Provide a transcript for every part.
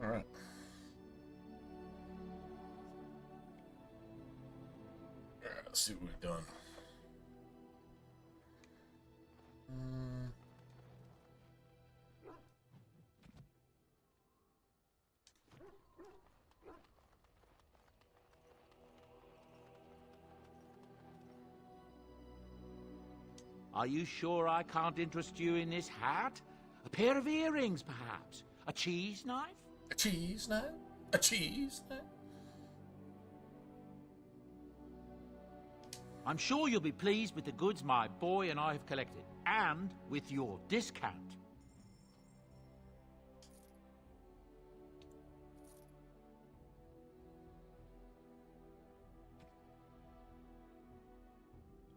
Alright. Alright, let's see what we've done. Are you sure I can't interest you in this hat? A pair of earrings, perhaps? A cheese knife? A cheese knife? A cheese knife? I'm sure you'll be pleased with the goods my boy and I have collected, and with your discount.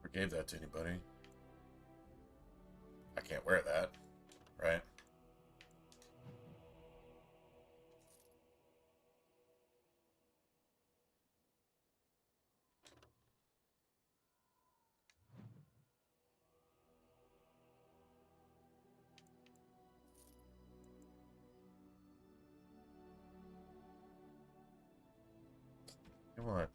Or gave that to anybody. I can't wear that, right? Come on.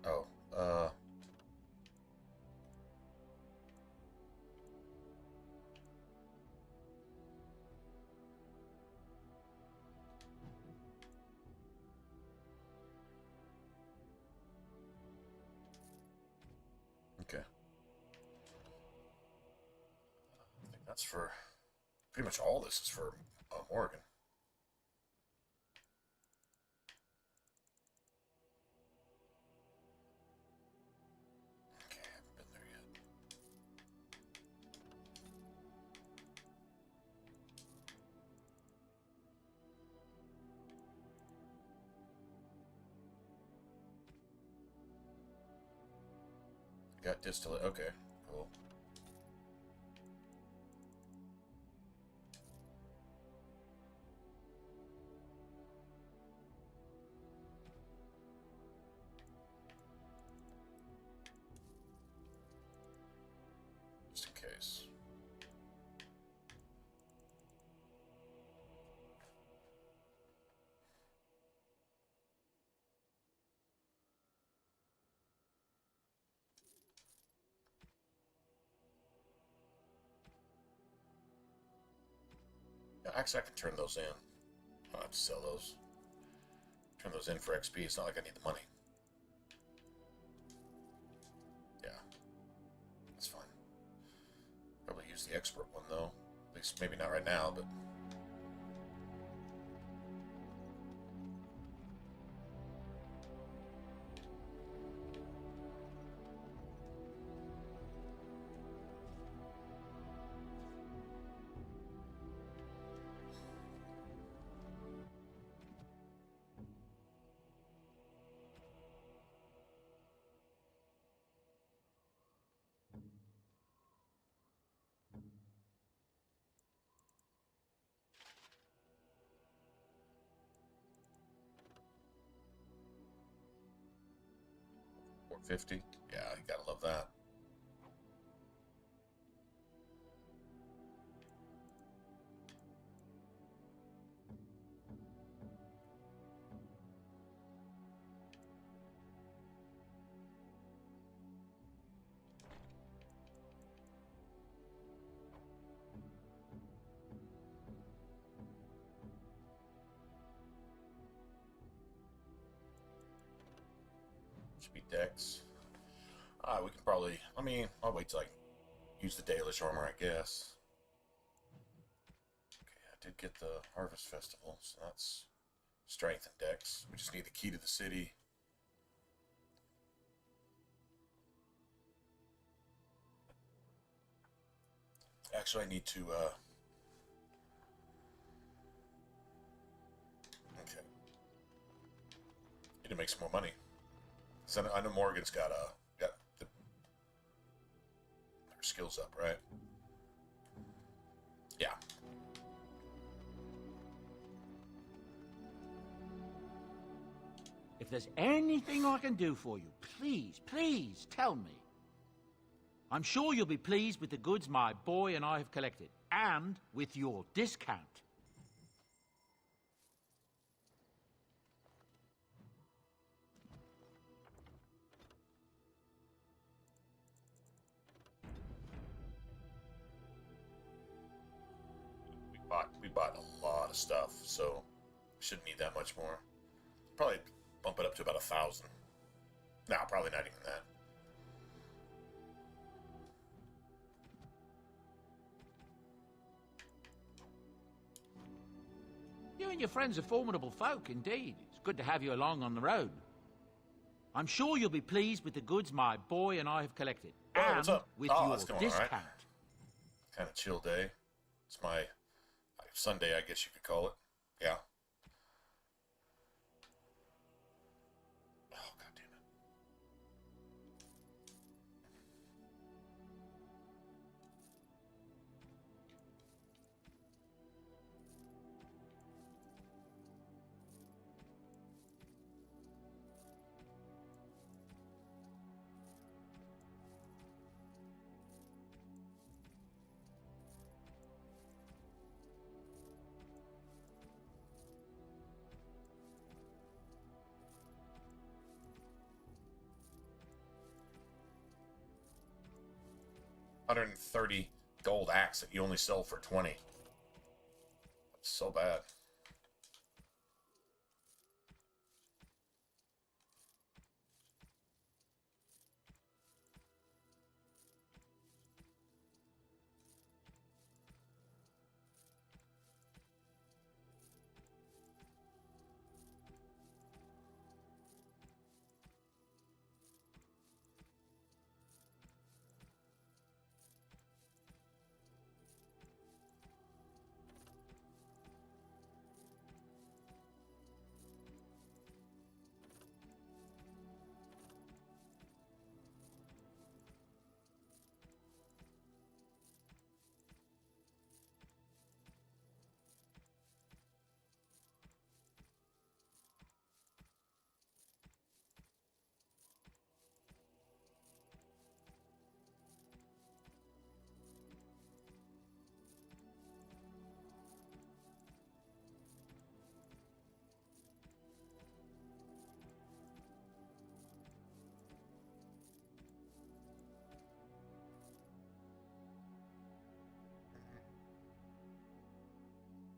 Oh, okay. I think that's for, pretty much all this is for Morgan. Okay, I haven't been there yet. Got distillate. Okay, cool. Just in case. Yeah, actually, I can turn those in. I don't have to sell those. Turn those in for XP. It's not like I need the money. Yeah, that's fine. Probably use the expert one though. At least maybe not right now, but. $450. Yeah, you gotta love that. Should be Dex. We can probably. I mean, I'll wait till I use the Dalish armor, I guess. Okay, I did get the Harvest Festival, so that's strength and Dex. We just need the key to the city. Actually, I need to. Okay. Need to make some more money. So I know Morgan's got her skills up, right? Yeah. Okay, If there's anything I can do for you, please, please tell me. I'm sure you'll be pleased with the goods my boy and I have collected, and with your discount. We bought a lot of stuff, so we shouldn't need that much more. Probably bump it up to about 1,000. No, probably not even that. You and your friends are formidable folk, indeed. It's good to have you along on the road. I'm sure you'll be pleased with the goods my boy and I have collected, Oh, what's and up? with Oh, your that's going discount. all right. Kind of chill day. It's my Sunday, I guess you could call it. Yeah. Oh, God damn it. $130 gold axe that you only sell for 20. That's so bad.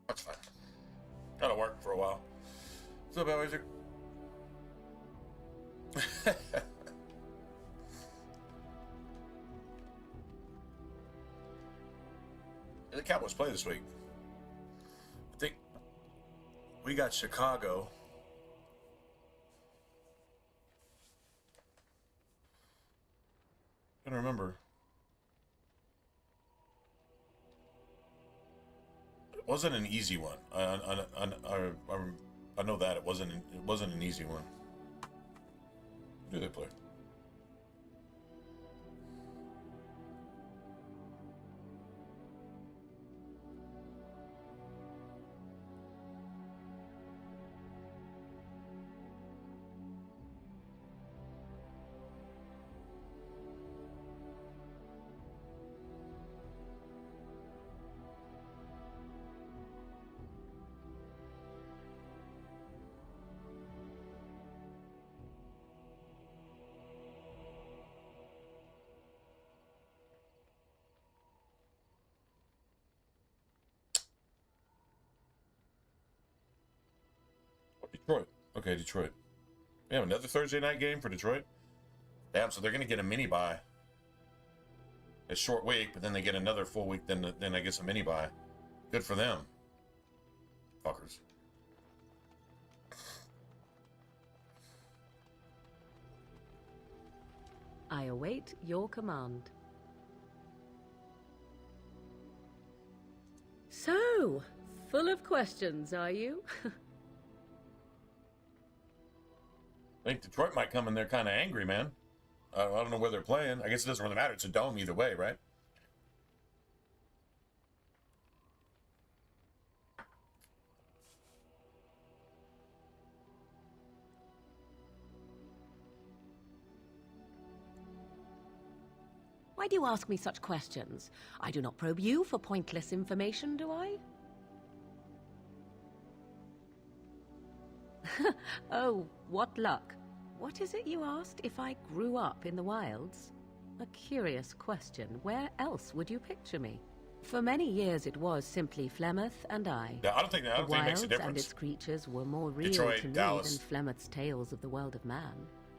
That's fine. That'll work for a while. What's up, Wizard? The Cowboys play this week. I think we got Chicago. I don't remember. It wasn't an easy one. I know that it wasn't an easy one. Who do they play? Detroit. Okay, Detroit. We have another Thursday night game for Detroit. Damn, so they're going to get a mini bye. A short week, but then they get another full week, then I guess a mini bye. Good for them. Fuckers. I await your command. So, full of questions, are you? I think Detroit might come in there kind of angry, man. I don't know where they're playing. I guess it doesn't really matter. It's a dome either way, right? Why do you ask me such questions? I do not probe you for pointless information, do I? Oh, what luck. What is it you asked if I grew up in the wilds? A curious question. Where else would you picture me? For many years it was simply Flemeth and I. Yeah, I don't think it makes a wilds and difference. its creatures were more real Detroit, to me Dallas. than Flemeth's tales of the world of man.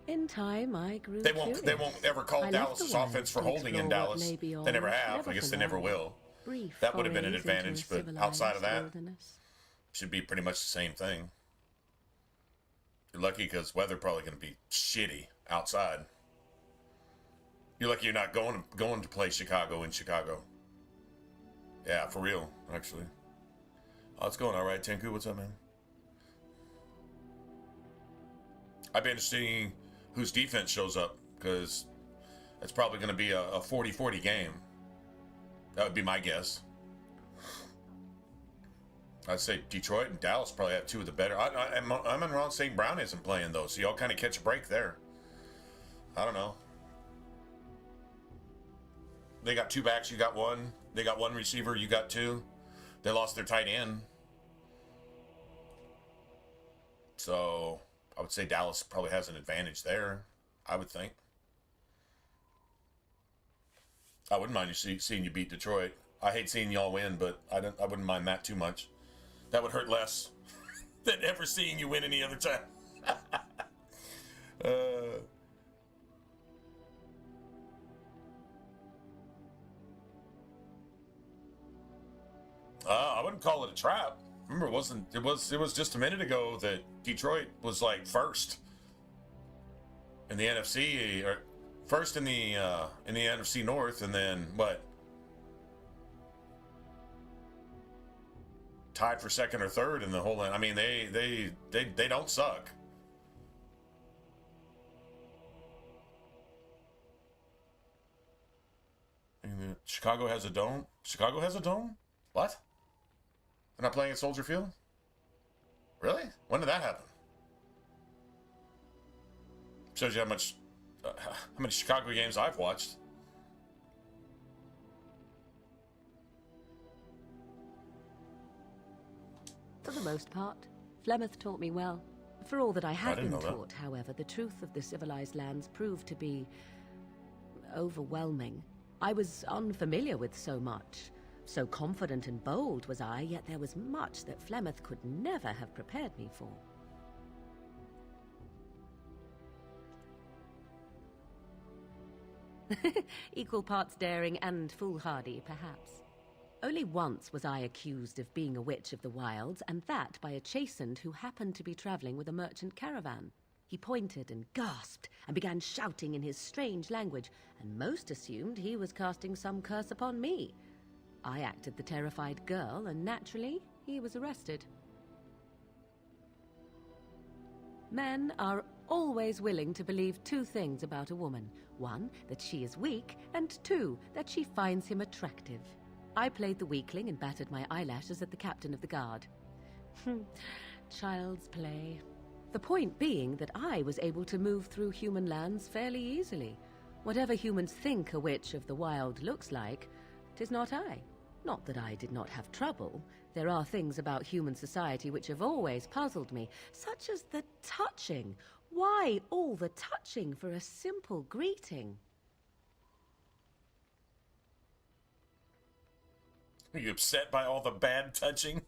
In time, I grew They curious. won't ever call I left Dallas' the wilds offense for to holding in explore what Dallas. lay beyond, They never have. never I guess for they never long. will. Brief That would have been an forays into a advantage, but outside of that, civilized wilderness. should be pretty much the same thing. You're lucky because weather probably going to be shitty outside. You're lucky you're not going to play Chicago in Chicago. Yeah, for real, actually. Oh, it's going all right, Tenku. What's up, man? I'd be interested in seeing whose defense shows up, because it's probably going to be a 40-40 game. That would be my guess. I'd say Detroit and Dallas probably have two of the better. I'm in wrong. St. Brown isn't playing, though, so y'all kind of catch a break there. I don't know. They got two backs, you got one. They got one receiver, you got two. They lost their tight end. So I would say Dallas probably has an advantage there, I would think. I wouldn't mind seeing you beat Detroit. I hate seeing y'all win, but I wouldn't mind that too much. That would hurt less than ever seeing you win any other time. I wouldn't call it a trap. Remember, it was just a minute ago that Detroit was like first in the NFC, or first in the NFC North, and then what? Tied for second or third in the whole. I mean, they don't suck. And Chicago has a dome. Chicago has a dome. What? They're not playing at Soldier Field? Really? When did that happen? Shows you how many Chicago games I've watched. For the most part, Flemeth taught me well. For all that I had didn't been know that. taught, however, the truth of the civilized lands proved to be overwhelming. I was unfamiliar with so much. So confident and bold was I, yet there was much that Flemeth could never have prepared me for. Equal parts daring and foolhardy, perhaps. Only once was I accused of being a witch of the wilds, and that by a chastened who happened to be traveling with a merchant caravan. He pointed and gasped and began shouting in his strange language, and most assumed he was casting some curse upon me. I acted the terrified girl, and naturally, he was arrested. Men are always willing to believe two things about a woman. One, that she is weak, and two, that she finds him attractive. I played the weakling and battered my eyelashes at the captain of the guard. Child's play. The point being that I was able to move through human lands fairly easily. Whatever humans think a witch of the wild looks like, 'tis not I. Not that I did not have trouble. There are things about human society which have always puzzled me, such as the touching. Why all the touching for a simple greeting? Are you upset by all the bad touching?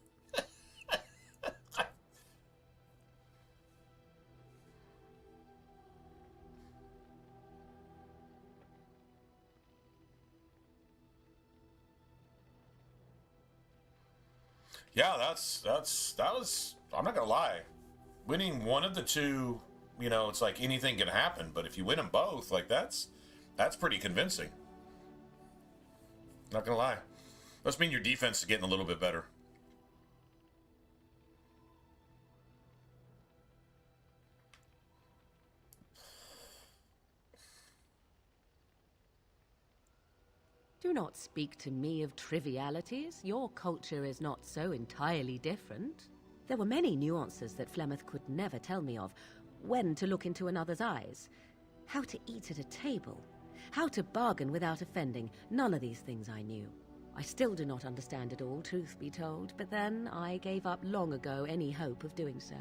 Yeah, that was, I'm not gonna lie, winning one of the two, it's like anything can happen, but if you win them both, like that's pretty convincing. Not gonna lie. Must mean your defense is getting a little bit better. Do not speak to me of trivialities. Your culture is not so entirely different. There were many nuances that Flemeth could never tell me of. When to look into another's eyes, how to eat at a table, How to bargain without offending. None of these things I knew. I still do not understand it all, truth be told, but then I gave up long ago any hope of doing so.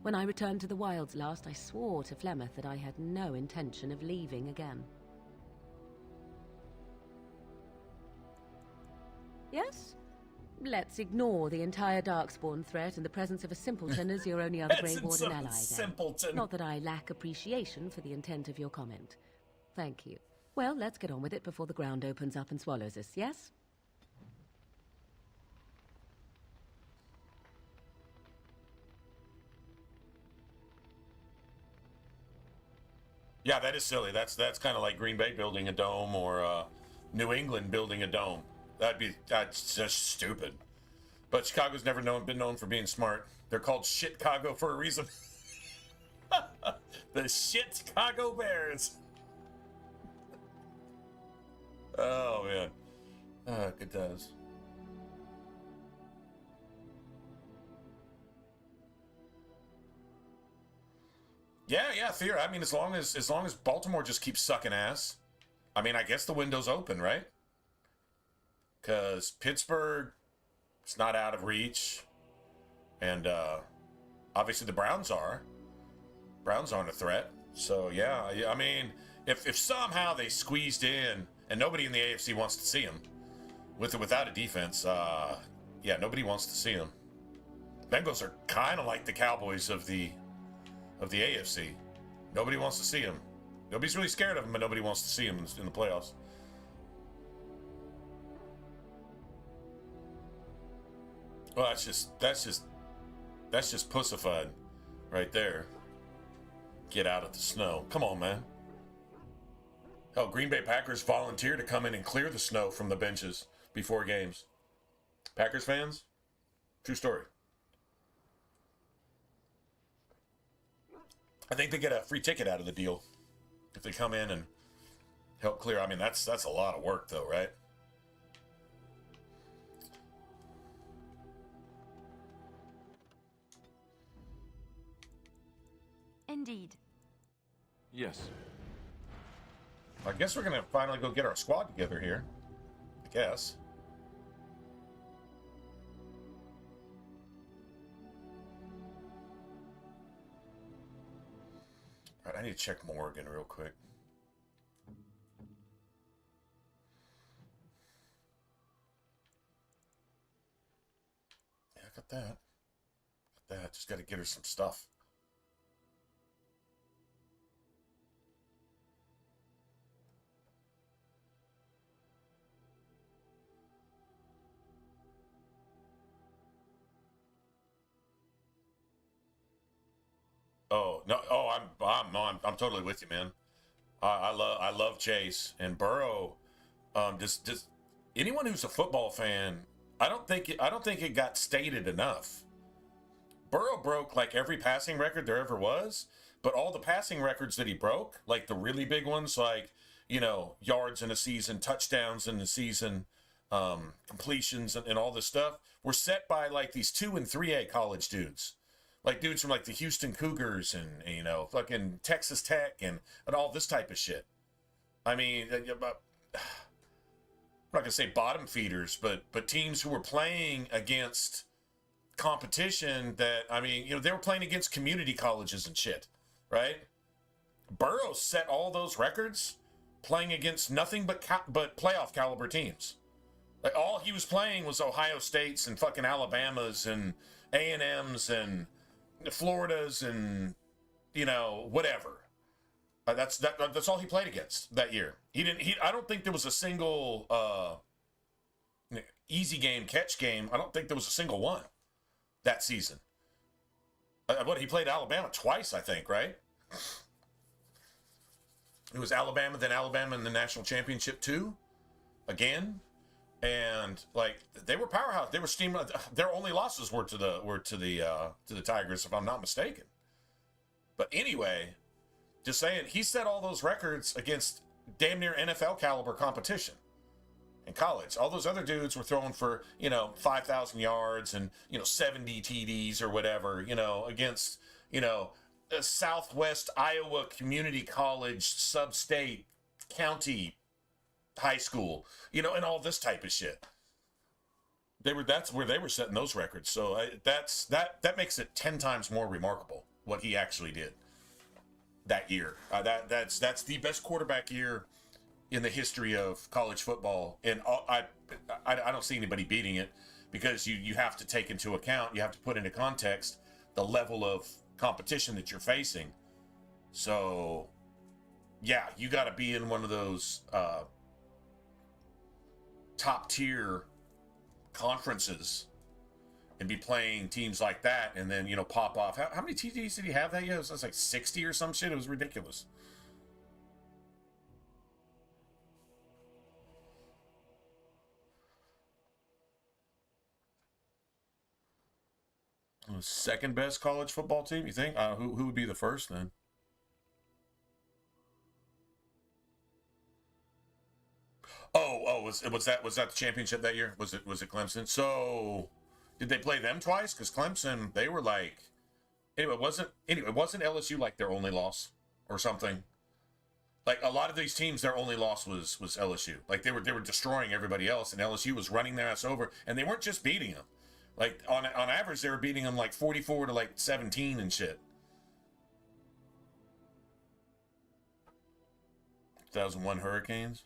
When I returned to the wilds last, I swore to Flemeth that I had no intention of leaving again. Yes? Let's ignore the entire Darkspawn threat in the presence of a simpleton as your only other Grey Warden ally, then. Simpleton. Not that I lack appreciation for the intent of your comment. Thank you. Well, let's get on with it before the ground opens up and swallows us, yes? Yeah, that is silly. That's kind of like Green Bay building a dome or New England building a dome. That's just stupid. But Chicago's never been known for being smart. They're called Shitcago for a reason. The Shitcago Bears. Oh man. Good times. Yeah, Fear. I mean, as long as Baltimore just keeps sucking ass, I mean, I guess the window's open, right? Because Pittsburgh, it's not out of reach, and obviously the Browns are. Browns aren't a threat, so yeah. I mean, if somehow they squeezed in, and nobody in the AFC wants to see them, without a defense, yeah, nobody wants to see them. Bengals are kind of like the Cowboys of the AFC. Nobody wants to see them. Nobody's really scared of them, but nobody wants to see them in the playoffs. Well, that's just pussified right there. Get out of the snow. Come on, man. Hell, Green Bay Packers volunteer to come in and clear the snow from the benches before games. Packers fans? True story. I think they get a free ticket out of the deal if they come in and help clear. I mean, that's a lot of work, though, right? Indeed. Yes. I guess we're going to finally go get our squad together here. I guess. All right, I need to check Morgan real quick. Yeah, I got that. Got that. Just got to get her some stuff. Oh no! Oh, I'm totally with you, man. I love Chase and Burrow. Just anyone who's a football fan, I don't think it got stated enough. Burrow broke like every passing record there ever was, but all the passing records that he broke, like the really big ones, like yards in a season, touchdowns in the season, completions, and all this stuff, were set by like these 2 and 3A college dudes. Like dudes from like the Houston Cougars and fucking Texas Tech and all this type of shit. I mean, I'm not gonna say bottom feeders, but teams who were playing against competition that, I mean, they were playing against community colleges and shit, right? Burrow set all those records playing against nothing but playoff caliber teams. Like all he was playing was Ohio States and fucking Alabamas and A&Ms and Florida's and whatever. That's all he played against that year. I don't think there was a single easy game, catch game. I don't think there was a single one that season. He played Alabama twice, I think, right? It was Alabama, then Alabama in the national championship too, again. And like they were powerhouse, they were steam. Their only losses were to the Tigers, if I'm not mistaken. But anyway, just saying, he set all those records against damn near NFL caliber competition in college. All those other dudes were throwing for 5,000 yards and 70 TDs or whatever, against Southwest Iowa Community College sub-state county high school, and all this type of shit. That's where they were setting those records. So that makes it 10 times more remarkable what he actually did that year. That's the best quarterback year in the history of college football, and I don't see anybody beating it, because you have to take into account, you have to put into context the level of competition that you're facing. So yeah, you got to be in one of those top tier conferences and be playing teams like that, and then pop off. How many TDs did he have that year? It was like 60 or some shit. It was ridiculous. Second best college football team, you think? Who would be the first then? Was that the championship that year? Was it Clemson? So did they play them twice? Because Clemson, they were like, it wasn't LSU like their only loss or something. Like a lot of these teams, their only loss was LSU. Like they were destroying everybody else, and LSU was running their ass over, and they weren't just beating them. Like on average, they were beating them like 44 to like 17 and shit. 2001 Hurricanes.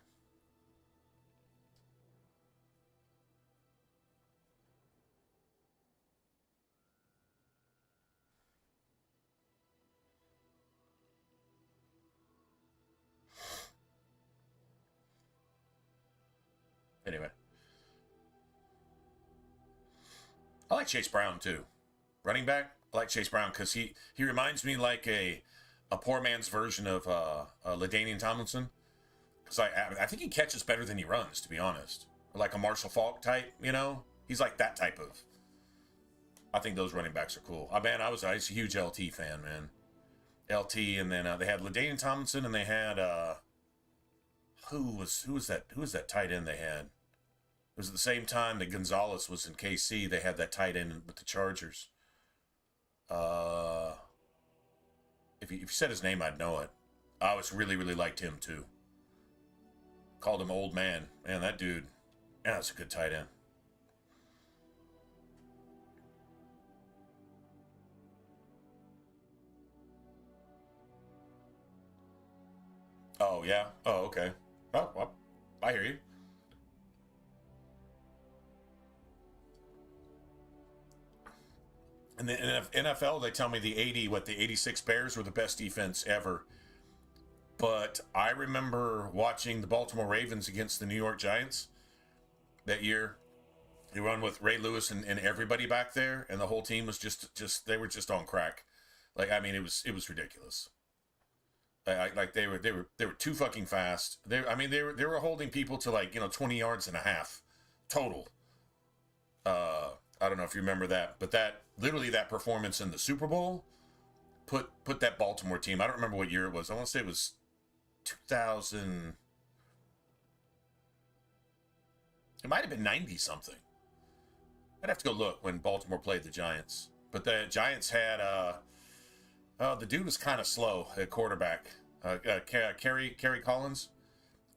Anyway, I like Chase Brown too. Running back, I like Chase Brown because he reminds me like a poor man's version of LaDainian Tomlinson. Because I think he catches better than he runs, to be honest. Like a Marshall Faulk type, He's like that type of. I think those running backs are cool. Man, I was a huge LT fan, man. LT, and then they had LaDainian Tomlinson, and they had who was that tight end they had? It was at the same time that Gonzalez was in KC. They had that tight end with the Chargers. If you said his name, I'd know it. I always really, really liked him too. Called him Old Man. Man, that dude, that's a good tight end. Oh, yeah? Oh, okay. Oh, well, I hear you. In the NFL, they tell me the 86 Bears were the best defense ever. But I remember watching the Baltimore Ravens against the New York Giants that year. They run with Ray Lewis and everybody back there, and the whole team was just they were just on crack. Like, I mean, it was ridiculous. Like they were too fucking fast. They were holding people to like 20 yards and a half total. I don't know if you remember that, but that performance in the Super Bowl put that Baltimore team. I don't remember what year it was. I want to say it was 2000. It might have been 90 something. I'd have to go look when Baltimore played the Giants. But the Giants had the dude was kind of slow at quarterback. Kerry Collins.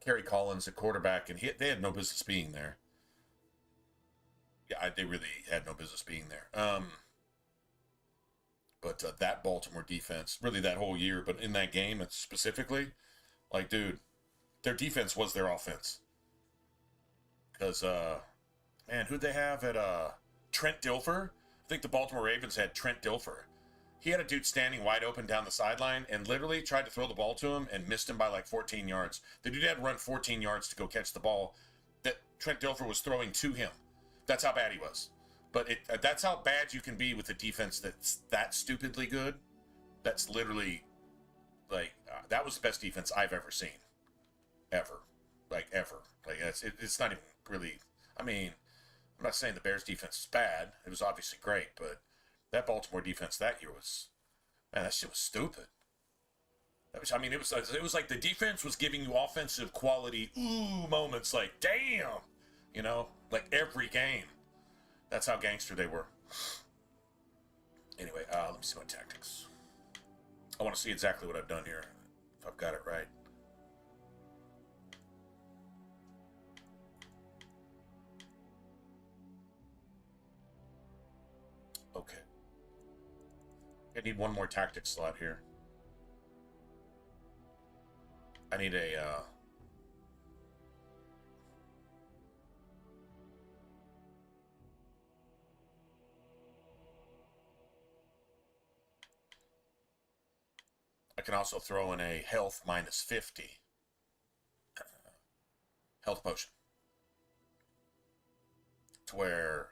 Kerry Collins at quarterback, and they had no business being there. Yeah, they really had no business being there. But that Baltimore defense, really that whole year, but in that game specifically, like, dude, their defense was their offense. Because, man, who'd they have at Trent Dilfer? I think the Baltimore Ravens had Trent Dilfer. He had a dude standing wide open down the sideline and literally tried to throw the ball to him and missed him by like 14 yards. The dude had to run 14 yards to go catch the ball that Trent Dilfer was throwing to him. That's how bad he was. But that's how bad you can be with a defense that's that stupidly good. That's literally, like, that was the best defense I've ever seen. Ever. Like, ever. Like, it's not even really, I mean, I'm not saying the Bears defense is bad. It was obviously great, but that Baltimore defense that year was, man, that shit was stupid. It was like the defense was giving you offensive quality, moments like, damn, like every game. That's how gangster they were. Anyway, let me see my tactics. I want to see exactly what I've done here, if I've got it right. I need one more tactic slot here. I need a, I can also throw in a health minus 50. Health potion. To where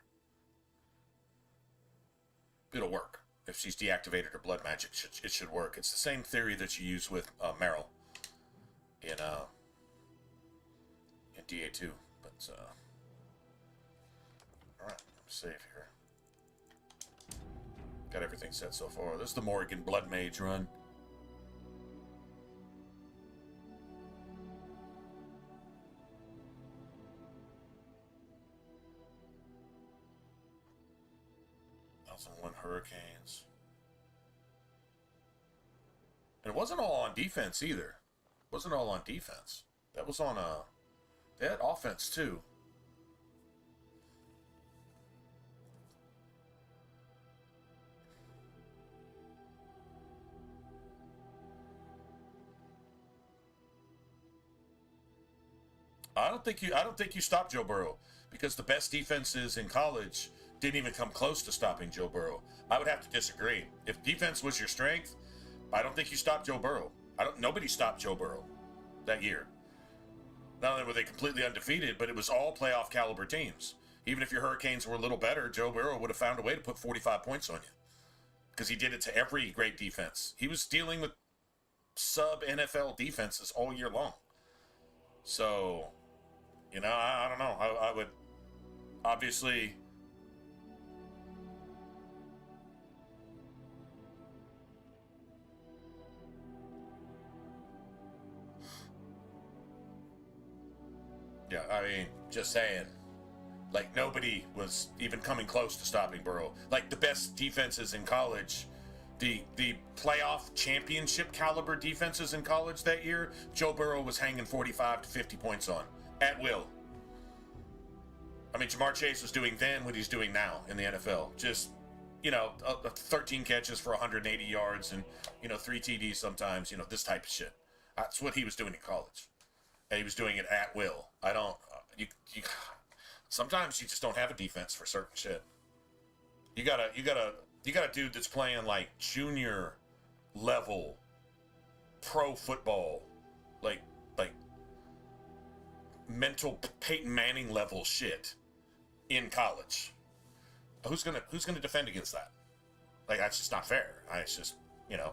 it'll work. If she's deactivated her blood magic, it should work. It's the same theory that you use with Meryl in DA2. But, alright, save here. Got everything set so far. This is the Morrigan Blood Mage run. One Hurricanes. And it wasn't all on defense either. It wasn't all on defense. That was on they had offense too. I don't think you stopped Joe Burrow, because the best defenses in college didn't even come close to stopping Joe Burrow. I would have to disagree. If defense was your strength, I don't think you stopped Joe Burrow. Nobody stopped Joe Burrow that year. Not only were they completely undefeated, but it was all playoff caliber teams. Even if your Hurricanes were a little better, Joe Burrow would have found a way to put 45 points on you, because he did it to every great defense. He was dealing with sub NFL defenses all year long. So, you know, I don't know. I would obviously. Yeah, I mean, just saying. Like, nobody was even coming close to stopping Burrow. Like, the best defenses in college, the playoff championship caliber defenses in college that year, Joe Burrow was hanging 45 to 50 points on, at will. I mean, Jamar Chase was doing then what he's doing now in the NFL. Just, you know, 13 catches for 180 yards and, you know, 3 TDs sometimes, you know, this type of shit. That's what he was doing in college. And he was doing it at will. I don't, sometimes you just don't have a defense for certain shit. You got a dude that's playing like junior level pro football, like mental Peyton Manning level shit in college. Who's gonna defend against that? Like, that's just not fair. It's just, you know,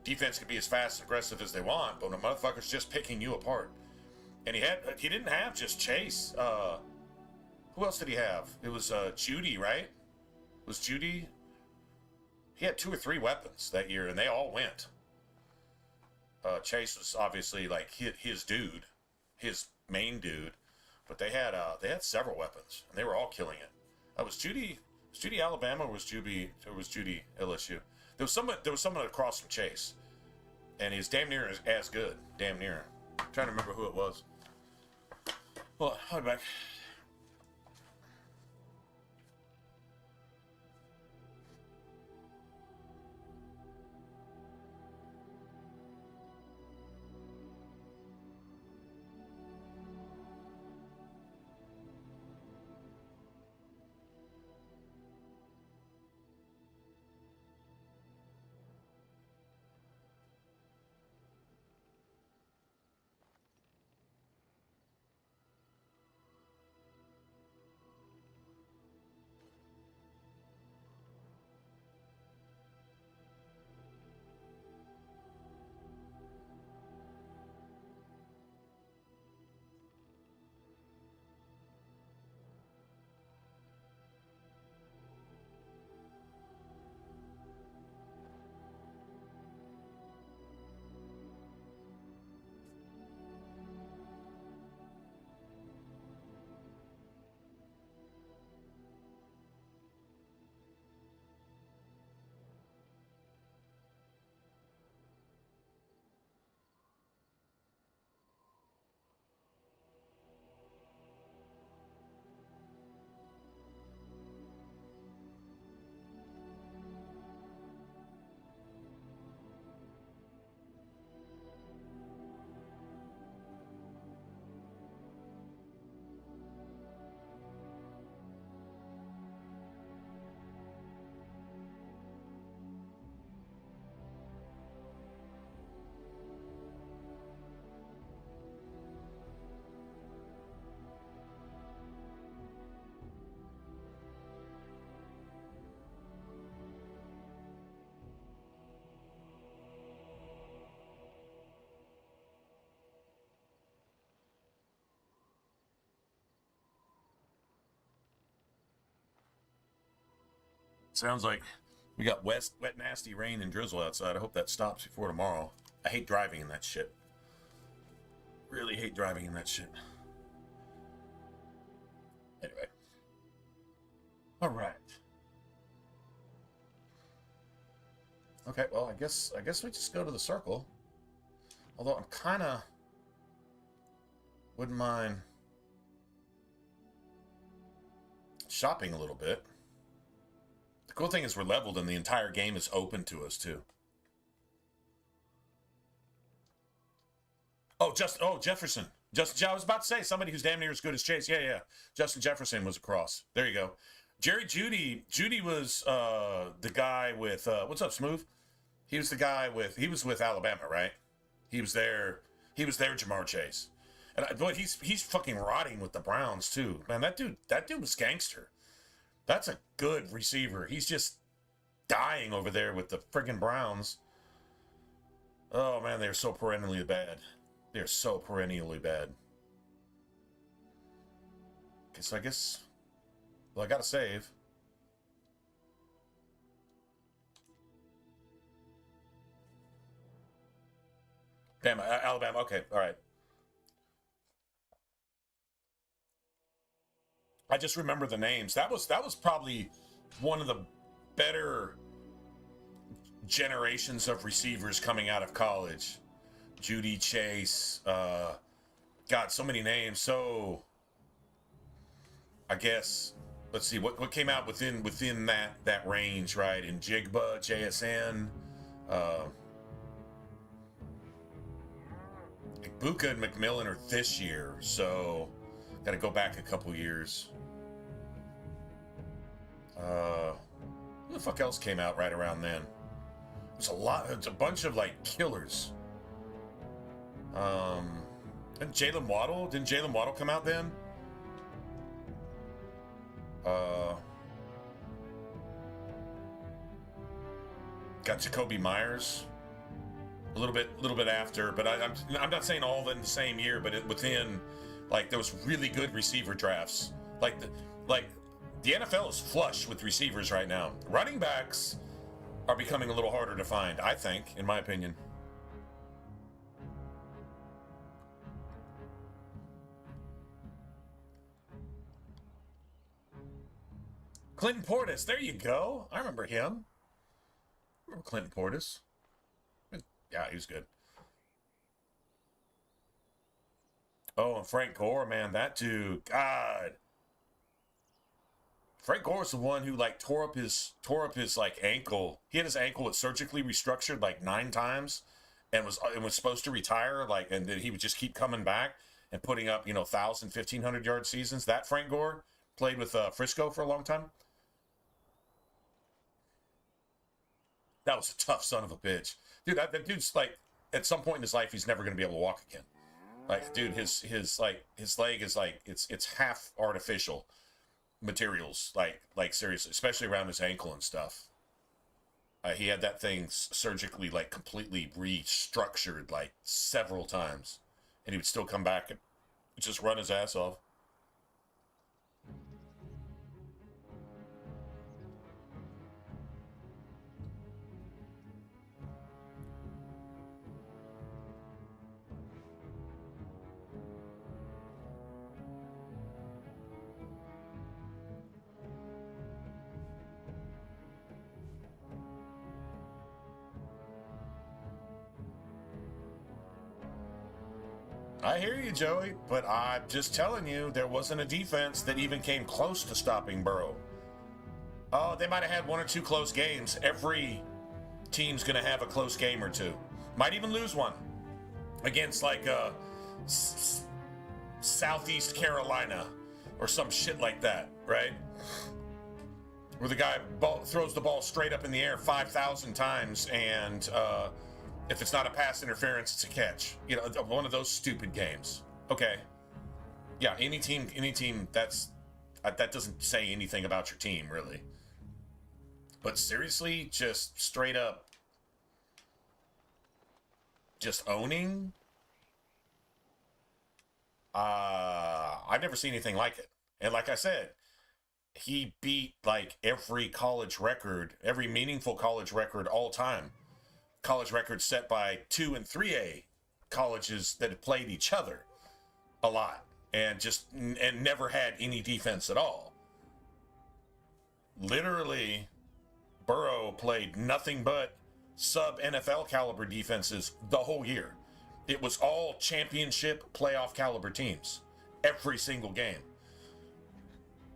defense can be as fast and aggressive as they want, but a motherfucker's just picking you apart. And he didn't have just Chase. Who else did he have? It was Judy, right? Was Judy? He had 2 or 3 weapons that year, and they all went. Chase was obviously like his dude, his main dude, but they had several weapons, and they were all killing it. Was Judy Alabama, or was Judy LSU? There was someone across from Chase, and he's damn near as good. Damn near. I'm trying to remember who it was. Well, I'll be back. Sounds like we got wet, nasty rain and drizzle outside. I hope that stops before tomorrow. I hate driving in that shit. Really hate driving in that shit. Anyway. All right. Okay, well, I guess we just go to the circle. Although I'm kind of wouldn't mind shopping a little bit. The cool thing is we're leveled and the entire game is open to us too. Oh, Jefferson. I was about to say somebody who's damn near as good as Chase. Yeah. Justin Jefferson was across. There you go. Jerry Judy was the guy with what's up, Smooth? He was with Alabama, right? He was there, Jamar Chase. And boy, he's fucking rotting with the Browns too. Man, that dude was gangster. That's a good receiver. He's just dying over there with the friggin' Browns. Oh man, they're so perennially bad. They're so perennially bad. Okay, so I guess, well, I gotta save. Damn, Alabama. Okay, all right. I just remember the names. That was probably one of the better generations of receivers coming out of college. Judy, Chase, God, so many names. So I guess let's see what came out within that range, right? In Jigba, JSN, Buka and McMillan are this year, so got to go back a couple years. Who the fuck else came out right around then? There's a bunch of like killers. And Jalen Waddle, didn't Jalen Waddle come out then? Got Jacoby Myers a little bit after, but I'm not saying all in the same year, but within, like, there was really good receiver drafts. Like the NFL is flush with receivers right now. Running backs are becoming a little harder to find, I think, in my opinion. Clinton Portis, there you go. I remember him. I remember Clinton Portis. Yeah, he was good. Oh, and Frank Gore, man, that dude, God. Frank Gore's the one who like tore up his like ankle. He had his ankle surgically restructured like 9 times, and was supposed to retire, like, and then he would just keep coming back and putting up 1,000, 1,500 yard seasons. That Frank Gore played with Frisco for a long time. That was a tough son of a bitch, dude. That dude's like, at some point in his life, he's never going to be able to walk again. Like, dude, his leg is like it's half artificial materials, like seriously, especially around his ankle and stuff. He had that thing surgically like completely restructured like several times, and he would still come back and just run his ass off. I hear you, Joey, but I'm just telling you, there wasn't a defense that even came close to stopping Burrow. Oh, they might have had 1 or 2 close games. Every team's going to have a close game or two. Might even lose one against like Southeast Carolina or some shit like that, right? Where the guy throws the ball straight up in the air 5,000 times, and if it's not a pass interference, it's a catch. One of those stupid games. Okay. Yeah, any team that doesn't say anything about your team, really. But seriously, just straight up just owning, I've never seen anything like it. And like I said, he beat like every college record, every meaningful college record all time. College records set by 2 and 3A colleges that have played each other a lot and never had any defense at all. Literally, Burrow played nothing but sub NFL caliber defenses the whole year. It was all championship playoff caliber teams every single game.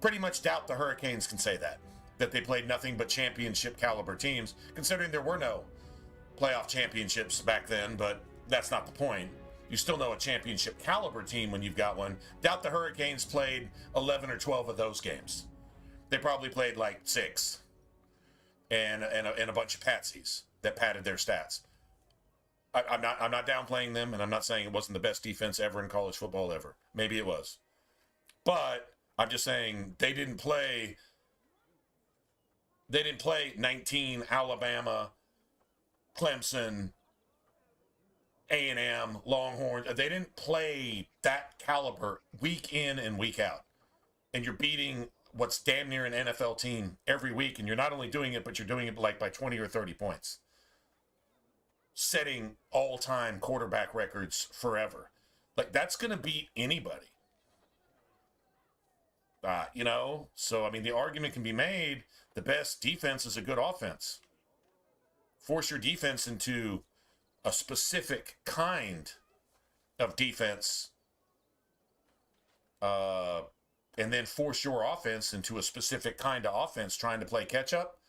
Pretty much doubt the Hurricanes can say that they played nothing but championship caliber teams, considering there were no playoff championships back then, but that's not the point. You still know a championship caliber team when you've got one. Doubt the Hurricanes played 11 or 12 of those games. They probably played like 6 and a bunch of patsies that padded their stats. I'm not downplaying them, and I'm not saying it wasn't the best defense ever in college football ever. Maybe it was. But I'm just saying they didn't play 19 Alabama, Clemson, A&M, Longhorns. They didn't play that caliber week in and week out. And you're beating what's damn near an NFL team every week, and you're not only doing it, but you're doing it like by 20 or 30 points. Setting all-time quarterback records forever. Like, that's going to beat anybody. So, I mean, the argument can be made, the best defense is a good offense. Force your defense into a specific kind of defense, and then force your offense into a specific kind of offense trying to play catch-up.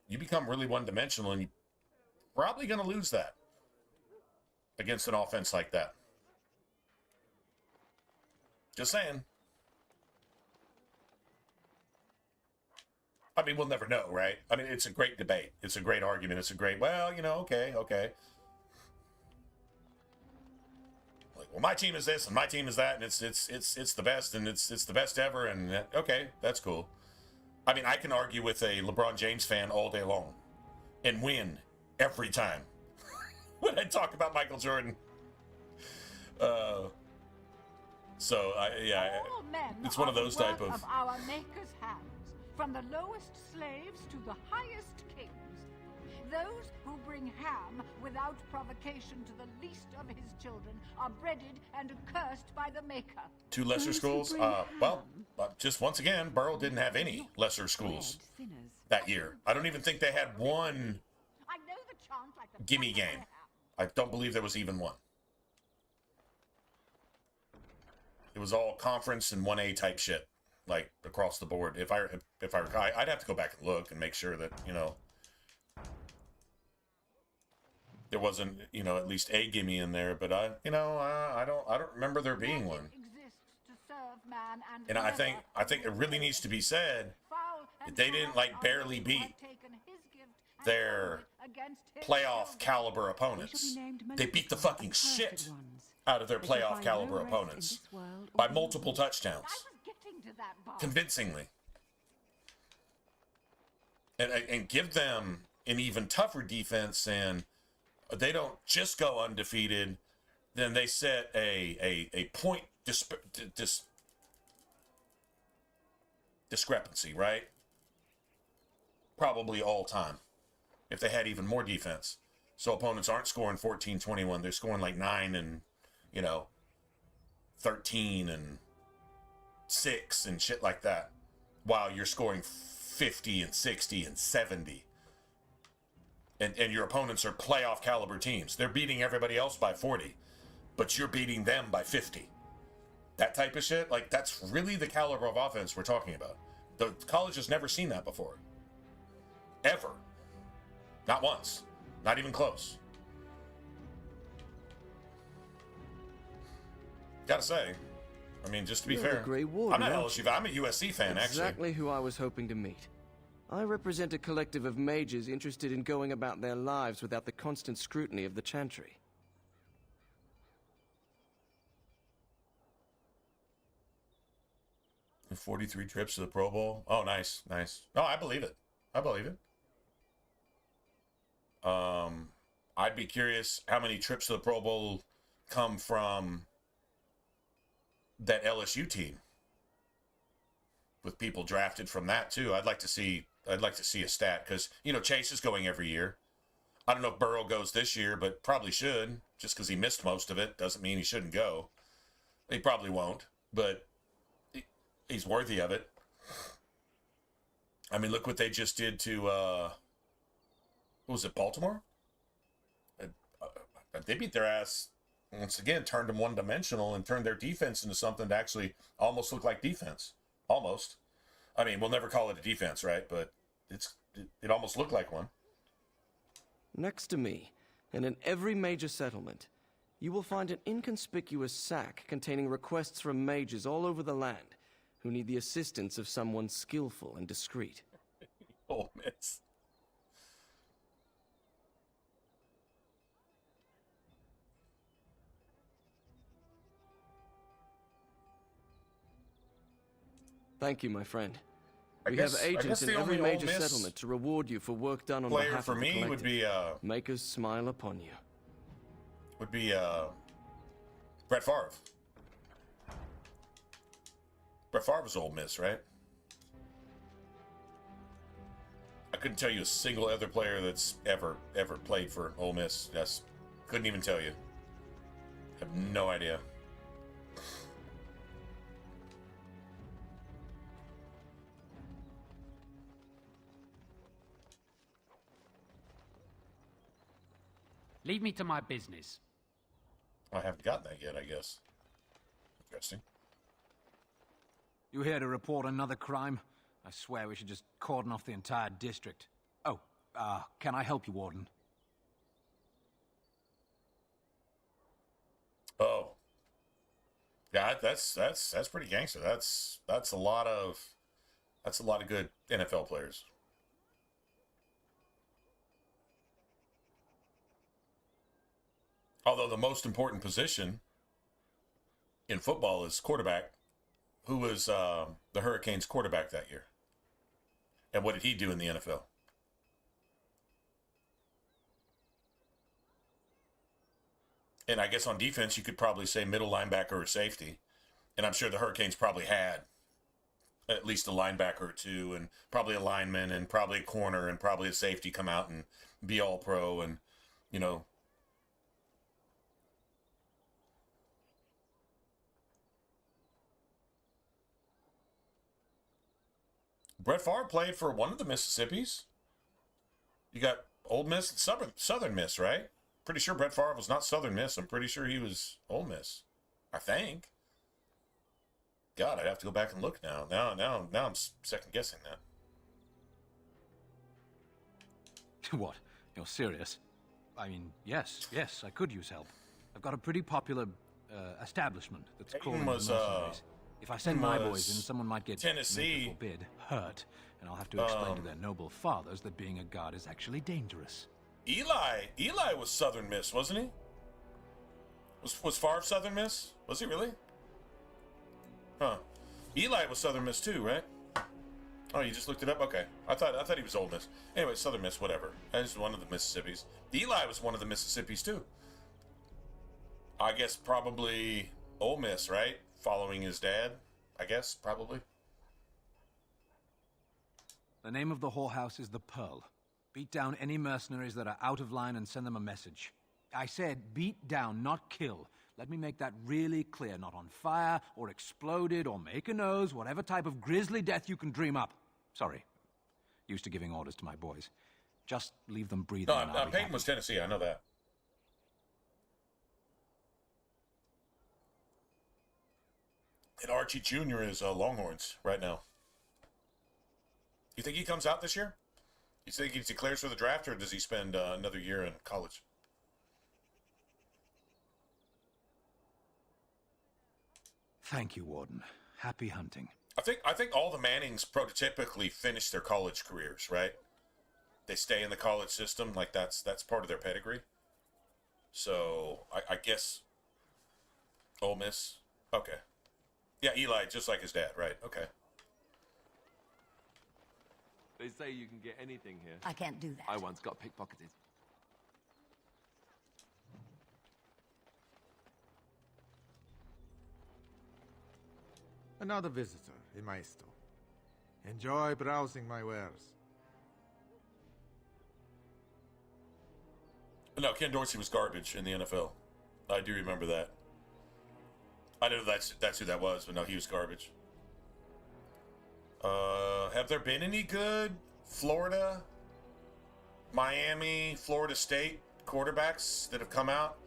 You become really one-dimensional, and you're probably going to lose that against an offense like that. Just saying. I mean, we'll never know, right? I mean, it's a great debate. It's a great argument. It's a great, okay. Like, well, my team is this and my team is that, and it's the best, and it's the best ever, and okay, that's cool. I mean, I can argue with a LeBron James fan all day long and win every time when I talk about Michael Jordan. It's one of those type of our maker's hands. From the lowest slaves to the highest kings, those who bring ham without provocation to the least of his children are breaded and cursed by the maker. 2 lesser schools? Just once again, Burrow didn't have any lesser schools that year. I don't even think they had one gimme game. I don't believe there was even one. It was all conference and 1A type shit. Like across the board. If I recall, I'd have to go back and look and make sure that, there wasn't, at least a gimme in there, but I don't remember there being one. And I think it really needs to be said that they didn't barely beat their playoff caliber opponents. They beat the fucking shit out of their playoff caliber opponents by multiple touchdowns. Convincingly. And give them an even tougher defense, and they don't just go undefeated, then they set a point discrepancy, right? Probably all time, if they had even more defense. So opponents aren't scoring 14-21, they're scoring like 9 and 13 and 6 and shit like that, while you're scoring 50 and 60 and 70, and your opponents are playoff caliber teams. They're beating everybody else by 40, but you're beating them by 50. That type of shit, that's really the caliber of offense we're talking about. The college has never seen that before, ever, not once, not even close. Gotta say, I mean, just to be fair, I'm not LSU fan. I'm a USC fan, actually. Exactly who I was hoping to meet. I represent a collective of mages interested in going about their lives without the constant scrutiny of the Chantry. 43 trips to the Pro Bowl. Oh, nice. No, I believe it. I'd be curious how many trips to the Pro Bowl come from that LSU team. with people drafted from that too. I'd like to see a stat because Chase is going every year. I don't know if Burrow goes this year, but probably should. Just because he missed most of it doesn't mean he shouldn't go. He probably won't, but he's worthy of it. I mean, look what they just did to what was it, Baltimore? They beat their ass once again, turned them one-dimensional and turned their defense into something that actually almost looked like defense. Almost. I mean, we'll never call it a defense, right? But it almost looked like one. Next to me, and in every major settlement, you will find an inconspicuous sack containing requests from mages all over the land who need the assistance of someone skillful and discreet. Oh, Miss. Thank you, my friend. I We guess have agents in the every only major Ole Miss settlement to reward you for work done on player behalf for of the me collective. Make us smile upon you. would be Brett Favre. Brett Favre was Ole Miss, right? I couldn't tell you a single other player that's ever played for Ole Miss. Yes, couldn't even tell you. Have no idea. Leave me to my business. I haven't gotten that yet, I guess. Interesting. You here to report another crime? I swear we should just cordon off the entire district. Oh, can I help you, Warden? Oh. Yeah, that's pretty gangster. That's a lot of good NFL players. Although the most important position in football is quarterback. Who was the Hurricanes quarterback that year? And what did he do in the NFL? And I guess on defense, you could probably say middle linebacker or safety. And I'm sure the Hurricanes probably had at least a linebacker or two, and probably a lineman, and probably a corner, and probably a safety come out and be all pro, and, Brett Favre played for one of the Mississippis. You got Ole Miss and Southern Miss, right? Pretty sure Brett Favre was not Southern Miss. I'm pretty sure he was Ole Miss. I think. God, I'd have to go back and look now. Now I'm second guessing that. What? You're serious? I mean, yes, I could use help. I've got a pretty popular establishment that's called mercenaries. If I send my boys in, someone might get, Tennessee. forbid, hurt, and I'll have to explain to their noble fathers that being a guard is actually dangerous. Eli was Southern Miss, wasn't he? Was Favre Southern Miss? Was he really? Huh. Eli was Southern Miss too, right? Oh, you just looked it up? Okay. I thought he was Ole Miss. Anyway, Southern Miss, whatever. That's one of the Mississippis. Eli was one of the Mississippis too. I guess probably Ole Miss, right? Following his dad, I guess, probably. The name of the whorehouse is the Pearl. Beat down any mercenaries that are out of line and send them a message. I said beat down, not kill. Let me make that really clear. Not on fire, or exploded, or make a nose, whatever type of grisly death you can dream up. Sorry. Used to giving orders to my boys. Just leave them breathing. No, Peyton was Tennessee, I know that. And Archie Jr. is Longhorns right now. You think he comes out this year? You think he declares for the draft, or does he spend another year in college? Thank you, Warden. Happy hunting. I think all the Mannings prototypically finish their college careers, right? They stay in the college system, like that's part of their pedigree. So I guess Ole Miss. Okay. Yeah, Eli, just like his dad, right? Okay. They say you can get anything here. I can't do that. I once got pickpocketed. Another visitor, el maestro. Enjoy browsing my wares. No, Ken Dorsey was garbage in the NFL. I do remember that. I know that's who that was, but no, he was garbage. Have there been any good Florida, Miami, Florida State quarterbacks that have come out?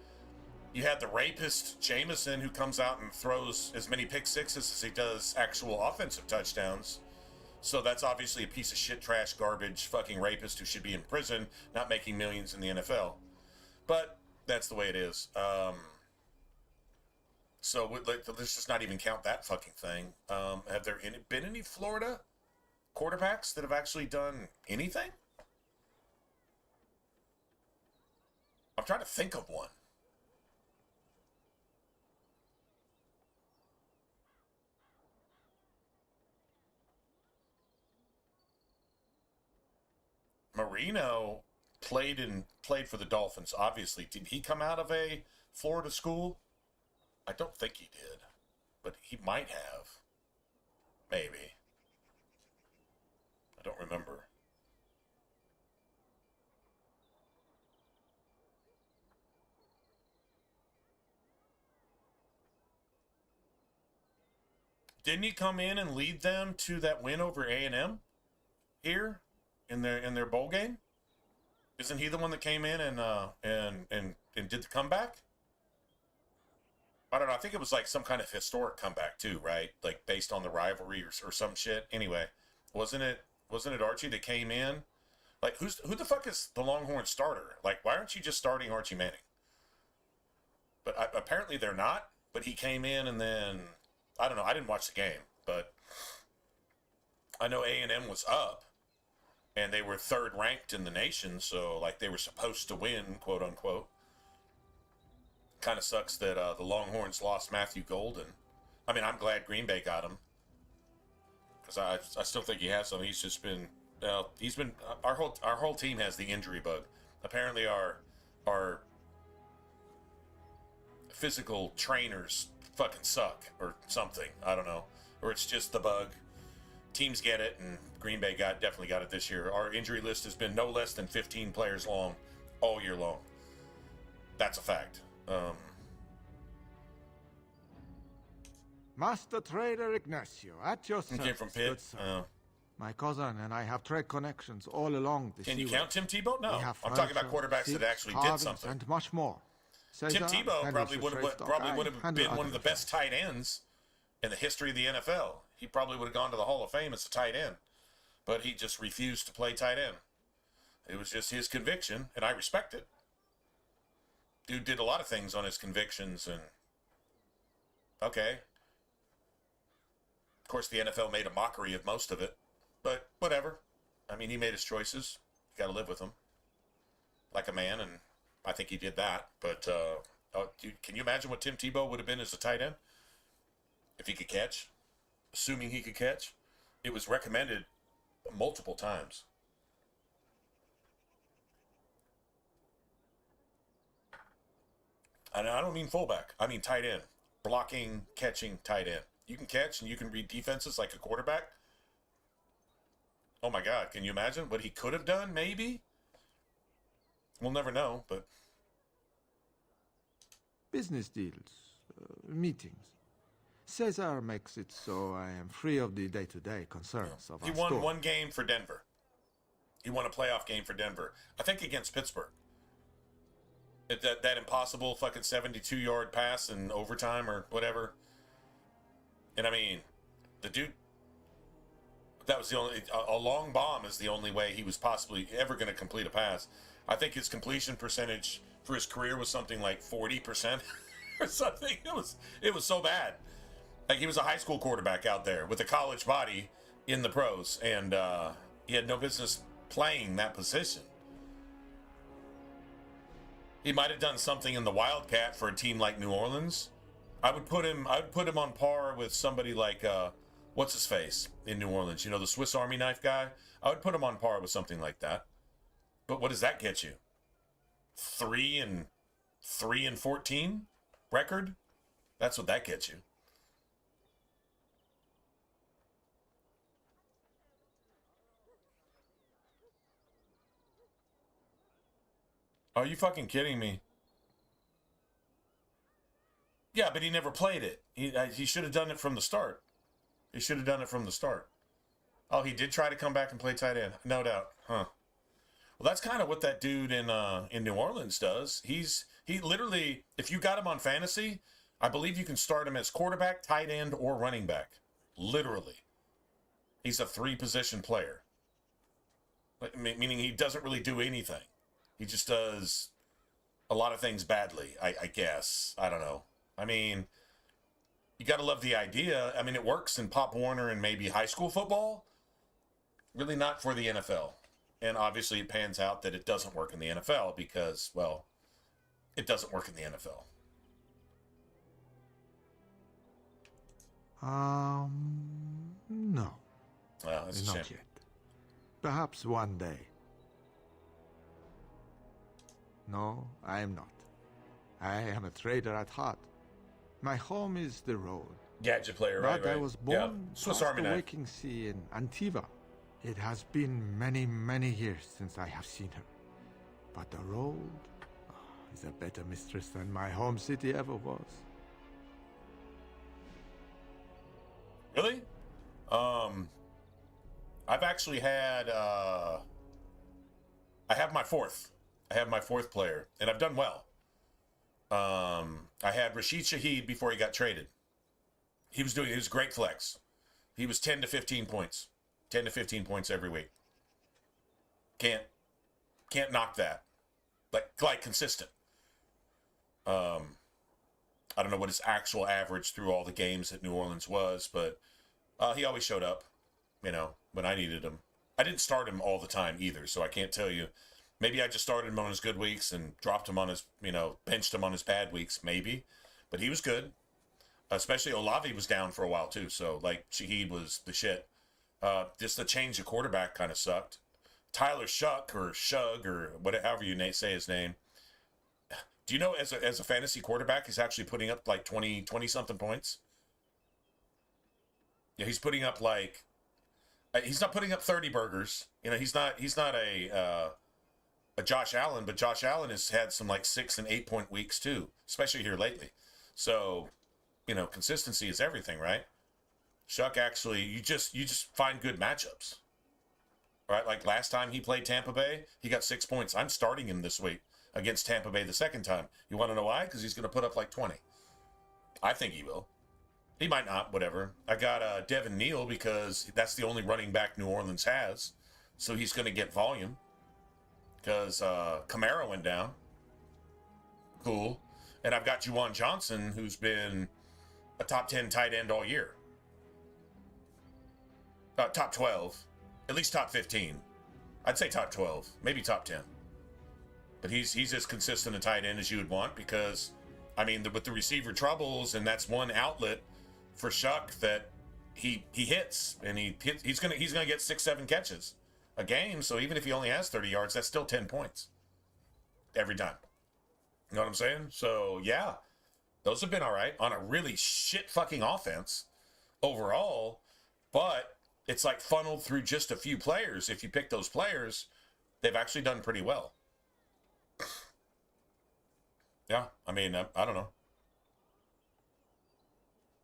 You had the rapist Jameson, who comes out and throws as many pick sixes as he does actual offensive touchdowns. So that's obviously a piece of shit, trash, garbage, fucking rapist who should be in prison, not making millions in the NFL. But that's the way it is. So let's just not even count that fucking thing. Have there been any Florida quarterbacks that have actually done anything? I'm trying to think of one. Marino played for the Dolphins, obviously. Did he come out of a Florida school? I don't think he did, but he might have. Maybe. I don't remember. Didn't he come in and lead them to that win over A&M here in their bowl game? Isn't he the one that came in and did the comeback? I don't know. I think it was like some kind of historic comeback too, right? Like based on the rivalry or some shit. Anyway, wasn't it Archie that came in? Like who the fuck is the Longhorn starter? Like why aren't you just starting Archie Manning? But apparently they're not. But he came in and then I don't know. I didn't watch the game, but I know A&M was up and they were third ranked in the nation, so like they were supposed to win, quote unquote. Kind of sucks that the Longhorns lost Matthew Golden. I mean, I'm glad Green Bay got him because I still think he has some. He's just been our whole team has the injury bug. Apparently, our physical trainers fucking suck or something. I don't know, or it's just the bug. Teams get it, and Green Bay definitely got it this year. Our injury list has been no less than 15 players long all year long. That's a fact. Master Trader Ignacio, at your service. Came from Pitt. My cousin and I have trade connections all along the Can you seaway. count Tim Tebow? No, We have I'm talking about furniture, quarterbacks that seats, actually did carvings, something. and much more. Tim Caesar Tebow handles probably the would trade have stock. probably I would have handle been one of the other best tight ends in the history of the NFL. He probably would have gone to the Hall of Fame as a tight end, but he just refused to play tight end. It was just his conviction, and I respect it. Dude did a lot of things on his convictions, and okay. Of course, the NFL made a mockery of most of it, but whatever. I mean, he made his choices. You got to live with them like a man, and I think he did that. But dude, can you imagine what Tim Tebow would have been as a tight end if he could catch? Assuming he could catch, it was recommended multiple times. And I don't mean fullback. I mean tight end. Blocking, catching, tight end. You can catch and you can read defenses like a quarterback. Oh my God, can you imagine what he could have done? Maybe. We'll never know, but... Business deals, meetings. Caesar makes it so I am free of the day-to-day concerns of He our won store. one game for Denver. He won a playoff game for Denver. I think against Pittsburgh. That impossible fucking 72-yard pass in overtime or whatever. And I mean, the dude, that was the only, a long bomb is the only way he was possibly ever going to complete a pass. I think his completion percentage for his career was something like 40% or something. It was so bad. Like he was a high school quarterback out there with a college body in the pros, and he had no business playing that position. He might have done something in the Wildcat for a team like New Orleans. I would put him on par with somebody like what's his face in New Orleans. You know, the Swiss Army knife guy. I would put him on par with something like that. But what does that get you? 3-14 record? That's what that gets you. Are you fucking kidding me? Yeah, but he never played it. He should have done it from the start. He should have done it from the start. Oh, he did try to come back and play tight end. No doubt. Huh. Well, that's kind of what that dude in New Orleans does. He literally, if you got him on fantasy, I believe you can start him as quarterback, tight end, or running back. Literally. He's a 3-position player. Meaning he doesn't really do anything. He just does a lot of things badly, I guess. I don't know. I mean, you got to love the idea. I mean, it works in Pop Warner and maybe high school football. Really not for the NFL. And obviously it pans out that it doesn't work in the NFL because, well, it doesn't work in the NFL. No. Well, that's a shame. Not yet. Perhaps one day. No, I am not. I am a trader at heart. My home is the road. Gadget player, right? But I was born Swiss past Army the knife. waking sea in Antiva. It has been many, many years since I have seen her. But the road is a better mistress than my home city ever was. Really? I've actually had, I have my fourth. I have my fourth player, and I've done well. I had Rashid Shaheed before he got traded. He was great flex. He was 10 to 15 points. 10 to 15 points every week. Can't knock that. Like consistent. I don't know what his actual average through all the games at New Orleans was, but he always showed up, when I needed him. I didn't start him all the time either, so I can't tell you. Maybe I just started him on his good weeks and dropped him on his, benched him on his bad weeks, maybe. But he was good. Especially Olave was down for a while too, so Shaheed was the shit. Just the change of quarterback kind of sucked. Tyler Shuck or Shug or whatever you say his name. Do you know as a fantasy quarterback, he's actually putting up 20 something points? Yeah, he's putting up he's not putting up 30 burgers. He's not a Josh Allen, but Josh Allen has had some 6 and 8 point weeks too, especially here lately. So, consistency is everything, right? Shuck actually, you just find good matchups, right? Like last time he played Tampa Bay, he got 6 points. I'm starting him this week against Tampa Bay the second time. You want to know why? Because he's going to put up 20. I think he will. He might not, whatever. I got Devin Neal because that's the only running back New Orleans has. So he's going to get volume because Kamara went down. Cool. And I've got Juwan Johnson, who's been a top 10 tight end all year. Top 12. At least top 15. I'd say top 12. Maybe top 10. But he's as consistent a tight end as you would want because, with the receiver troubles, and that's one outlet for Shuck that he hits, and he's gonna get 6-7 catches a game. So even if he only has 30 yards, that's still 10 points every time. You know what I'm saying? So yeah, those have been all right on a really shit fucking offense overall, but it's funneled through just a few players. If you pick those players, they've actually done pretty well. Yeah, I don't know.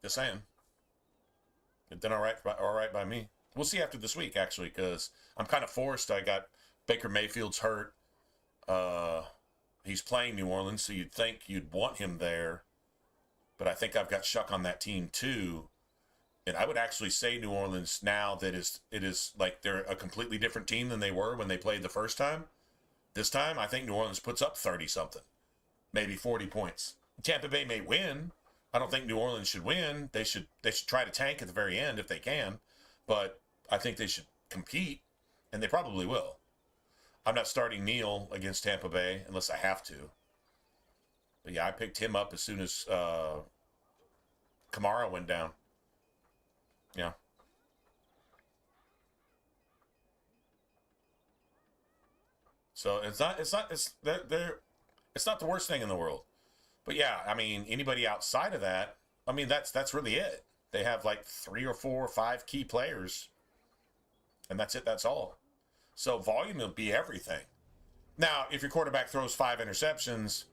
Just saying. It done all right by me. We'll see after this week, actually, because I'm kind of forced. I got Baker Mayfield's hurt. He's playing New Orleans, so you'd think you'd want him there. But I think I've got Shuck on that team, too. And I would actually say New Orleans now that it is they're a completely different team than they were when they played the first time. This time, I think New Orleans puts up 30-something. Maybe 40 points. Tampa Bay may win. I don't think New Orleans should win. They should try to tank at the very end if they can. But I think they should compete, and they probably will. I'm not starting Neal against Tampa Bay unless I have to. But yeah, I picked him up as soon as Kamara went down. Yeah. So it's not the worst thing in the world. But yeah, anybody outside of that, that's really it. They have 3 or 4 or 5 key players, and that's it. That's all. So volume will be everything. Now, if your quarterback throws 5 interceptions,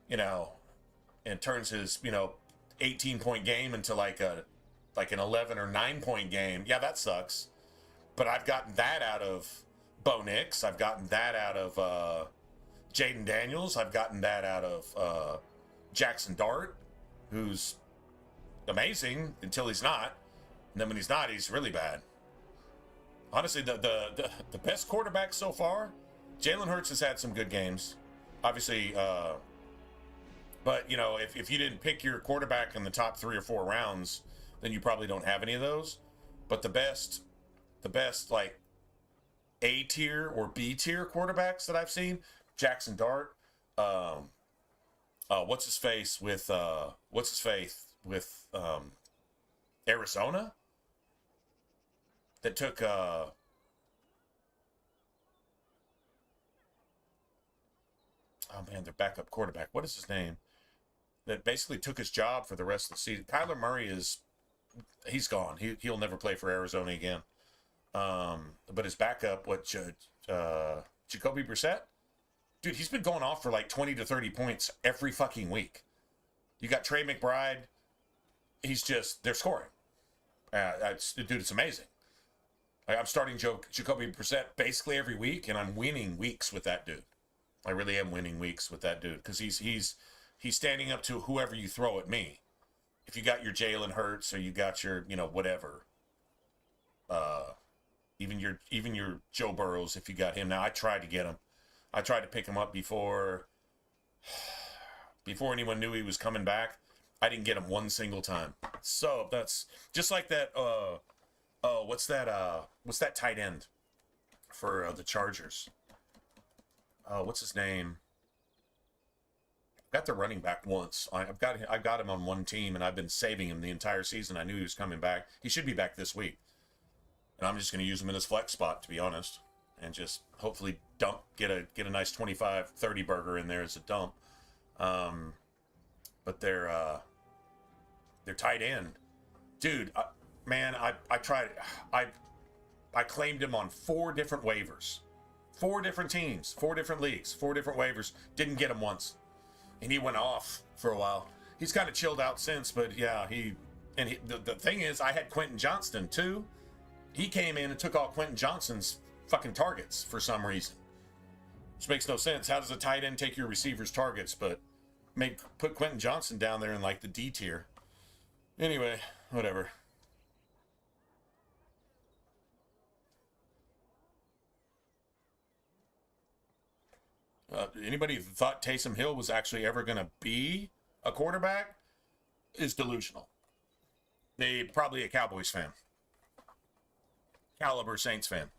you know, and turns his, 18-point game into like an 11 or 9-point game, yeah, that sucks. But I've gotten that out of Bo Nix. I've gotten that out of Jaden Daniels. I've gotten that out of Jackson Dart, who's amazing until he's not. And then when he's not, he's really bad. Honestly, the best quarterback so far, Jalen Hurts has had some good games. Obviously, but, if you didn't pick your quarterback in the top 3 or 4 rounds, then you probably don't have any of those. But the best like A tier or B tier quarterbacks that I've seen, Jackson Dart, what's his face with Arizona that took oh man, their backup quarterback. What is his name? That basically took his job for the rest of the season. Kyler Murray he's gone. He'll never play for Arizona again. But his backup, Jacoby Brissett? Dude, he's been going off for like 20 to 30 points every fucking week. You got Trey McBride. They're scoring. Dude, it's amazing. I'm starting Jacoby Brissett basically every week, and I'm winning weeks with that dude. I really am winning weeks with that dude because he's standing up to whoever you throw at me. If you got your Jalen Hurts or you got your, whatever, even your Joe Burrows, if you got him. Now, I tried to get him. I tried to pick him up before anyone knew he was coming back. I didn't get him one single time. So that's just like that. What's that tight end for the Chargers? What's his name? Got the running back once. I got him on one team, and I've been saving him the entire season. I knew he was coming back. He should be back this week. And I'm just going to use him in his flex spot, to be honest, and just hopefully get a nice 25-30 burger in there as a dump. But their tight end, dude, man, I tried. I claimed him on 4 different waivers, 4 different teams, 4 different leagues, 4 different waivers. Didn't get him once. And he went off for a while. He's kind of chilled out since, but yeah, the thing is, I had Quentin Johnston too. He came in and took all Quentin Johnston's fucking targets for some reason, which makes no sense. How does a tight end take your receiver's targets, but put Quentin Johnston down there in like the D tier? Anyway, whatever. Anybody who thought Taysom Hill was actually ever going to be a quarterback is delusional. They probably a Cowboys fan. Caliber Saints fan.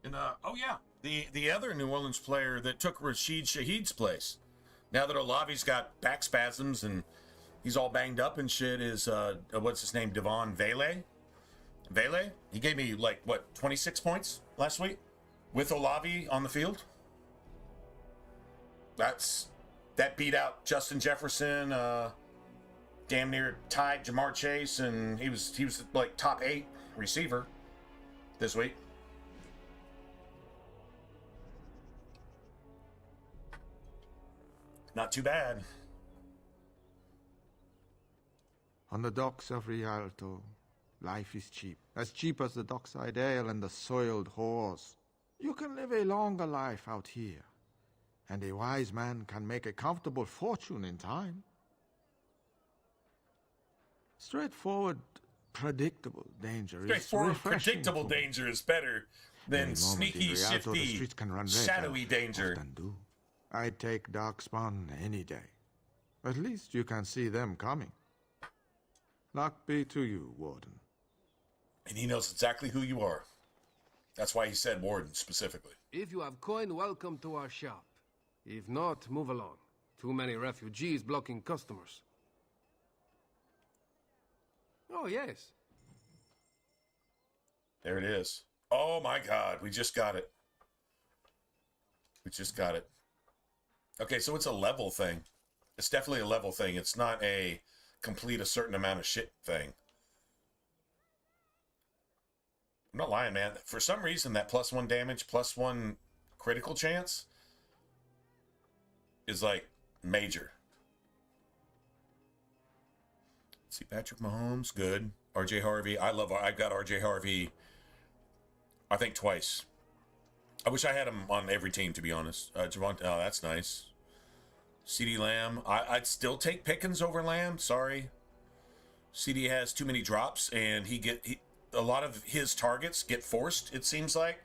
And oh yeah, the other New Orleans player that took Rashid Shaheed's place, now that Olavi's got back spasms and he's all banged up and shit, is what's his name, Devon Vele? He gave me 26 points last week with Olavi on the field. That beat out Justin Jefferson, damn near tied Jamar Chase, and he was like top 8 receiver this week. Not too bad. On the docks of Rialto, life is cheap. As cheap as the dockside ale and the soiled whores. You can live a longer life out here. And a wise man can make a comfortable fortune in time. Straightforward, predictable danger is refreshing. Predictable danger is better. than Any moment in sneaky, Rialto, the shifty, streets can run red, shadowy and danger. often do. I'd take Darkspawn any day. At least you can see them coming. Luck be to you, Warden. And he knows exactly who you are. That's why he said Warden specifically. If you have coin, welcome to our shop. If not, move along. Too many refugees blocking customers. Oh, yes. There it is. Oh my god, we just got it. We just got it. Okay, so it's a level thing. It's definitely a level thing. It's not a complete a certain amount of shit thing. I'm not lying, man. For some reason, that +1 damage, +1 critical chance is like major. Let's see, Patrick Mahomes, good. RJ Harvey, I've got RJ Harvey, I think twice. I wish I had him on every team, to be honest. Javon, oh, that's nice. CD Lamb, I'd still take Pickens over Lamb. Sorry, CD has too many drops, and a lot of his targets get forced. It seems like,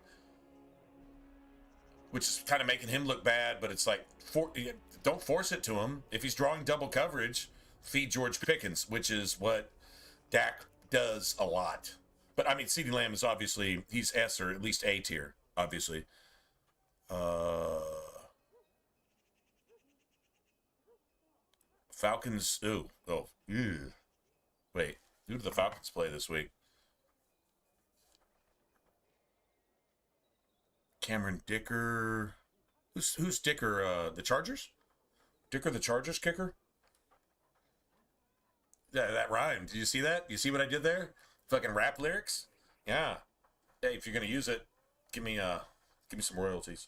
which is kind of making him look bad. But it's like, don't force it to him. If he's drawing double coverage, feed George Pickens, which is what Dak does a lot. But I mean, CD Lamb is obviously, he's S or at least A tier, obviously. Falcons. Wait, who do the Falcons play this week? Cameron Dicker. Who's Dicker? The Chargers? Dicker the Chargers kicker? Yeah, that rhymed. Did you see that? You see what I did there? Fucking rap lyrics? Yeah. Hey, if you're gonna use it, give me some royalties.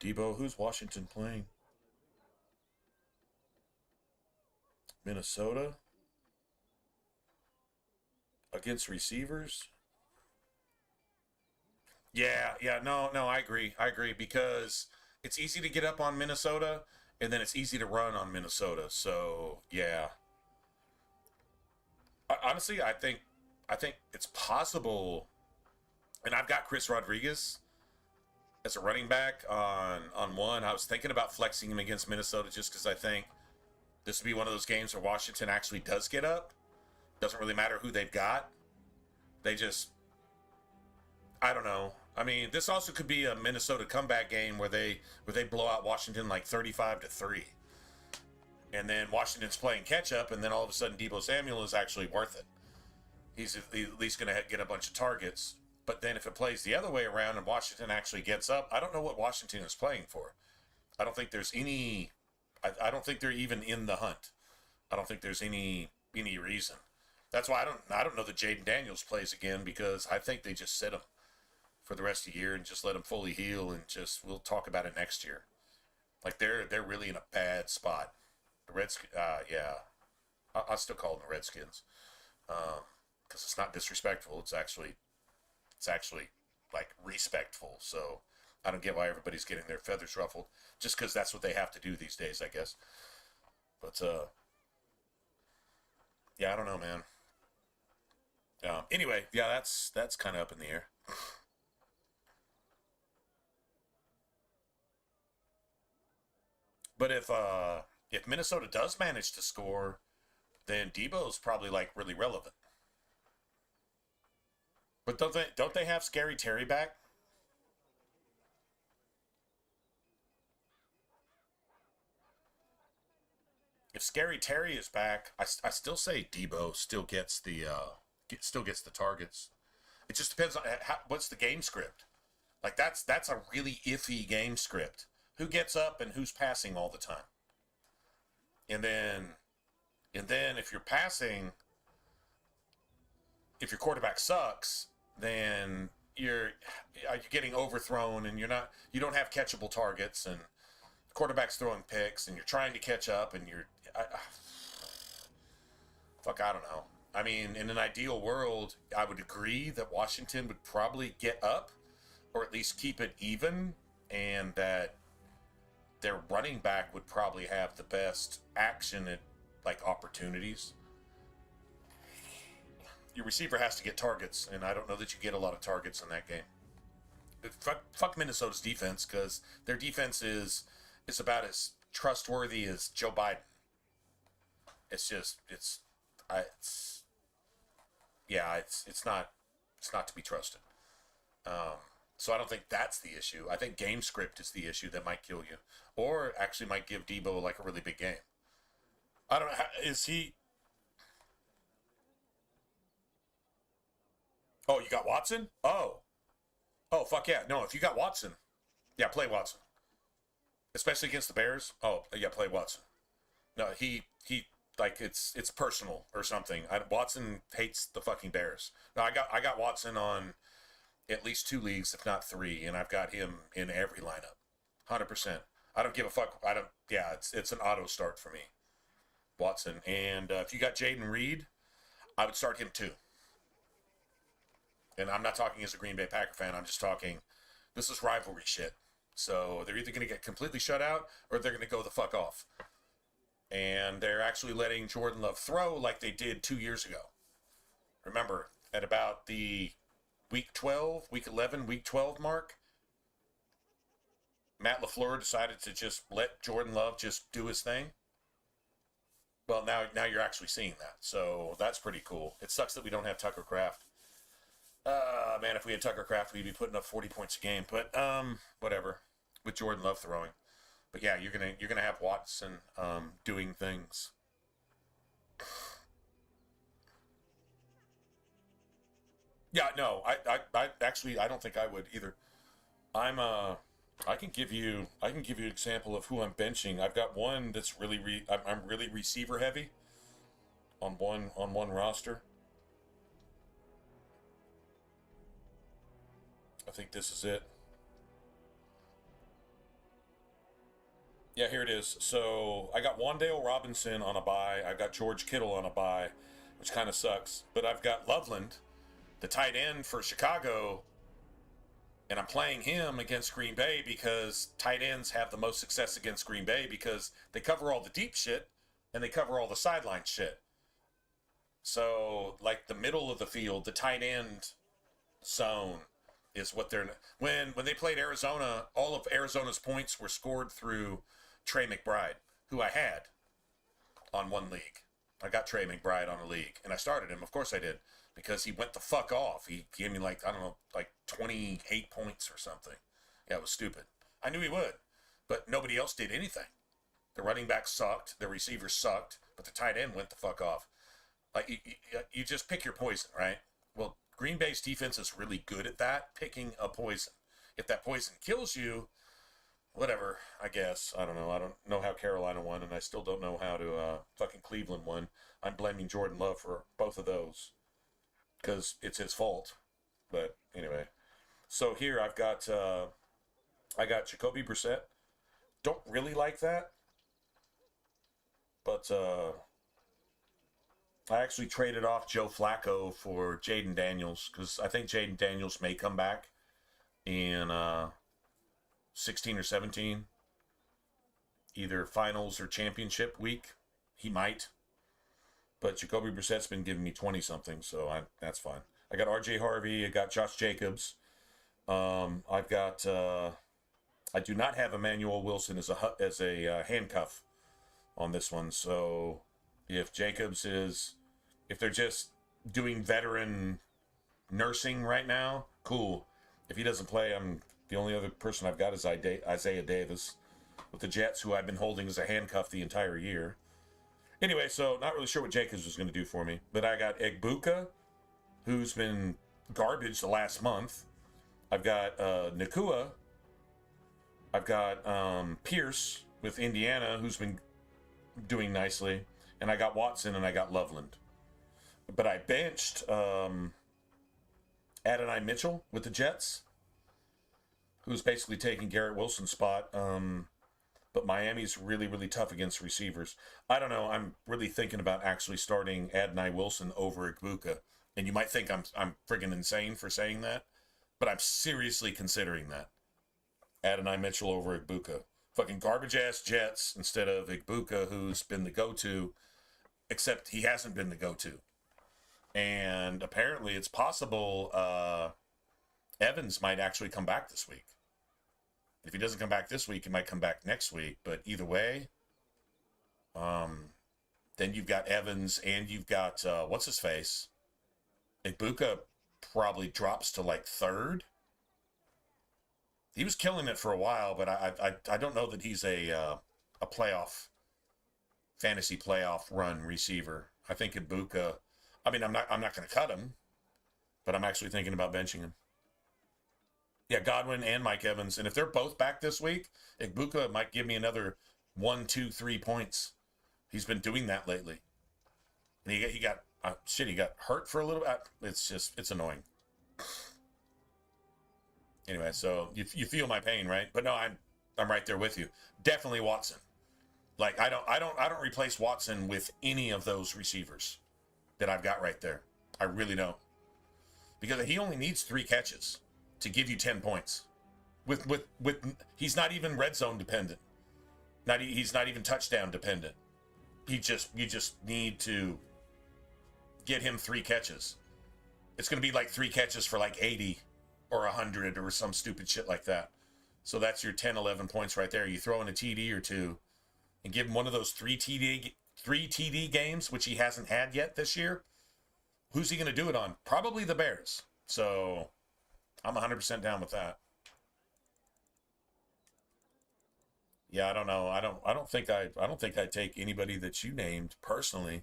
Debo, who's Washington playing? Minnesota? Against receivers? Yeah, no, I agree, because it's easy to get up on Minnesota, and then it's easy to run on Minnesota, so, yeah. Honestly, I think it's possible, and I've got Chris Rodriguez as a running back on one. I was thinking about flexing him against Minnesota just because I think this would be one of those games where Washington actually does get up. Doesn't really matter who they've got. They just, I don't know. I mean, this also could be a Minnesota comeback game where they blow out Washington like 35-3. And then Washington's playing catch up, and then all of a sudden Deebo Samuel is actually worth it. He's at least going to get a bunch of targets. But then if it plays the other way around and Washington actually gets up, I don't know what Washington is playing for. I don't think there's any. I don't think they're even in the hunt. I don't think there's any reason. That's why I don't know that Jaden Daniels plays again, because I think they just sit him for the rest of the year and just let him fully heal, and just we'll talk about it next year. Like they're really in a bad spot. The Redskins, yeah, I'll still call them the Redskins, because it's not disrespectful. It's actually like respectful. So I don't get why everybody's getting their feathers ruffled, just because that's what they have to do these days, I guess. But yeah, I don't know, man. Anyway, yeah, that's kind of up in the air. But if Minnesota does manage to score, then Debo's probably like really relevant. But don't they have Scary Terry back? If Scary Terry is back, I still say Debo still gets the targets. It just depends on what's the game script. Like that's a really iffy game script. Who gets up and who's passing all the time? And then if you're passing, if your quarterback sucks, then you're getting overthrown, and you don't have catchable targets, and the quarterback's throwing picks, and you're trying to catch up, and I don't know. I mean, in an ideal world, I would agree that Washington would probably get up, or at least keep it even, and that their running back would probably have the best action at like opportunities. Your receiver has to get targets, and I don't know that you get a lot of targets in that game. Fuck Minnesota's defense, because their defense is about as trustworthy as Joe Biden. It's not to be trusted. So I don't think that's the issue. I think game script is the issue that might kill you, or actually might give Debo like a really big game. I don't know. Is he? Oh, you got Watson? Oh, fuck yeah. No, if you got Watson, yeah, play Watson. Especially against the Bears. Oh, yeah, play Watson. No, he like it's personal or something. Watson hates the fucking Bears. No, I got Watson on at least 2 leagues, if not 3, and I've got him in every lineup, 100%. I don't give a fuck. Yeah, it's an auto start for me, Watson. And if you got Jaden Reed, I would start him too. And I'm not talking as a Green Bay Packer fan. I'm just talking, this is rivalry shit. So they're either going to get completely shut out or they're going to go the fuck off. And they're actually letting Jordan Love throw like they did 2 years ago. Remember, at about the week 11, week 12 mark, Matt LaFleur decided to just let Jordan Love just do his thing. Well, now you're actually seeing that. So that's pretty cool. It sucks that we don't have Tucker Kraft. Man, if we had Tucker Kraft, we'd be putting up 40 points a game. But whatever, with Jordan Love throwing. But yeah, you're gonna have Watson doing things. Yeah, no, I actually I don't think I would either. I can give you an example of who I'm benching. I've got one that's really I'm really receiver heavy on one roster. I think this is it. Yeah, here it is. So I got Wan'Dale Robinson on a bye. I've got George Kittle on a bye, which kind of sucks. But I've got Loveland, the tight end for Chicago, and I'm playing him against Green Bay because tight ends have the most success against Green Bay because they cover all the deep shit and they cover all the sideline shit. So, like the middle of the field, the tight end zone is what they're... When they played Arizona, all of Arizona's points were scored through Trey McBride, who I had on one league. I got Trey McBride on a league, and I started him. Of course I did, because he went the fuck off. He gave me like 28 points or something. Yeah, it was stupid. I knew he would, but nobody else did anything. The running back sucked, the receivers sucked, but the tight end went the fuck off. Like, you just pick your poison, right? Well, Green Bay's defense is really good at that, picking a poison. If that poison kills you, whatever, I guess. I don't know. I don't know how Carolina won, and I still don't know how to fucking Cleveland won. I'm blaming Jordan Love for both of those because it's his fault. But anyway, so here I've got I got Jacoby Brissett. Don't really like that, but I actually traded off Joe Flacco for Jaden Daniels because I think Jaden Daniels may come back in 16 or 17, either finals or championship week. He might, but Jacoby Brissett's been giving me 20-something, so that's fine. I got R.J. Harvey. I got Josh Jacobs. I've got... I do not have Emmanuel Wilson as a handcuff on this one, so if Jacobs is... If they're just doing veteran nursing right now, cool. If he doesn't play, the only other person I've got is Isaiah Davis with the Jets, who I've been holding as a handcuff the entire year. Anyway, so not really sure what Jacobs was going to do for me. But I got Egbuka, who's been garbage the last month. I've got Nakua. I've got Pierce with Indiana, who's been doing nicely. And I got Watson and I got Loveland. But I benched Adonai Mitchell with the Jets, who's basically taking Garrett Wilson's spot. But Miami's really, really tough against receivers. I don't know. I'm really thinking about actually starting Adonai Wilson over Egbuka. And you might think I'm friggin' insane for saying that, but I'm seriously considering that. Adonai Mitchell over Egbuka. Fucking garbage ass Jets instead of Ibuka, who's been the go-to, except he hasn't been the go-to. And apparently it's possible Evans might actually come back this week. If he doesn't come back this week, he might come back next week. But either way, then you've got Evans and you've got, what's his face? Ibuka probably drops to like third. He was killing it for a while, but I don't know that he's a fantasy playoff run receiver. I think Ibuka, I mean, I'm not going to cut him, but I'm actually thinking about benching him. Yeah, Godwin and Mike Evans. And if they're both back this week, Ibuka might give me another 1, 2, 3 points. He's been doing that lately. And he got hurt for a little bit. It's annoying. Anyway, so you feel my pain, right? But no, I'm right there with you. Definitely Watson. Like I don't replace Watson with any of those receivers that I've got right there. I really don't. Because he only needs 3 catches to give you 10 points. With he's not even red zone dependent. He's not even touchdown dependent. You just need to get him 3 catches. It's going to be like 3 catches for like 80 or 100 or some stupid shit like that. So that's your 10, 11 points right there. You throw in a TD or 2 and give him one of those 3 TD games, which he hasn't had yet this year. Who's he going to do it on? Probably the Bears. So I'm 100% down with that. Yeah, I don't know. I don't think I'd take anybody that you named personally.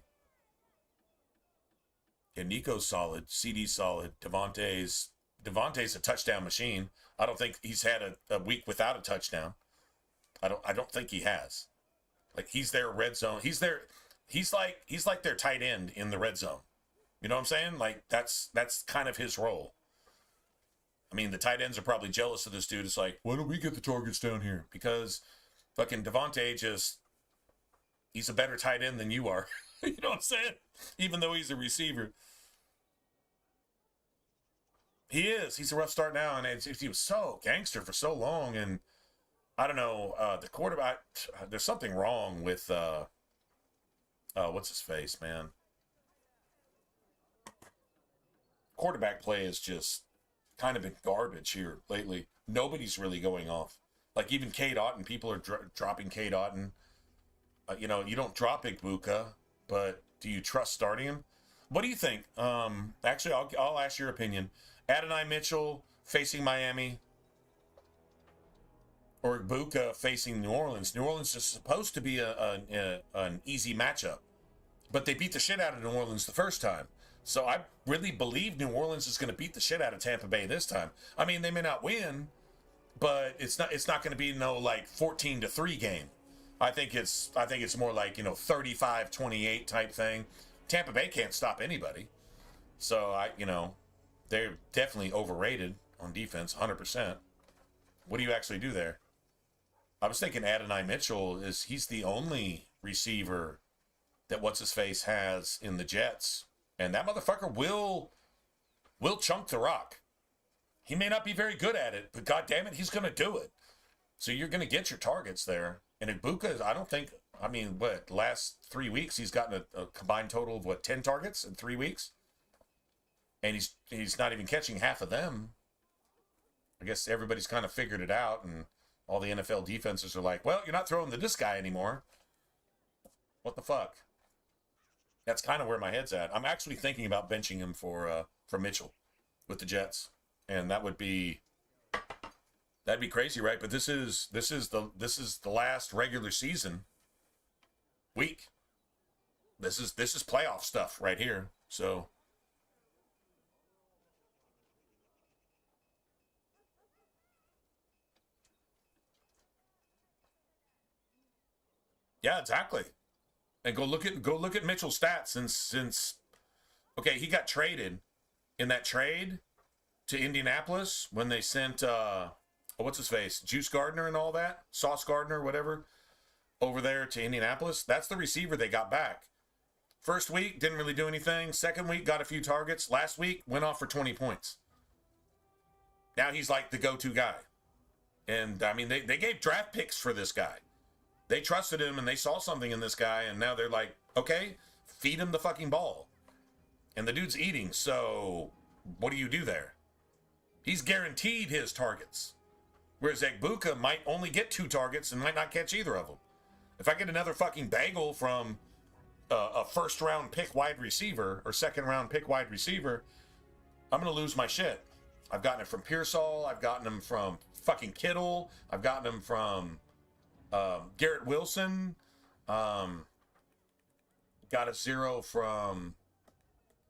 Yeah, Nico's solid, CD's solid, Devontae's a touchdown machine. I don't think he's had a week without a touchdown. I don't think he has. Like he's their red zone. He's like their tight end in the red zone. You know what I'm saying? Like that's kind of his role. I mean, the tight ends are probably jealous of this dude. It's like, why don't we get the targets down here? Because fucking Devontae he's a better tight end than you are. You know what I'm saying? Even though he's a receiver. He is. He's a rough start now, and he was so gangster for so long, and I don't know, the quarterback, there's something wrong with, what's his face, man? Quarterback play has just kind of been garbage here lately. Nobody's really going off. Like, even Cade Otton, people are dropping Cade Otton. You know, you don't drop Ibuka, but do you trust starting him? What do you think? Actually, I'll ask your opinion. Adonai Mitchell facing Miami or Ibuka facing New Orleans. New Orleans is supposed to be an easy matchup, but they beat the shit out of New Orleans the first time. So I really believe New Orleans is going to beat the shit out of Tampa Bay this time. I mean, they may not win, but it's not going to be no like 14-3 game. I think it's more like, 35-28 type thing. Tampa Bay can't stop anybody. So they're definitely overrated on defense, 100%. What do you actually do there? I was thinking Adonai Mitchell he's the only receiver that what's-his-face has in the Jets. And that motherfucker will chunk the rock. He may not be very good at it, but goddammit, he's going to do it. So you're going to get your targets there. And Ibuka, last 3 weeks, he's gotten a combined total of, 10 targets in 3 weeks? And he's not even catching half of them. I guess everybody's kind of figured it out, and all the NFL defenses are like, well, you're not throwing to this guy anymore. What the fuck? That's kind of where my head's at. I'm actually thinking about benching him for Mitchell with the Jets. And that'd be crazy, right? But this is the last regular season week. This is playoff stuff right here. So yeah, exactly. And go look at Mitchell's stats since okay, he got traded in that trade to Indianapolis when they sent what's his face, Juice Gardner and all that, Sauce Gardner, whatever, over there to Indianapolis. That's the receiver they got back. First week didn't really do anything. Second week got a few targets. Last week went off for 20 points. Now he's like the go-to guy. And, I mean, they gave draft picks for this guy. They trusted him, and they saw something in this guy, and now they're like, okay, feed him the fucking ball. And the dude's eating, so what do you do there? He's guaranteed his targets. Whereas Egbuka might only get 2 targets and might not catch either of them. If I get another fucking bagel from a first-round pick wide receiver or second-round pick wide receiver, I'm going to lose my shit. I've gotten it from Pearsall. I've gotten him from fucking Kittle. I've gotten him from Garrett Wilson. Got a 0 from...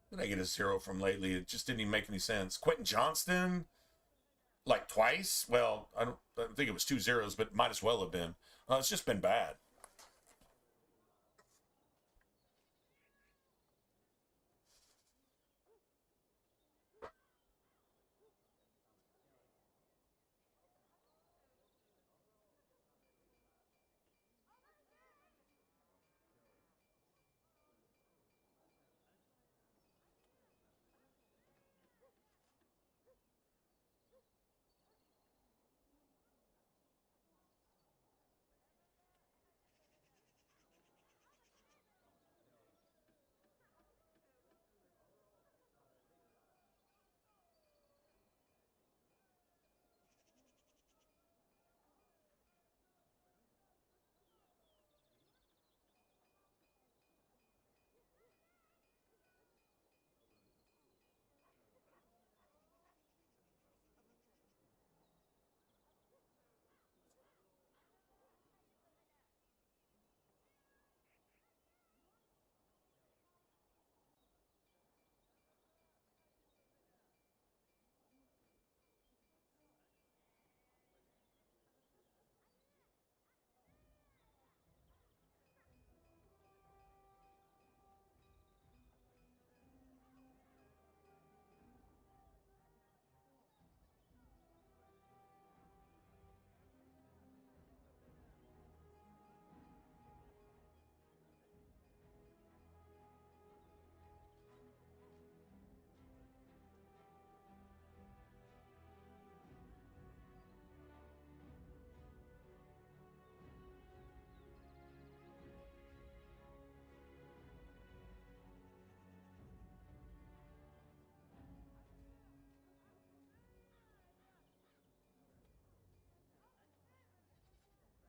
What did I get a 0 from lately? It just didn't even make any sense. Quentin Johnston, like twice. Well, I don't think it was 2 0s, but might as well have been. It's just been bad.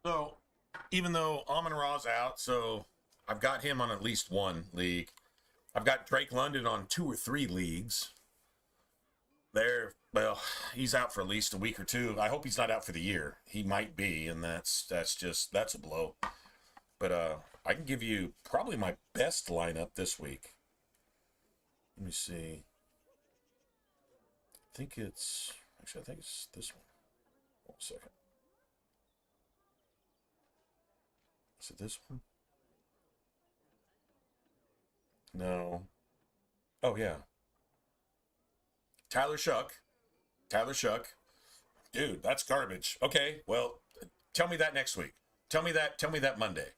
So, even though Amon Ra's out, so I've got him on at least 1 league. I've got Drake London on 2 or 3 leagues. Well, he's out for at least a week or 2. I hope he's not out for the year. He might be, and that's a blow. But I can give you probably my best lineup this week. Let me see. I think it's this one. One second. Is it this one? No. Oh, yeah. Tyler Shuck. Dude, that's garbage. Okay, well, tell me that next week. Tell me that Monday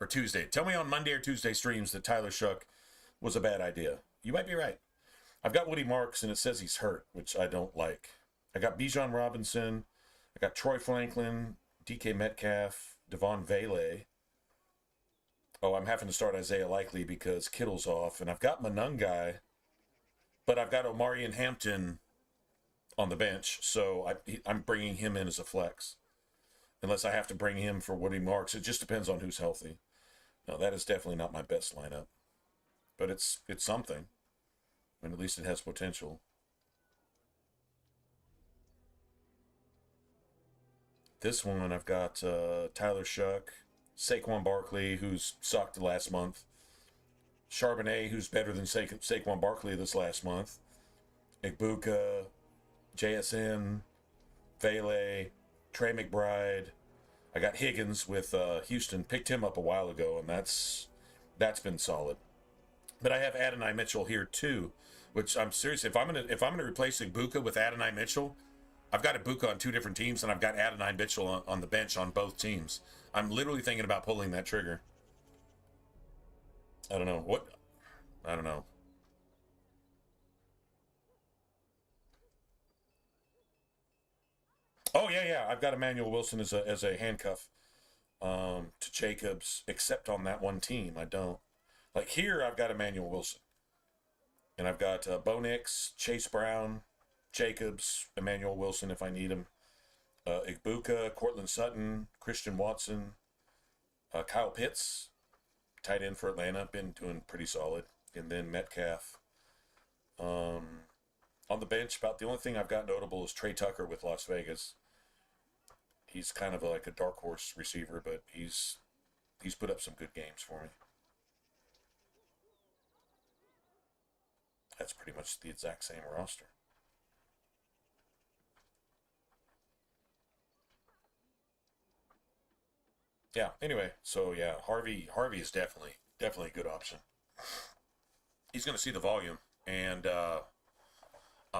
or Tuesday. Tell me on Monday or Tuesday streams that Tyler Shuck was a bad idea. You might be right. I've got Woody Marks, and it says he's hurt, which I don't like. I got Bijan Robinson. I got Troy Franklin, DK Metcalf, Devon Vele. Oh, I'm having to start Isaiah Likely because Kittle's off. And I've got Manungai, but I've got Omarion Hampton on the bench, so I'm bringing him in as a flex. Unless I have to bring him for Woody Marks. It just depends on who's healthy. No, that is definitely not my best lineup. But it's something. And at least it has potential. This one, I've got Tyler Shuck, Saquon Barkley, who's sucked last month, Charbonnet, who's better than Saquon Barkley this last month, Egbuka, JSN, Vele, Trey McBride. I got Higgins with Houston. Picked him up a while ago, and that's been solid. But I have Adonai Mitchell here too, which I'm serious. If I'm gonna replace Egbuka with Adonai Mitchell, I've got Egbuka on 2 different teams, and I've got Adonai Mitchell on the bench on both teams. I'm literally thinking about pulling that trigger. I don't know. Oh yeah. I've got Emmanuel Wilson as a handcuff to Jacobs, except on that one team. I don't. Like here, I've got Emmanuel Wilson, and I've got Bo Nix, Chase Brown, Jacobs, Emmanuel Wilson if I need him, Igbuka, Cortland Sutton, Christian Watson, Kyle Pitts, tight end for Atlanta, been doing pretty solid, and then Metcalf. On the bench, about the only thing I've got notable is Trey Tucker with Las Vegas. He's kind of like a dark horse receiver, but he's put up some good games for me. That's pretty much the exact same roster. Yeah, anyway, so yeah, Harvey is definitely a good option. He's going to see the volume, and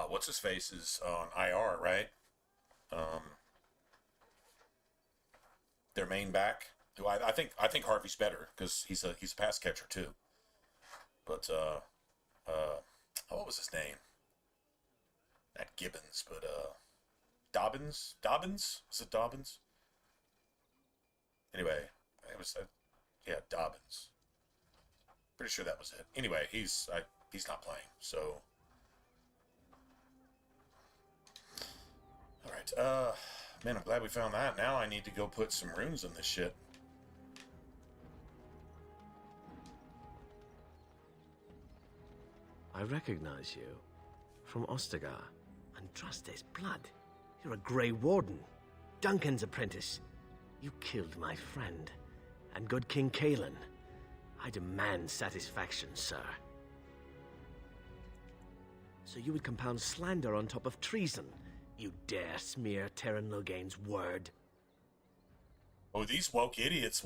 what's his face is on IR, right? Their main back, who I think Harvey's better because he's a pass catcher too. But what was his name? Not Gibbons, but Dobbins. Was it Dobbins? Anyway, it was Dobbins. Pretty sure that was it. Anyway, he's not playing, so. All right, man, I'm glad we found that. Now I need to go put some runes in this shit. I recognize you. From Ostagar. Andraste's blood. You're a Grey Warden. Duncan's apprentice. You killed my friend. And good King Kalen. I demand satisfaction, sir. So you would compound slander on top of treason? You dare smear Terran Loghain's word? Oh, these woke idiots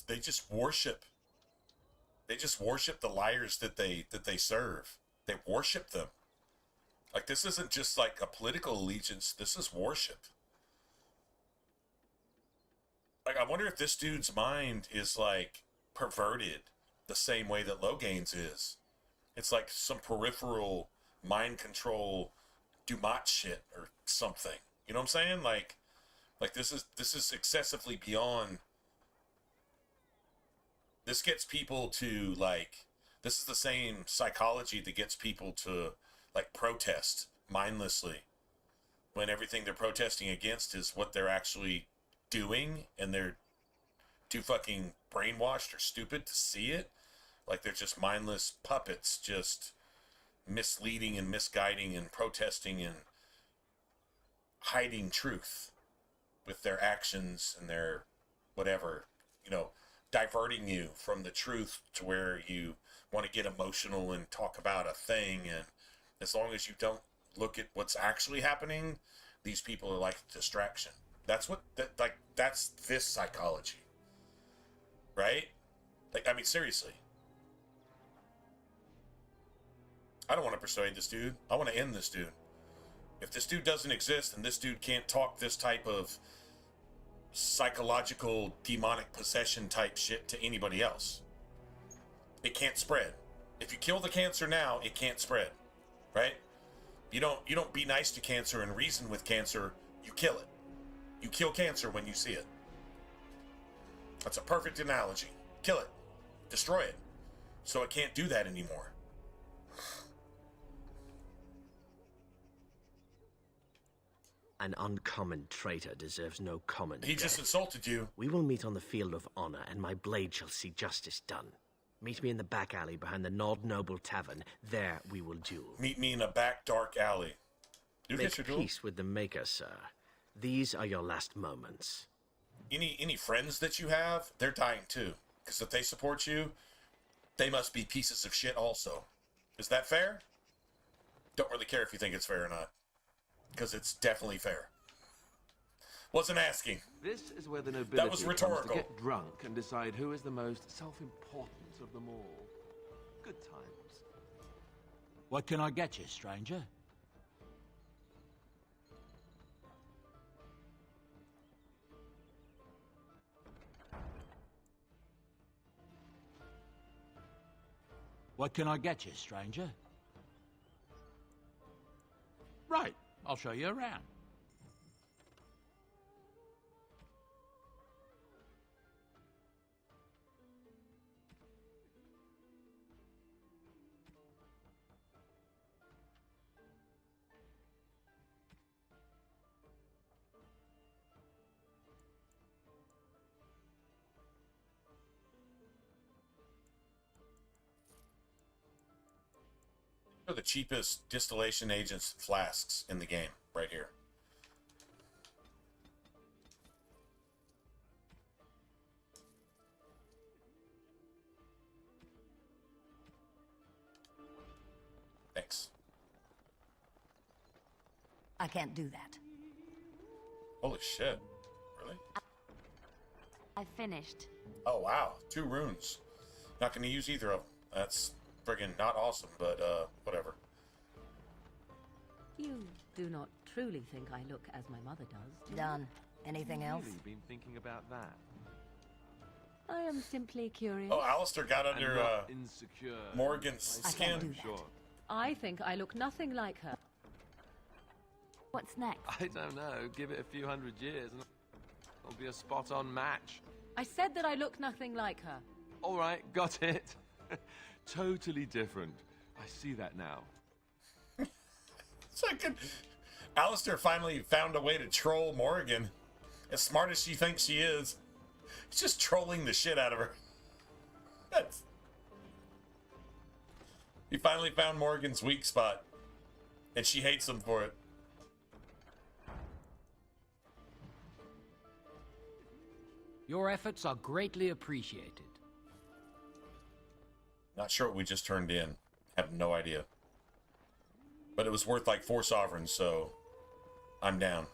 they just worship. They just worship the liars that they serve. They worship them. Like, this isn't just like a political allegiance. This is worship. Like, I wonder if this dude's mind is like perverted the same way that Loghain's is. It's like some peripheral mind control Dumat shit or something. You know what I'm saying? Like this is excessively beyond. This gets people to this is the same psychology that gets people to protest mindlessly when everything they're protesting against is what they're actually doing, and they're too fucking brainwashed or stupid to see it. Like, they're just mindless puppets, just misleading and misguiding and protesting and hiding truth with their actions and their whatever, diverting you from the truth to where you want to get emotional and talk about a thing. And as long as you don't look at what's actually happening, these people are like a distraction. That's that's this psychology, right? Seriously. I don't want to persuade this dude. I want to end this dude. If this dude doesn't exist and this dude can't talk this type of psychological demonic possession type shit to anybody else, it can't spread. If you kill the cancer now, it can't spread, right? You don't be nice to cancer and reason with cancer. You kill it. You kill cancer when you see it. That's a perfect analogy. Kill it. Destroy it. So it can't do that anymore. An uncommon traitor deserves no common He just insulted you. We will meet on the field of honor, and my blade shall see justice done. Meet me in the back alley behind the Nod Noble Tavern. There we will duel. Meet me in a back dark alley. You Make peace with the Maker, sir. These are your last moments. Any friends that you have, they're dying too. Because if they support you, they must be pieces of shit also. Is that fair? Don't really care if you think it's fair or not. Because it's definitely fair. Wasn't asking. This is where the nobility that was rhetorical. Comes to get drunk and decide who is the most self-important of them all. Good times. What can I get you, stranger? What can I get you, stranger? Right, I'll show you around. They're the cheapest distillation agents flasks in the game, right here. Thanks. I can't do that. Holy shit. Really? I finished. Oh, wow. 2 runes. Not going to use either of them. That's friggin' not awesome, but whatever. You do not truly think I look as my mother does, do you? Done. Anything else? Really been thinking about that. I am simply curious. Oh, Alistair got under Insecure. Morgan's I can't skin. do that. Sure. I think I look nothing like her. What's next? I don't know. Give it a few hundred years and it'll be a spot-on match. I said that I look nothing like her. All right, got it. Totally different. I see that now. Alistair finally found a way to troll Morgan. As smart as she thinks she is, he's just trolling the shit out of her. He finally found Morgan's weak spot, and she hates him for it. Your efforts are greatly appreciated. Not sure what we just turned in. Have no idea. But it was worth like 4 sovereigns, so I'm down.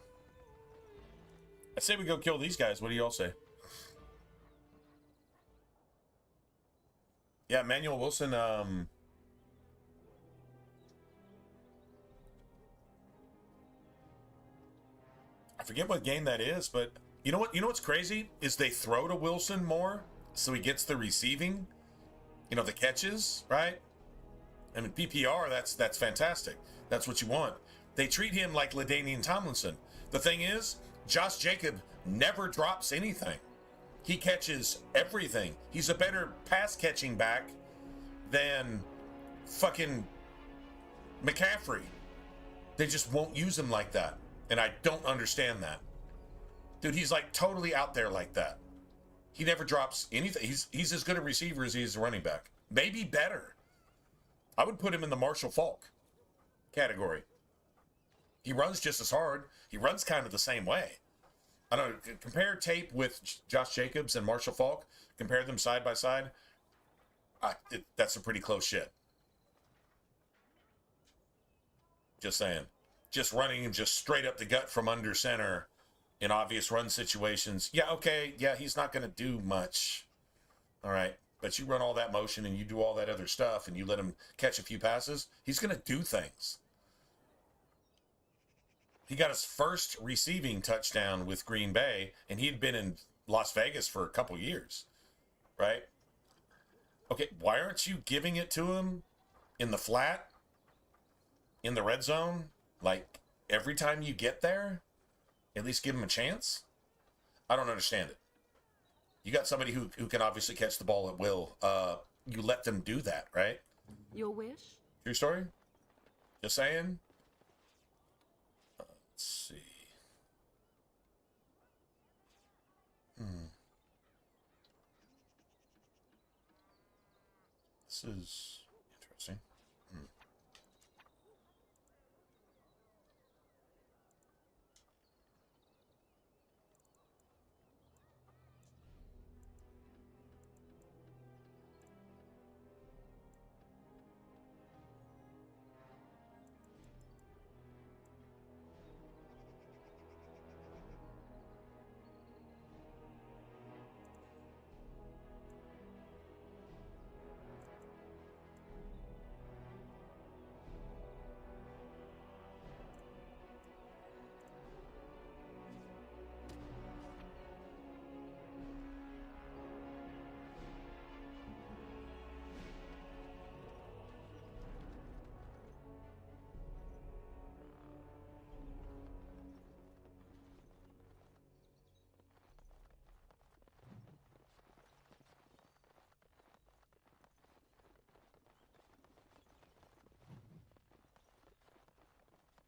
I say we go kill these guys. What do you all say? Yeah, Manuel Wilson, I forget what game that is, but you know what? You know what's crazy is they throw to Wilson more, so he gets the receiving. You know, the catches, right? I mean, PPR, that's fantastic. That's what you want. They treat him like LaDainian Tomlinson. The thing is, Josh Jacob never drops anything. He catches everything. He's a better pass catching back than fucking McCaffrey. They just won't use him like that. And I don't understand that. Dude, he's like totally out there like that. He never drops anything. He's as good a receiver as he is a running back. Maybe better. I would put him in the Marshall Faulk category. He runs just as hard. He runs kind of the same way. I don't know. Compare tape with Josh Jacobs and Marshall Faulk. Compare them side by side. That's a pretty close shit. Just saying. Just running him just straight up the gut from under center in obvious run situations. Yeah, okay. Yeah, he's not going to do much. All right. But you run all that motion and you do all that other stuff and you let him catch a few passes, he's going to do things. He got his first receiving touchdown with Green Bay, and he'd been in Las Vegas for a couple years, right? Okay, why aren't you giving it to him in the flat, in the red zone? Like, every time you get there, at least give him a chance? I don't understand it. You got somebody who can obviously catch the ball at will. You let them do that, right? Your wish? True story? Just saying? Let's see. This is interesting.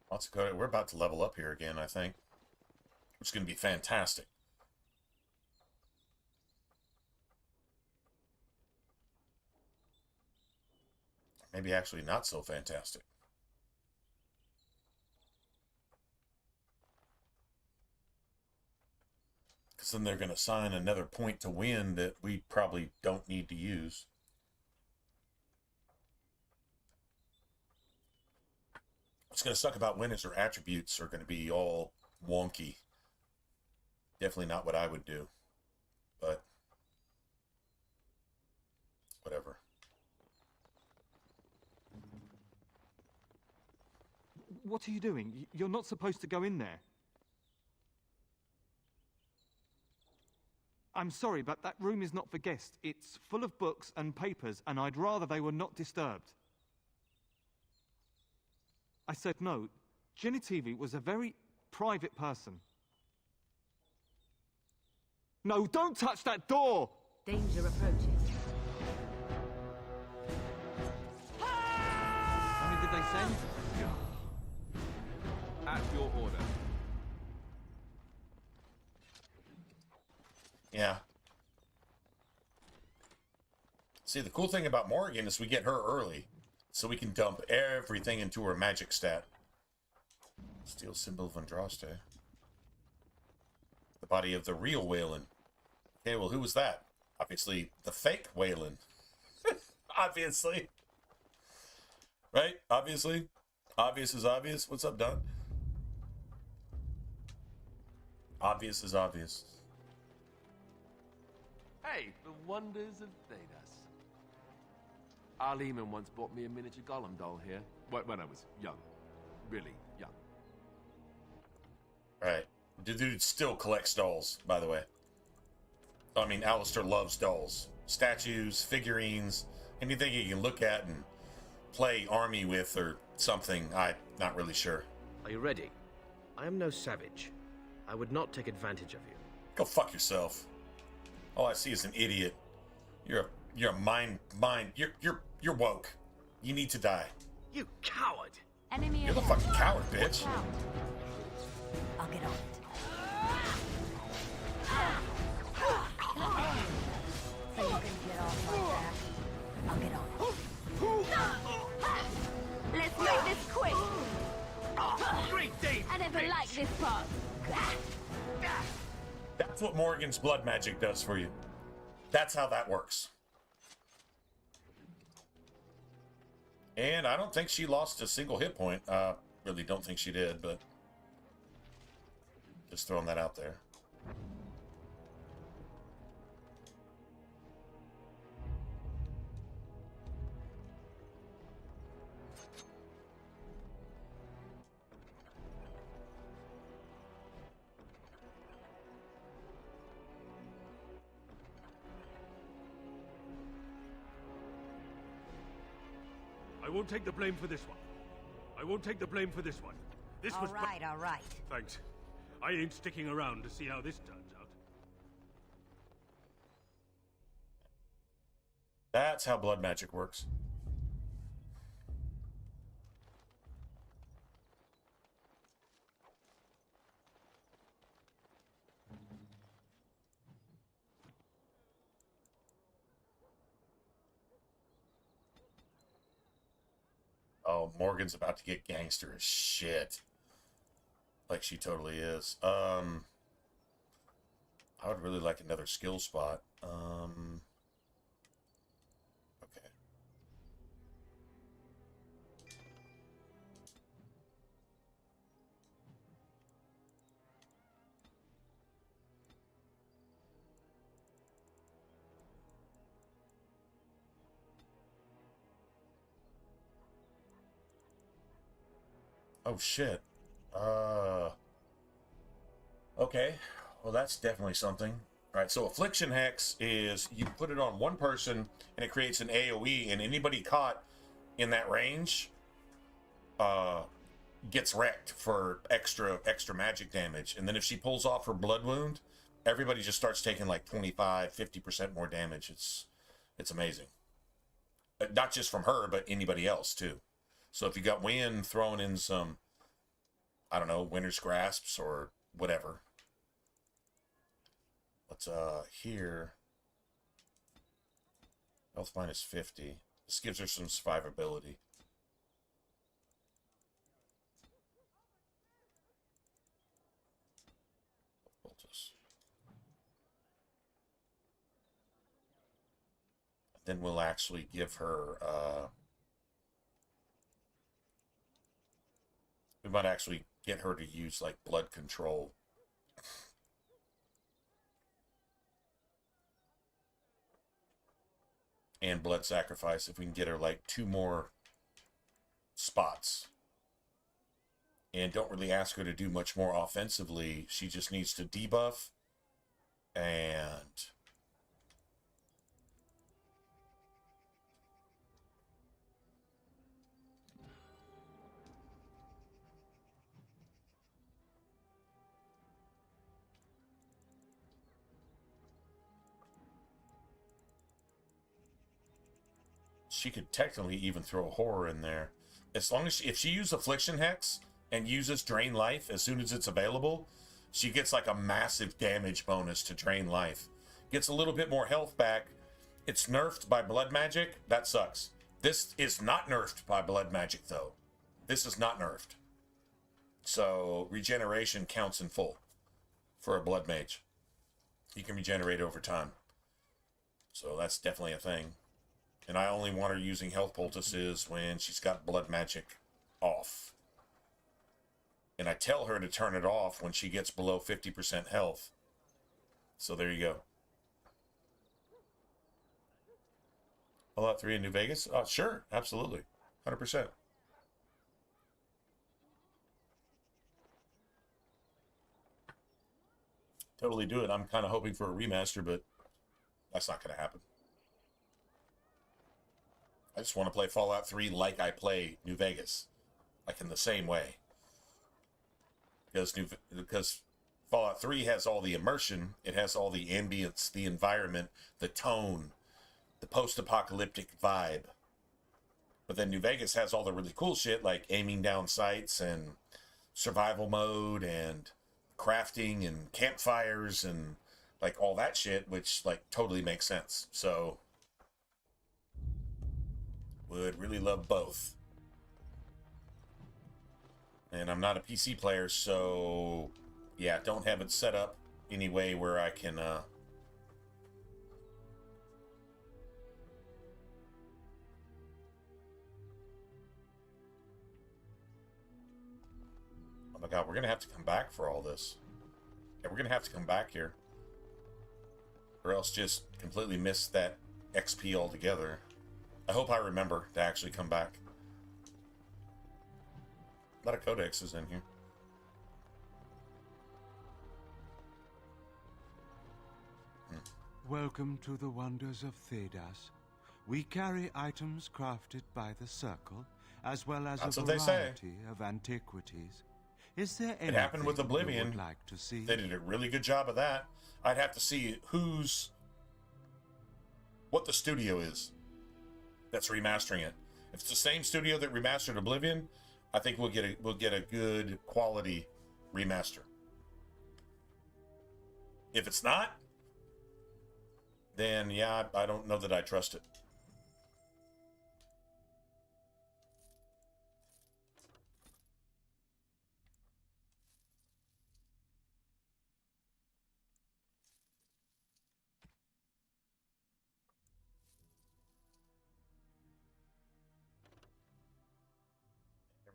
Let's go. We're about to level up here again, I think. Which is going to be fantastic. Maybe actually not so fantastic. Because then they're going to assign another point to win that we probably don't need to use. What's going to suck about win is their attributes are going to be all wonky. Definitely not what I would do. But whatever. What are you doing? You're not supposed to go in there. I'm sorry, but that room is not for guests. It's full of books and papers, and I'd rather they were not disturbed. I said no. Genevieve was a very private person. No, don't touch that door! Danger approaches. How many did they send? At your order. Yeah. See, the cool thing about Morrigan is we get her early, so we can dump everything into her magic stat. Steel symbol of Andraste. The body of the real Waylon. Okay, well, who was that? Obviously, the fake Waylon. Obviously. Right? Obviously. Obvious is obvious. What's up, Don? Obvious is obvious. Hey, the wonders of Thedas. Our Lehman once bought me a miniature Gollum doll here. When I was young. Really young. Right. The dude still collects dolls, by the way. I mean, Alistair loves dolls. Statues, figurines, anything you can look at and play army with or something. I'm not really sure. Are you ready? I am no savage. I would not take advantage of you. Go fuck yourself. All I see is an idiot. You're a mind. You're woke. You need to die. You coward! Enemy You're the ahead. fucking coward, bitch. Watch out. I'll get on it. So you can get off like that. I'll get on it. Let's make this quick. Great day! I never liked this part. That's what Morrigan's blood magic does for you. That's how that works. And I don't think she lost a single hit point. Really don't think she did, but just throwing that out there. I won't take the blame for this one. I won't take the blame for this one. This was... All right. Thanks. I ain't sticking around to see how this turns out. That's how blood magic works. Oh, Morgan's about to get gangster as shit. Like she totally is. I would really like another skill spot. Okay. Oh shit. Okay. Well, that's definitely something. All right, so Affliction Hex is you put it on one person and it creates an AoE, and anybody caught in that range gets wrecked for extra magic damage. And then if she pulls off her blood wound, everybody just starts taking like 25-50% more damage. It's amazing. Not just from her, but anybody else too. So if you got Wynn throwing in some, I don't know, Winter's Grasps or whatever. Let's here. Health minus 50. This gives her some survivability. Then we'll actually give her, we might actually get her to use, like, blood control. And blood sacrifice if we can get her, like, 2 more spots. And don't really ask her to do much more offensively. She just needs to debuff and... she could technically even throw a horror in there. As long as if she uses Affliction Hex and uses Drain Life as soon as it's available, she gets like a massive damage bonus to Drain Life. Gets a little bit more health back. It's nerfed by Blood Magic. That sucks. This is not nerfed by Blood Magic, though. This is not nerfed. So regeneration counts in full for a Blood Mage. You can regenerate over time. So that's definitely a thing. And I only want her using health poultices when she's got blood magic off. And I tell her to turn it off when she gets below 50% health. So there you go. Fallout 3 in New Vegas? Oh, sure. Absolutely. 100%. Totally do it. I'm kind of hoping for a remaster, but that's not going to happen. I just want to play Fallout 3 like I play New Vegas, like in the same way. Because Fallout 3 has all the immersion, it has all the ambience, the environment, the tone, the post-apocalyptic vibe. But then New Vegas has all the really cool shit like aiming down sights and survival mode and crafting and campfires and like all that shit, which like totally makes sense. So would really love both. And I'm not a PC player, so yeah, don't have it set up any way where I can oh my god, we're gonna have to come back for all this. Yeah, we're gonna have to come back here. Or else just completely miss that XP altogether. I hope I remember to actually come back. A lot of codexes in here. Welcome to the wonders of Thedas. We carry items crafted by the Circle, as well as That's a what they say. variety of antiquities. Is there anything It happened with Oblivion. you would like to see? They did a really good job of that. I'd have to see what the studio is that's remastering it. If it's the same studio that remastered Oblivion, I think we'll get a good quality remaster. If it's not, then yeah, I don't know that I trust it.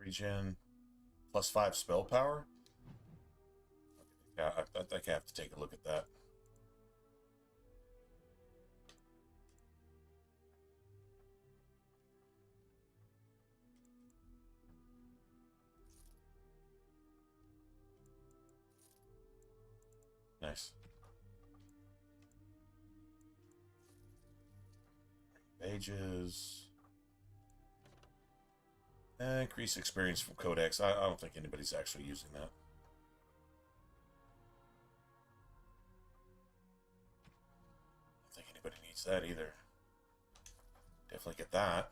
Regen +5 spell power. Yeah, I think I have to take a look at that. Nice. Pages. Increase experience from Codex. I don't think anybody's actually using that. I don't think anybody needs that either. Definitely get that.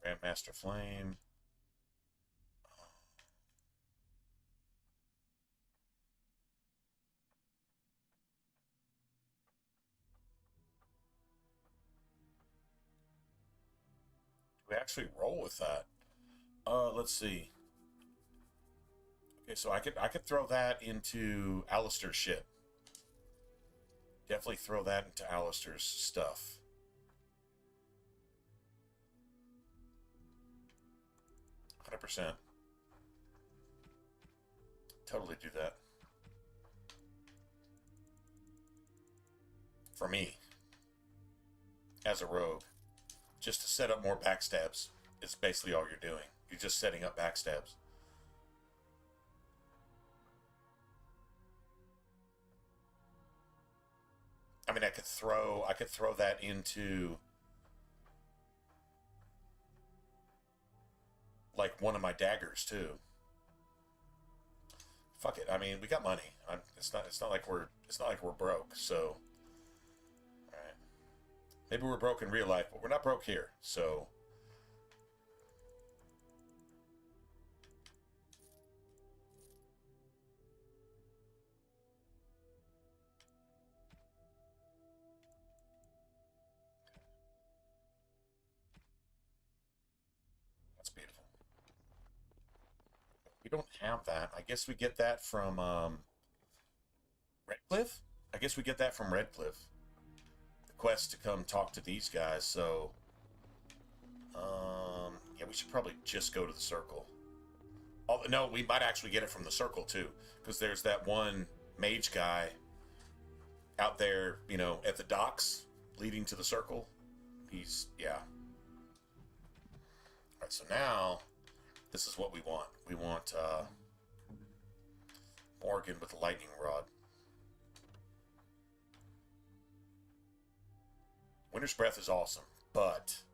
Grandmaster Flame. Do we actually roll with that? Let's see. Okay, so I could throw that into Alistair's shit. Definitely throw that into Alistair's stuff. %. Totally do that. For me, as a rogue, just to set up more backstabs. It's basically all you're doing. You're just setting up backstabs. I mean, I could throw that into like one of my daggers too. Fuck it. I mean, we got money. It's not like we're broke. So, all right. Maybe we're broke in real life, but we're not broke here. So. That's beautiful. We don't have that. I guess we get that from Redcliffe? I guess we get that from Redcliffe. The quest to come talk to these guys, so... yeah, we should probably just go to the circle. No, we might actually get it from the circle, too. Because there's that one mage guy out there, you know, at the docks leading to the circle. Yeah. Alright, so now... this is what we want. We want Morgan with the lightning rod. Winter's Breath is awesome, but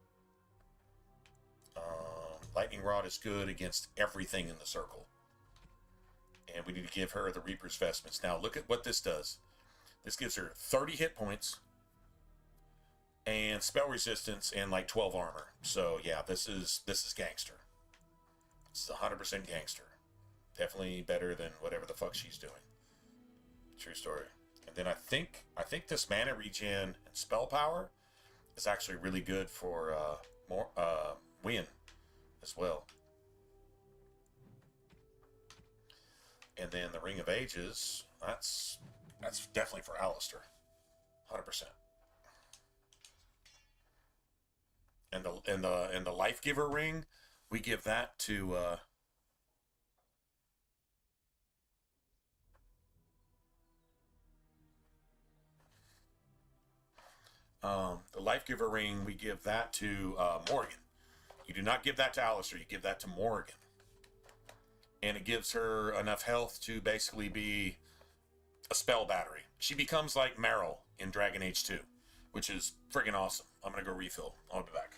lightning rod is good against everything in the circle. And we need to give her the Reaper's Vestments. Now look at what this does. This gives her 30 hit points and spell resistance and like 12 armor. So yeah, this is gangster. This is 100% gangster. Definitely better than whatever the fuck she's doing. True story. And then I think this mana regen and spell power is actually really good for win as well. And then the Ring of Ages, that's definitely for Alistair. 100%. And the Life Giver ring, we give that to the Life Giver ring, we give that to Morgan. You do not give that to Alistair, you give that to Morgan. And it gives her enough health to basically be a spell battery. She becomes like Meryl in Dragon Age 2, which is friggin' awesome. I'm gonna go refill. I'll be back.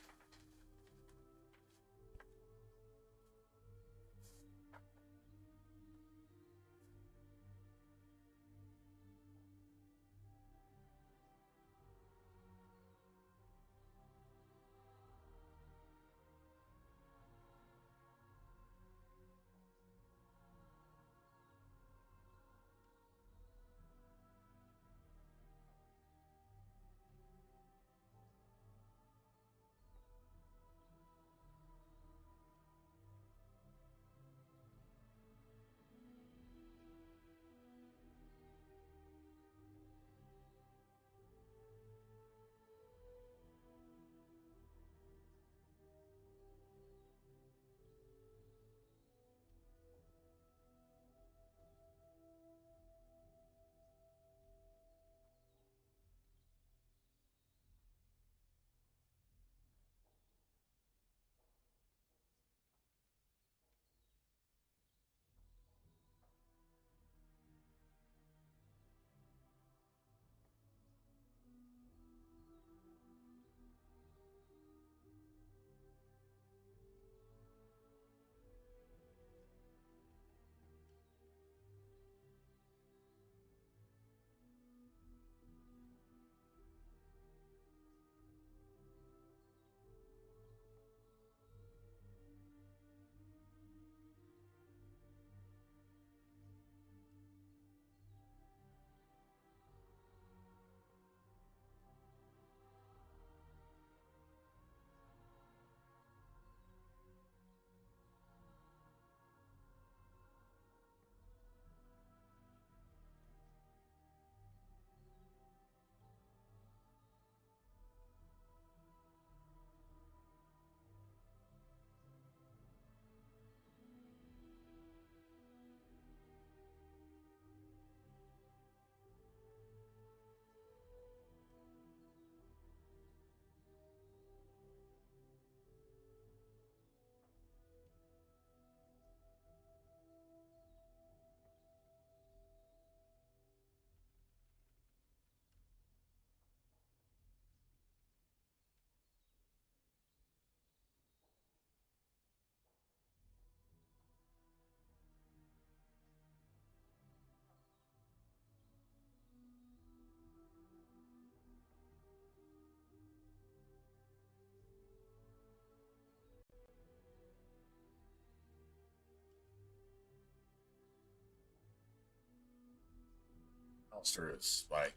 Alistair is, like,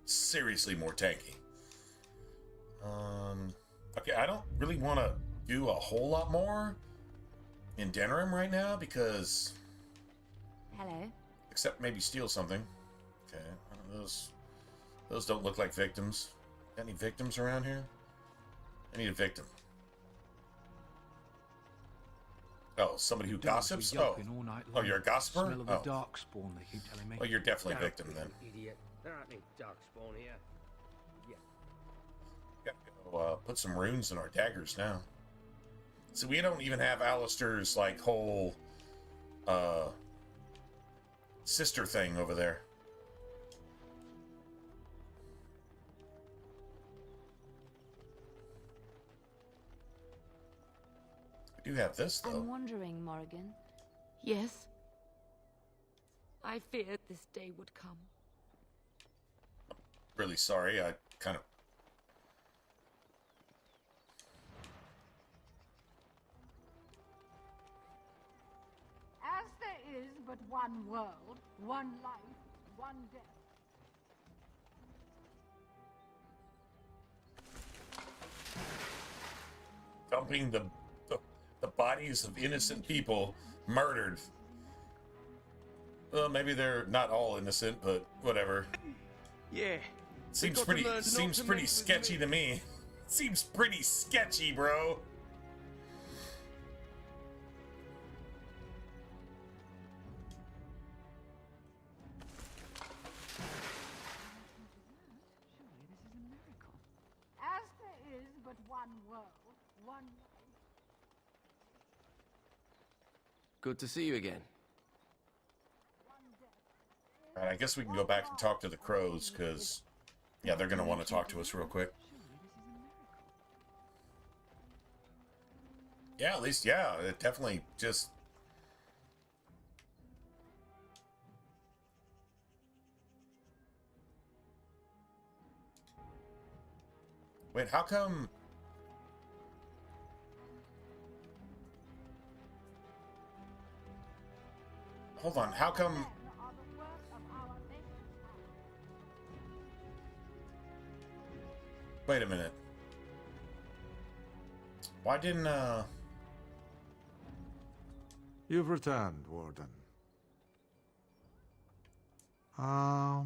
seriously more tanky. Okay, I don't really want to do a whole lot more in Denerim right now because... Hello. Except maybe steal something. Okay, those don't look like victims. Got any victims around here? I need a victim. Oh, somebody who gossips? Oh, you're a gossiper? Smell of the dark spawn, they keep telling me. Well, you're definitely a victim then. Idiot. There aren't any dark spawn here. Gotta go put some runes in our daggers now. So we don't even have Alistair's, like, whole sister thing over there. We do have this, though. I'm wondering, Morrigan. Yes. I feared this day would come. Really sorry, I kind of... As there is but one world, one life, one death. Dumping the bodies of innocent people murdered. Well, maybe they're not all innocent, but whatever. Yeah. Seems pretty sketchy to me. Seems pretty sketchy, bro. As there is but one world, one life. Good to see you again. Alright, I guess we can go back and talk to the crows, because, yeah, they're going to want to talk to us real quick. Yeah, at least, yeah, it definitely just... Wait, how come... Hold on, how come... Wait a minute. Why didn't, You've returned, Warden. No.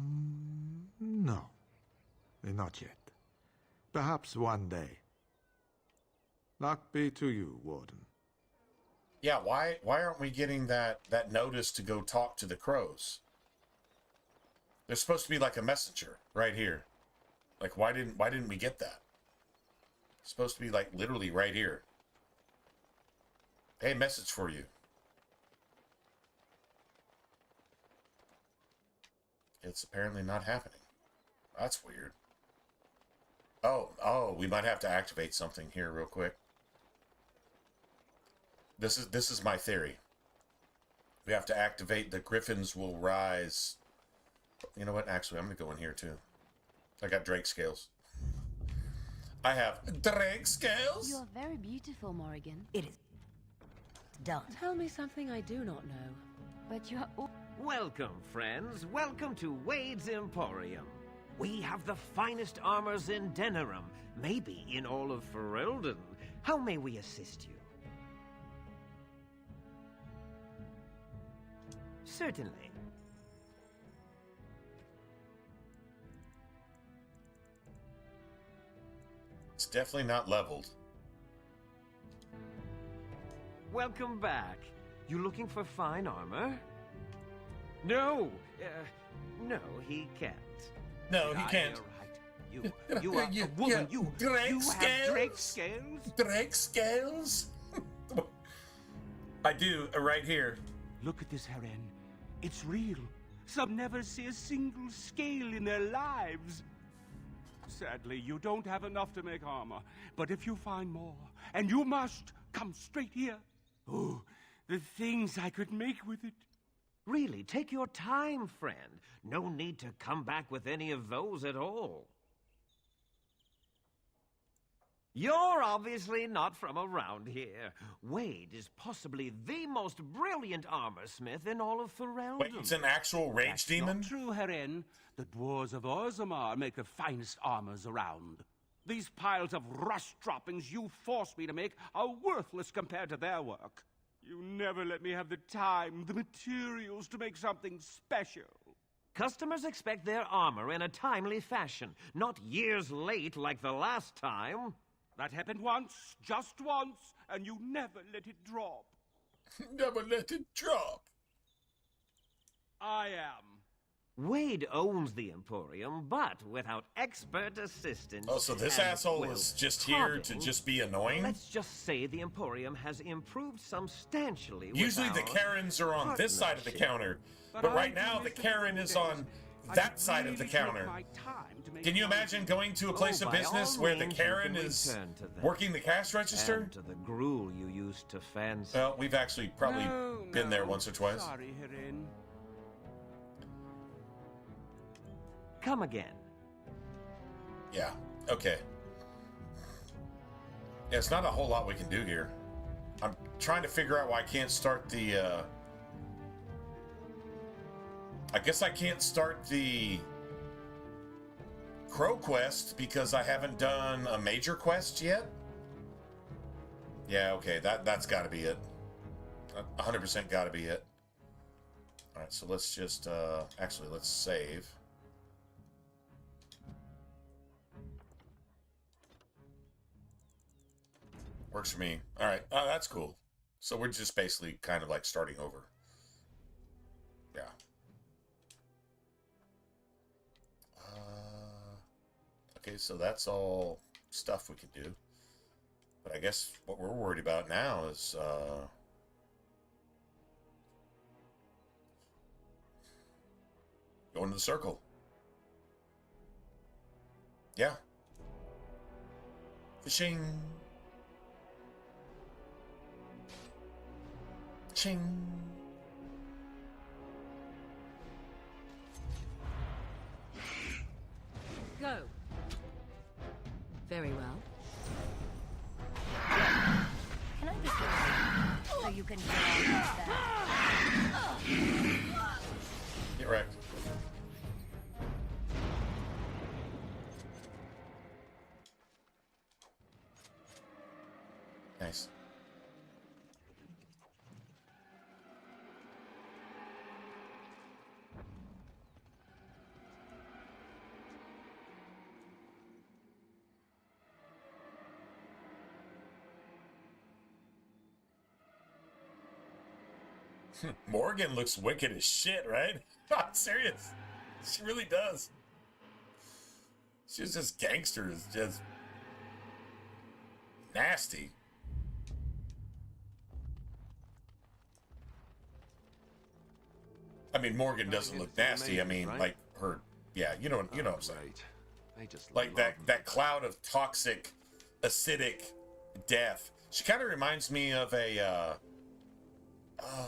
Not yet. Perhaps one day. Luck be to you, Warden. Yeah, why aren't we getting that notice to go talk to the crows? There's supposed to be like a messenger right here. Like, why didn't we get that? It's supposed to be like literally right here. Hey, message for you. It's apparently not happening. That's weird. Oh, we might have to activate something here real quick. This is my theory. We have to activate the griffins will rise. You know what? Actually, I'm going to go in here too. I got Drake scales. I have Drake scales. You are very beautiful, Morrigan. It is done. Tell me something I do not know. But you are... Welcome, friends. Welcome to Wade's Emporium. We have the finest armors in Denerim, maybe in all of Ferelden. How may we assist you? Certainly. It's definitely not leveled. Welcome back. You looking for fine armor? No, no, he can't. No, he can't. You are a woman. You have Drake scales. Drake scales. I do, right here. Look at this, Heren. It's real. Some never see a single scale in their lives. Sadly, you don't have enough to make armor. But if you find more, and you must, come straight here. Oh, the things I could make with it. Really, take your time, friend. No need to come back with any of those at all. You're obviously not from around here. Wade is possibly the most brilliant armorsmith in all of Ferelden. Wait, it's an actual rage demon? Not true, Herin. The dwarves of Orzammar make the finest armors around. These piles of rust droppings you forced me to make are worthless compared to their work. You never let me have the time, the materials to make something special. Customers expect their armor in a timely fashion, not years late like the last time. That happened once, just once, and you never let it drop. Never let it drop. I am. Wade owns the Emporium, but without expert assistance... Oh, so this asshole is just here to just be annoying? Let's just say the Emporium has improved substantially. Usually the Karens are on this side of the counter, but right now the Karen is on that side of the counter. Can you imagine going to a place of business where the Karen is working the cash register? And to the gruel you used to fancy. Well, we've actually probably been there once or twice. Sorry, Herin. Come again. Yeah, okay. Yeah, it's not a whole lot we can do here. I'm trying to figure out why I can't start the, I guess I can't start the Crow quest because I haven't done a major quest yet. Yeah, okay, that's gotta be it. 100% gotta be it. Alright, so let's just, actually, let's save. Works for me. All right. Oh, that's cool. So we're just basically kind of like starting over. Yeah. Okay, so that's all stuff we can do. But I guess what we're worried about now is going to the circle. Yeah. Fishing. Ching. Go. Very well. Can I just get so you can get on with that? Get wrecked. Nice. Morgan looks wicked as shit, right? I'm serious. She really does. She's just gangster, is just nasty. I mean, Morgan doesn't look nasty. I mean, like her, yeah, you know what I'm saying. Like that cloud of toxic, acidic death. She kind of reminds me of a,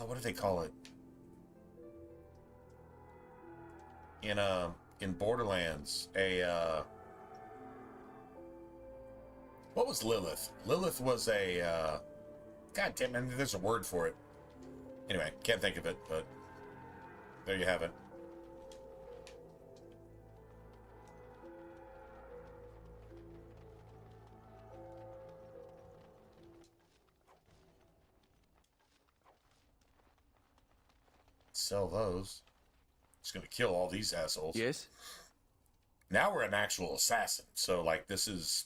what do they call it? In Borderlands, what was Lilith? Lilith was a, God damn it, there's a word for it. Anyway, can't think of it, but there you have it. Sell those. Just gonna kill all these assholes. Yes? Now we're an actual assassin, so like this is...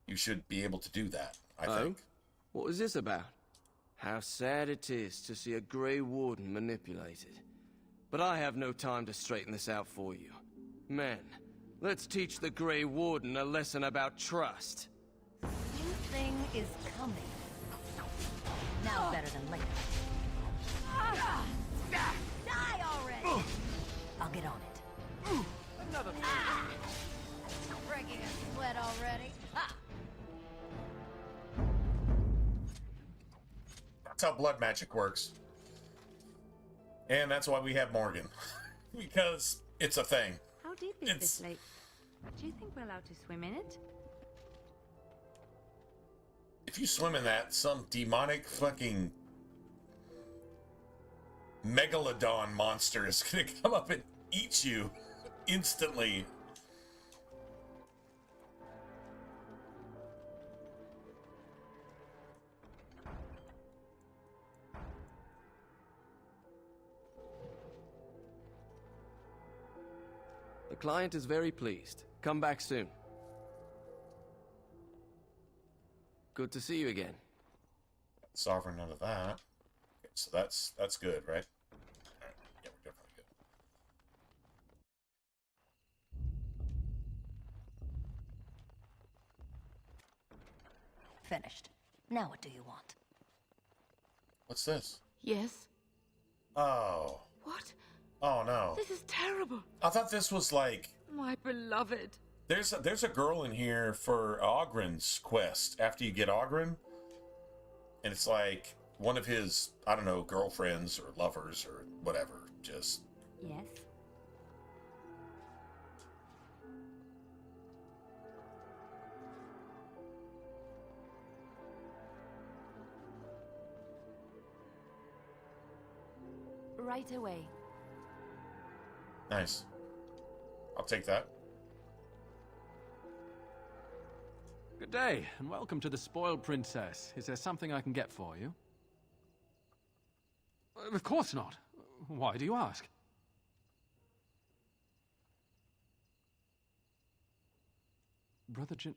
You should be able to do that, I think. What is this about? How sad it is to see a Grey Warden manipulated. But I have no time to straighten this out for you. Men, let's teach the Grey Warden a lesson about trust. Something is coming. Now better than later. Die already! I'll get on it. Another Breaking a sweat already. That's how blood magic works. And that's why we have Morgan. Because it's a thing. How deep is this lake? Do you think we're allowed to swim in it? if you swim in that, some demonic fucking megalodon monster is gonna come up and eat you instantly. The client is very pleased. Come back soon. Good to see you again. Sovereign out of that. Okay, so that's good, right? Alright, yeah, we're definitely good. Finished. Now what do you want? What's this? Yes? Oh. What? Oh no. This is terrible. I thought this was like My beloved. there's a girl in here for Ogren's quest after you get Ogren. And it's like one of his, I don't know, girlfriends or lovers or whatever. Just Yes? Right away. nice. I'll take that. Good day, and welcome to the Spoiled Princess. Is there something I can get for you? Of course not. Why do you ask? Brother Jin...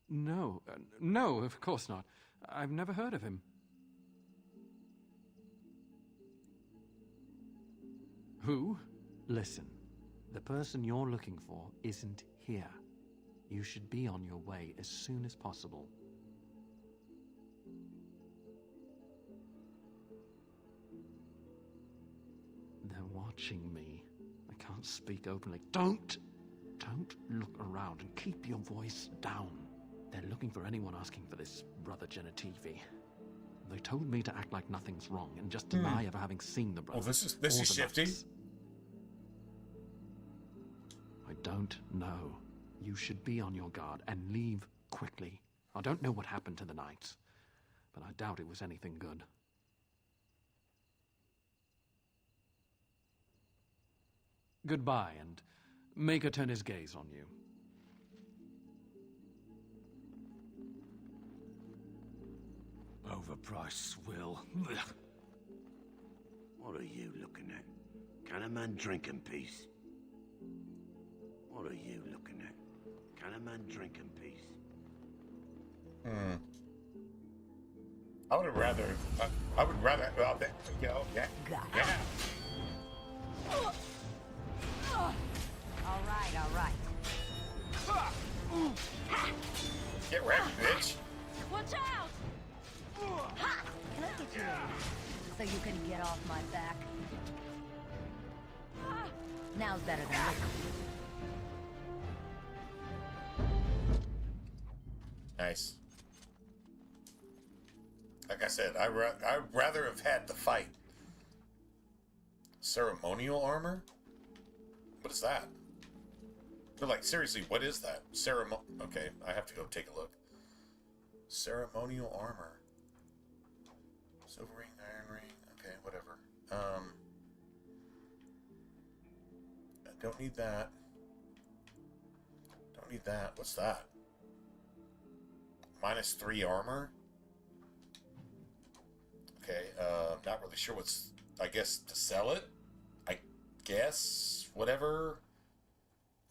no. No, of course not. I've never heard of him. Who? Listen. The person you're looking for isn't here. You should be on your way as soon as possible. They're watching me. I can't speak openly. Don't look around and keep your voice down. They're looking for anyone asking for this Brother Genitivi. They told me to act like nothing's wrong and just deny ever having seen the brother. Oh, this is shifty. I don't know. You should be on your guard and leave quickly. I don't know what happened to the knights, but I doubt it was anything good. Goodbye, and make her turn his gaze on you. Overpriced swill. What are you looking at? Can a man drink in peace? What are you looking at? Can a man drink in peace? I would rather. Well, there we go. Yeah. Yeah. All right. Get wrecked, bitch. Watch out! Ha! Can I get you so you can get off my back? Now's better than later. Nice. Like I said, I'd rather have had the fight. Ceremonial armor? What is that? But like, seriously, what is that? Okay, I have to go take a look. Ceremonial armor. Silver ring, iron ring. Okay, whatever. I don't need that. Don't need that. What's that? -3 armor? Okay, not really sure what's... I guess to sell it? I guess? Whatever?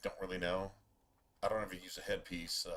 Don't really know. I don't ever use a headpiece,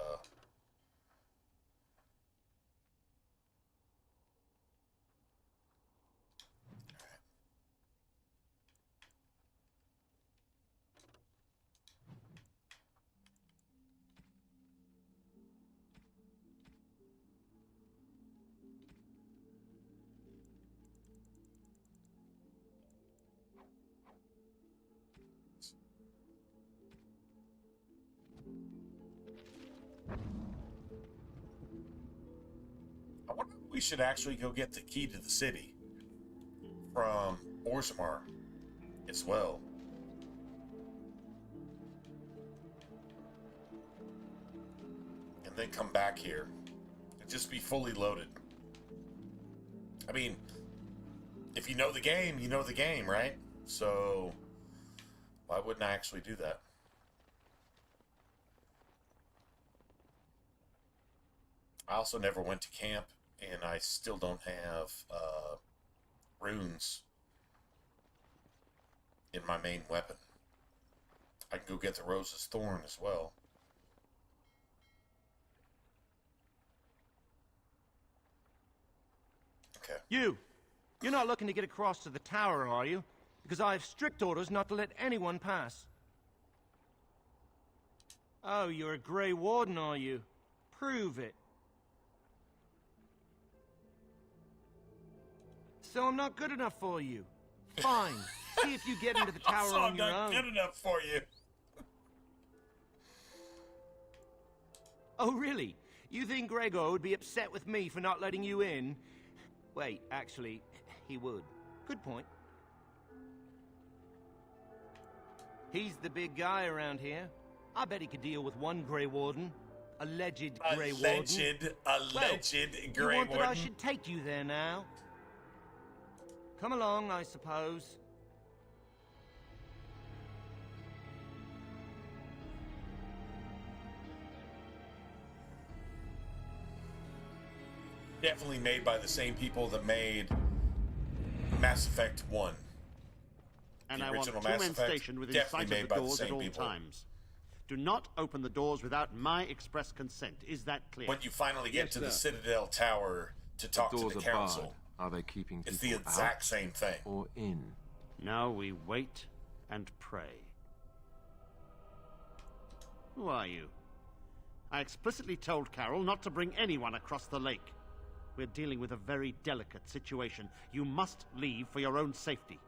I wonder if we should actually go get the key to the city from Orzammar as well. And then come back here. just be fully loaded. I mean, if you know the game, you know the game, right? So why wouldn't I actually do that? I also never went to camp, and I still don't have runes in my main weapon. I can go get the Rose's Thorn as well. Okay. You're not looking to get across to the tower, are you? Because I have strict orders not to let anyone pass. Oh, you're a Grey Warden, are you? Prove it. So I'm not good enough for you. Fine. See if you get into the tower on your own. I'm not good enough for you. Oh, really? You think Gregor would be upset with me for not letting you in? Wait, actually, he would. Good point. He's the big guy around here. I bet he could deal with one Grey Warden. Alleged Grey Warden. Alleged Grey You want Warden. that I should take you there now? Come along, I suppose. Definitely made by the same people that made Mass Effect 1. And the I want original 2 Mass men Effect, stationed within definitely sight made of by the the doors at same all people. times. Do not open the doors without my express consent. Is that clear? When you finally get to the Citadel Tower to talk to doors the are council, barred. Are they keeping it's people the exact out same thing. or in? Now we wait and pray. Who are you? I explicitly told Carol not to bring anyone across the lake. We're dealing with a very delicate situation. You must leave for your own safety.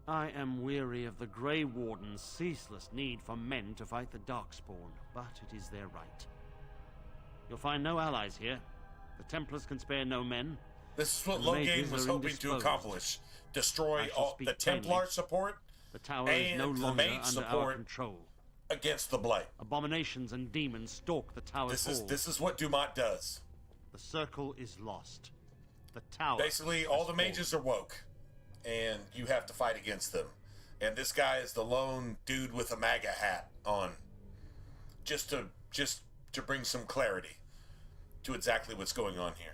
I am weary of the Grey Warden's ceaseless need for men to fight the Darkspawn, but it is their right. You'll find no allies here. The Templars can spare no men. This is what The mages Loghain was are hoping to indisposed. accomplish. Destroy I shall all speak the Templar plainly. support The tower is and no the longer main under our support control. against the Blight. Abominations and demons stalk the tower's halls. This is what Dumont does. The circle is lost. The tower. Basically, all the mages are woke, and you have to fight against them. And this guy is the lone dude with a MAGA hat on, just to bring some clarity to exactly what's going on here.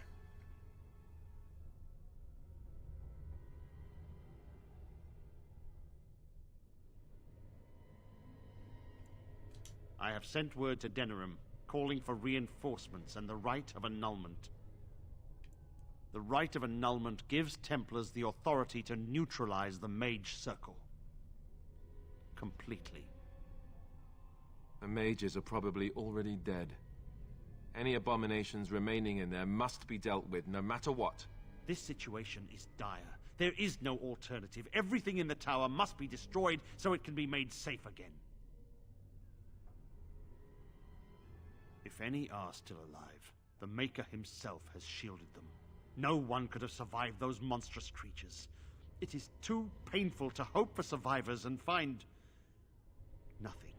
I have sent word to Denerim, calling for reinforcements and the right of annulment. The right of annulment gives Templars the authority to neutralize the Mage Circle. Completely. The mages are probably already dead. Any abominations remaining in there must be dealt with, no matter what. This situation is dire. There is no alternative. Everything in the tower must be destroyed so it can be made safe again. If any are still alive, the Maker himself has shielded them. No one could have survived those monstrous creatures. It is too painful to hope for survivors and find nothing.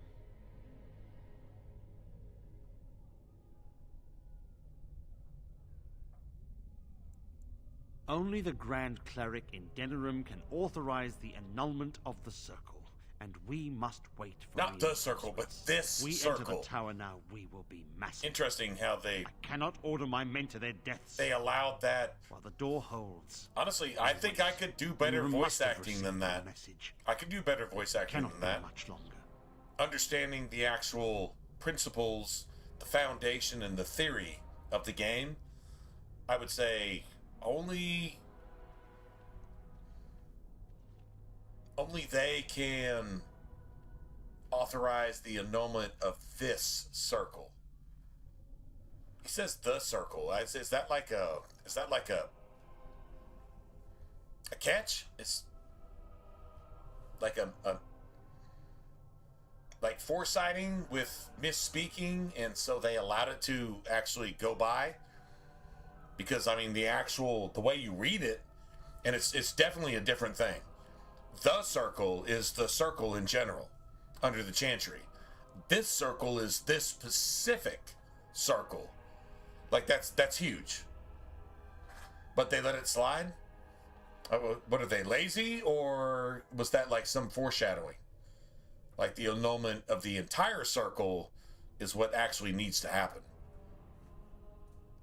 Only the Grand Cleric in Denerim can authorize the annulment of the Circle, and we must wait for Not the Circle, but this we Circle. enter the tower now, we will be massive. Interesting how they Cannot order my men to their deaths. they allowed that. While the door holds. Honestly, I think I could do better You voice must have acting received than the that. message. I could do better voice acting Cannot than be that. much longer. Understanding the actual principles, the foundation, and the theory of the game, I would say only they can authorize the annulment of this circle. He says the circle. Is that like a catch? It's like a like foresighting with misspeaking, and so they allowed it to actually go by. Because I mean, the way you read it, and it's definitely a different thing. The circle is the circle in general, under the Chantry. this circle is this specific circle. Like, that's huge. But they let it slide? What, are they lazy? Or was that like some foreshadowing? Like the annulment of the entire circle is what actually needs to happen.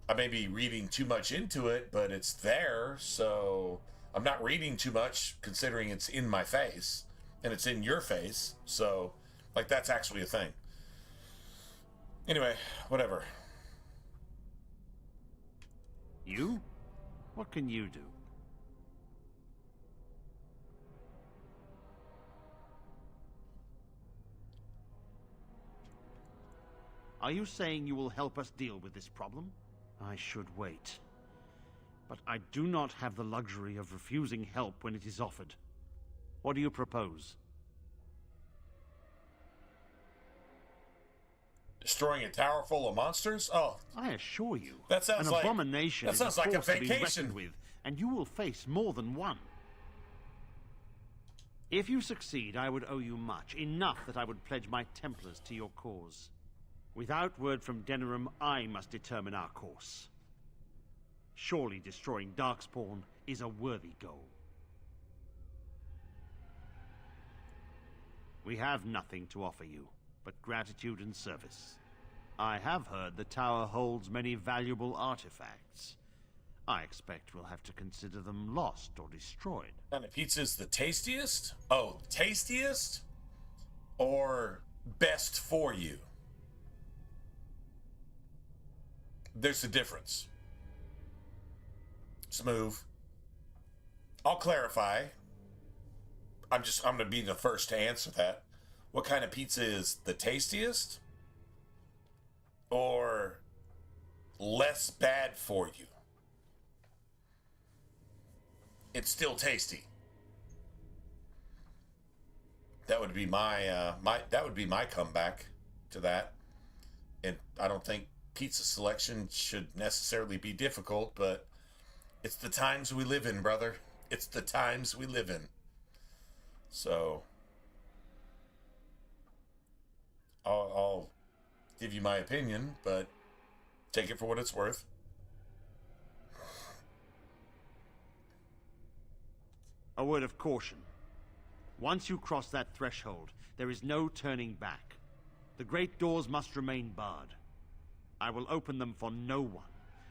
I may be reading too much into it, but it's there, so I'm not reading too much considering it's in my face and it's in your face. So, like, that's actually a thing. Anyway, whatever. You? What can you do? Are you saying you will help us deal with this problem? I should wait. But I do not have the luxury of refusing help when it is offered. What do you propose? Destroying a tower full of monsters? Oh, I assure you, that sounds an like abomination that is sounds a like a force to be vacation. reckoned with, and you will face more than one. If you succeed, I would owe you much, enough that I would pledge my Templars to your cause. Without word from Denerim, I must determine our course. Surely destroying Darkspawn is a worthy goal. We have nothing to offer you, but gratitude and service. I have heard the tower holds many valuable artifacts. I expect we'll have to consider them lost or destroyed. And the pizza's the tastiest? Oh, tastiest? Or best for you? There's a difference. Smooth. I'll clarify. I'm going to be the first to answer that. What kind of pizza is the tastiest? Or less bad for you? It's still tasty. That would be my my comeback to that. And I don't think pizza selection should necessarily be difficult, but it's the times we live in, brother. It's the times we live in. So I'll give you my opinion, but take it for what it's worth. A word of caution. Once you cross that threshold, there is no turning back. The great doors must remain barred. I will open them for no one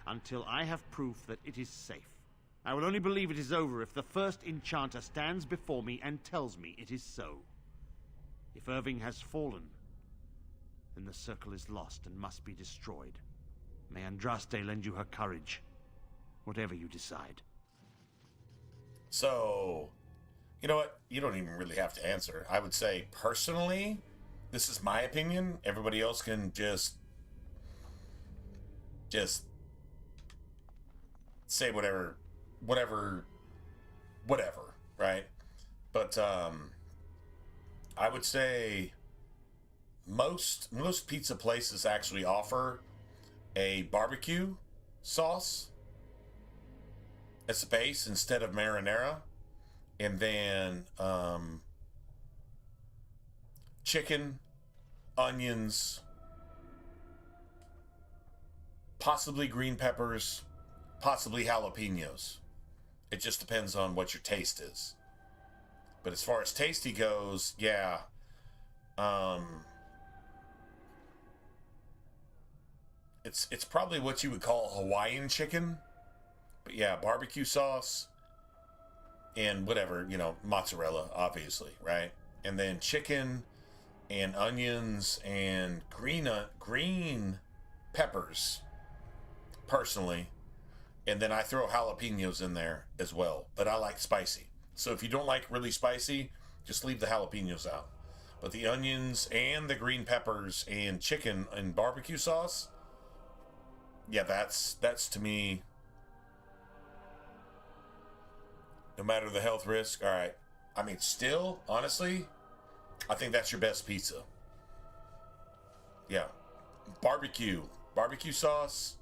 until I have proof that it is safe. I will only believe it is over if the first enchanter stands before me and tells me it is so. If Irving has fallen, then the circle is lost and must be destroyed. May Andraste lend you her courage, whatever you decide. So, you know what? You don't even really have to answer. I would say, personally, this is my opinion. Everybody else can just say whatever, right? But I would say most pizza places actually offer a barbecue sauce as a base instead of marinara, and then chicken, onions, possibly green peppers, possibly jalapenos. It just depends on what your taste is. But as far as tasty goes, yeah, it's probably what you would call Hawaiian chicken. But yeah, barbecue sauce and whatever, mozzarella, obviously, right? And then chicken and onions and green peppers, personally. And then I throw jalapenos in there as well. But I like spicy. So if you don't like really spicy, just leave the jalapenos out. But the onions and the green peppers and chicken and barbecue sauce, yeah, that's to me, no matter the health risk. All right. I mean, still, honestly, I think that's your best pizza. Yeah. Barbecue sauce,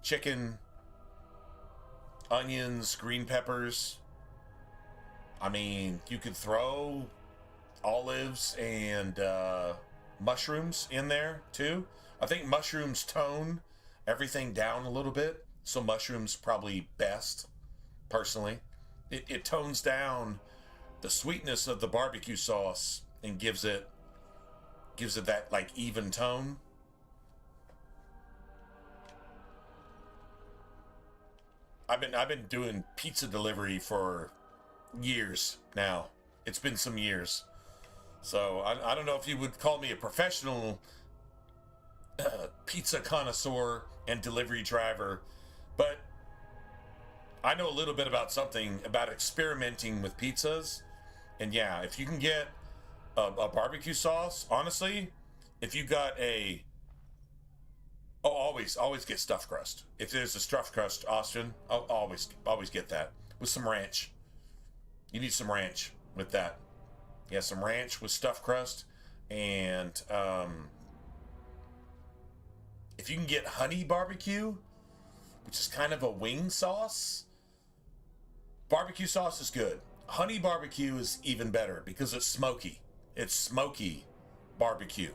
chicken, onions, green peppers. I mean, you could throw olives and mushrooms in there too. I think mushrooms tone everything down a little bit, so mushrooms probably best, personally. It tones down the sweetness of the barbecue sauce and gives it that like even tone. I've been doing pizza delivery for years now. It's been some years. So I don't know if you would call me a professional pizza connoisseur and delivery driver, but I know a little bit about experimenting with pizzas. And yeah, if you can get a barbecue sauce, honestly, if you got always get stuffed crust. If there's a stuffed crust, Austin, I'll always get that with some ranch. You need some ranch with that. Yeah, some ranch with stuffed crust, and if you can get honey barbecue, which is kind of a wing sauce, barbecue sauce is good. Honey barbecue is even better because it's smoky. It's smoky barbecue.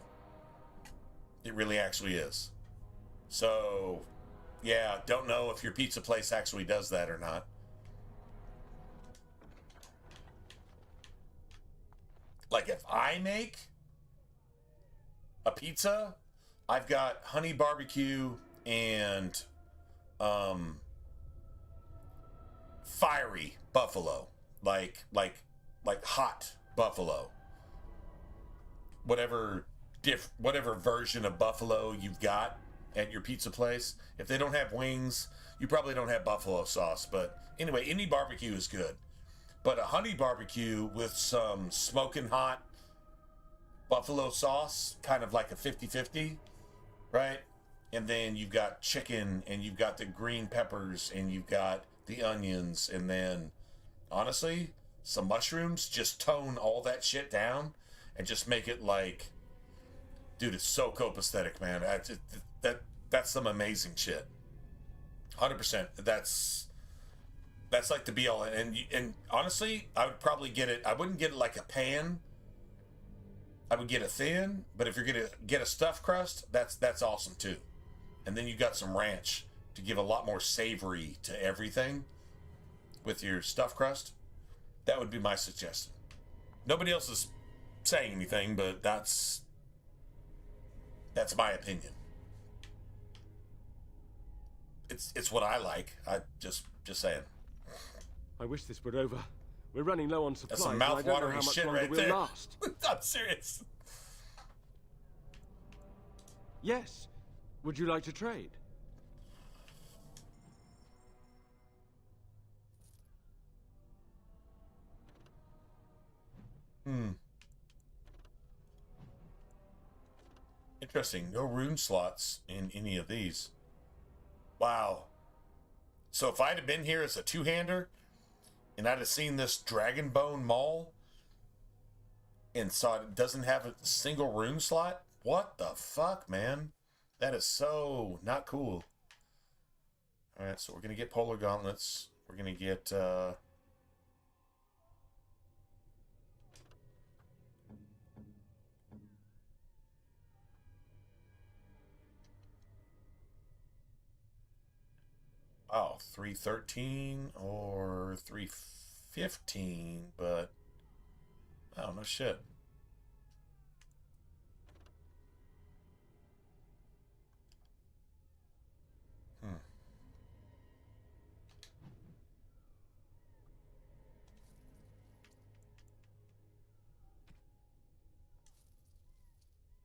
It really actually is. So, yeah, don't know if your pizza place actually does that or not. Like if I make a pizza, I've got honey barbecue and fiery buffalo, like hot buffalo. Whatever version of buffalo you've got at your pizza place. If they don't have wings, you probably don't have buffalo sauce. But anyway, any barbecue is good. But a honey barbecue with some smoking hot buffalo sauce, kind of like a 50-50, right? And then you've got chicken, and you've got the green peppers, and you've got the onions, and then, honestly, some mushrooms. Just tone all that shit down and just make it like, dude, it's so copacetic, man. That's some amazing shit. 100%. That's like the be all. And honestly, I would probably get it. I wouldn't get it like a pan. I would get a thin, but if you're gonna get a stuffed crust, that's awesome too. And then you got some ranch to give a lot more savory to everything with your stuffed crust. That would be my suggestion. Nobody else is saying anything, but that's my opinion. It's what I like. I just saying. I wish this were over. We're running low on supplies. That's some and I don't know mouth-watering how much shit longer right we'll there. last. I'm serious. Yes. Would you like to trade? Interesting. No rune slots in any of these. Wow. So if I'd have been here as a two-hander and I'd have seen this Dragon Bone Maul and saw it doesn't have a single rune slot, what the fuck, man? That is so not cool. All right, so we're going to get Polar Gauntlets. We're going to get... Oh, 313 or 315, but I don't know shit.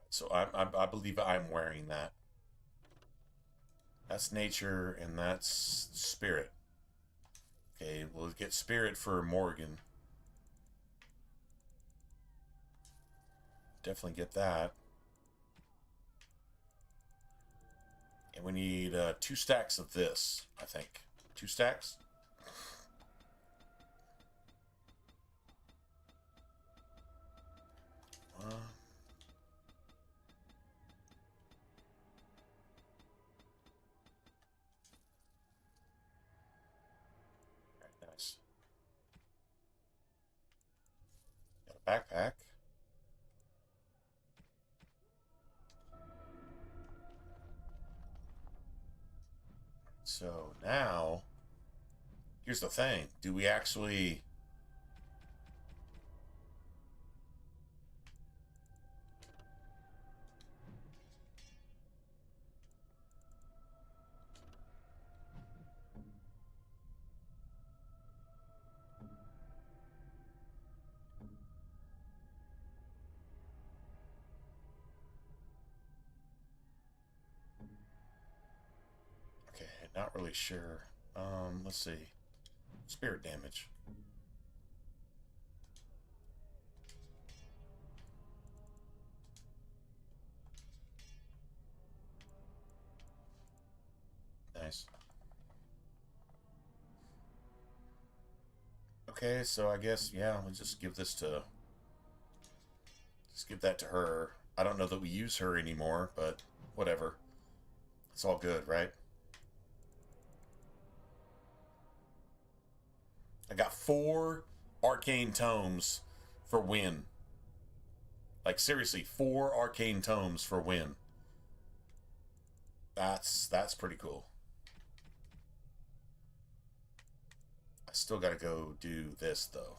So I believe I'm wearing that. That's nature and that's spirit. Okay, we'll get spirit for Morgan. Definitely get that. And we need 2 stacks of this, I think. 2 stacks? Nice. Got a backpack. So now, here's the thing. Do we actually... Okay, not really sure. Let's see. Spirit damage. Nice. Okay, so I guess, yeah, we'll just give this to... Just give that to her. I don't know that we use her anymore, but whatever. It's all good, right? I got 4 arcane tomes for win. Like, seriously, 4 arcane tomes for win. That's pretty cool. I still gotta go do this, though.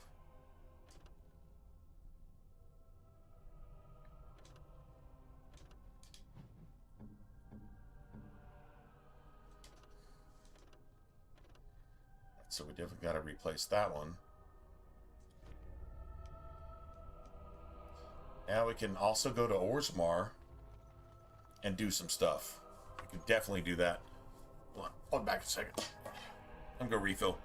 So we definitely gotta replace that one. Now we can also go to Orzammar and do some stuff. We can definitely do that. Hold on, hold back a second. I'm gonna refill.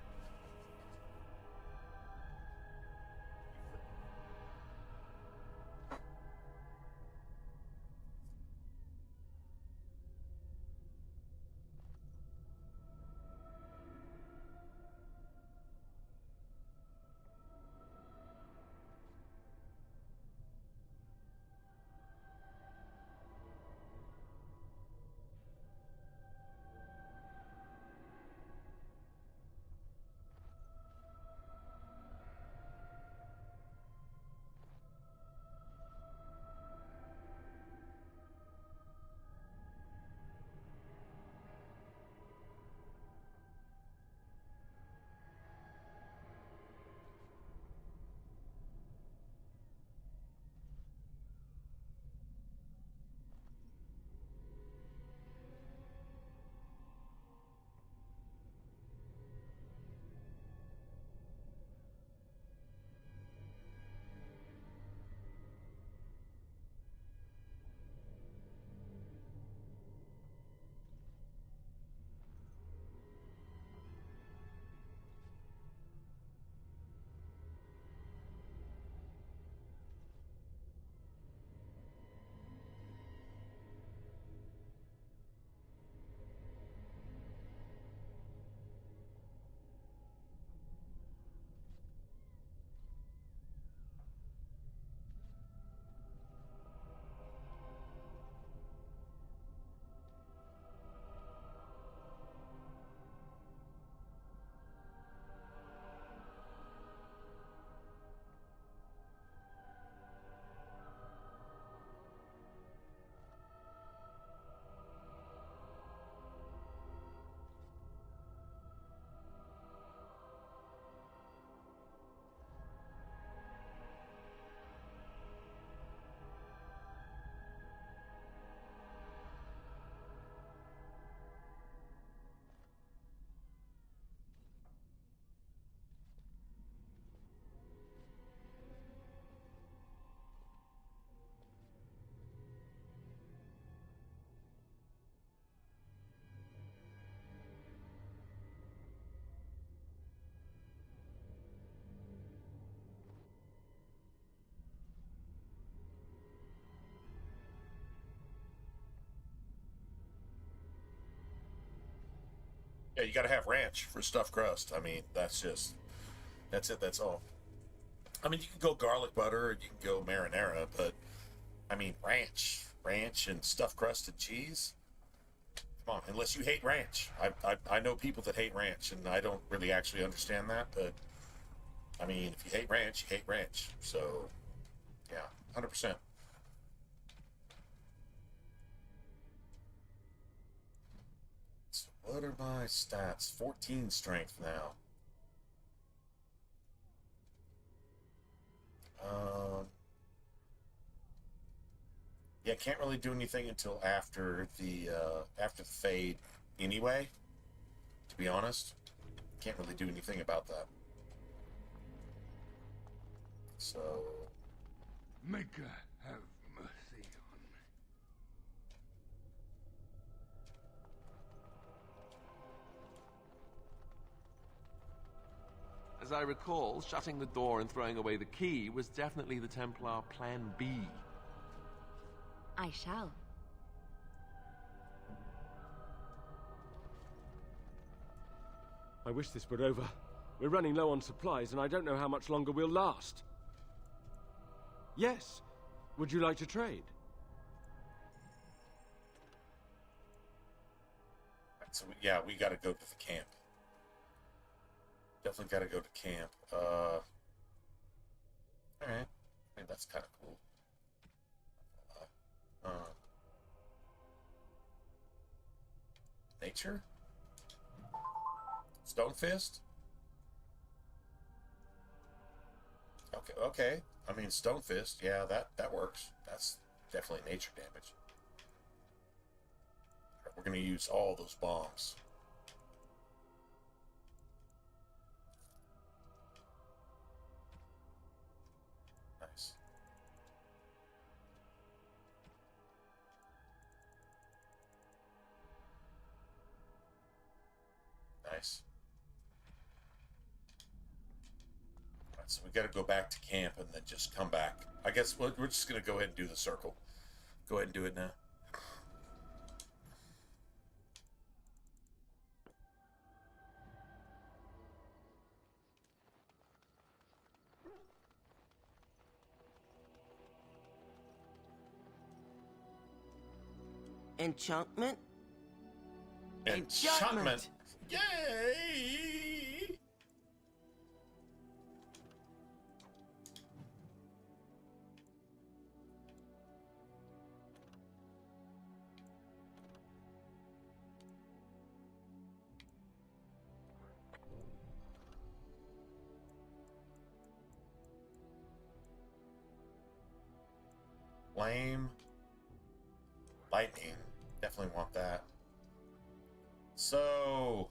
Yeah, you gotta have ranch for stuffed crust. I mean, that's it, that's all. I mean, you can go garlic butter, you can go marinara, but, I mean, ranch and stuffed crust and cheese? Come on, unless you hate ranch. I know people that hate ranch, and I don't really actually understand that, but, I mean, if you hate ranch, you hate ranch. So, yeah, 100%. So What are my stats? 14 strength now. Yeah, can't really do anything until after the fade anyway, to be honest. Can't really do anything about that. So... Maker, have mercy on me. As I recall, shutting the door and throwing away the key was definitely the Templar Plan B. I shall. I wish this were over. We're running low on supplies, and I don't know how much longer we'll last. Yes. Would you like to trade? So, yeah, we gotta go to the camp. Definitely gotta go to camp. Alright. I mean, that's kind of cool. Nature? Stone Fist? Okay. I mean, Stone Fist, yeah, that works. That's definitely nature damage. Right, we're gonna use all those bombs. Nice. Nice. Alright, so we gotta go back to camp and then just come back. I guess we're just gonna go ahead and do the circle. Go ahead and do it now. Enchantment? Enchantment! Yay! Flame. Lightning. Definitely want that. So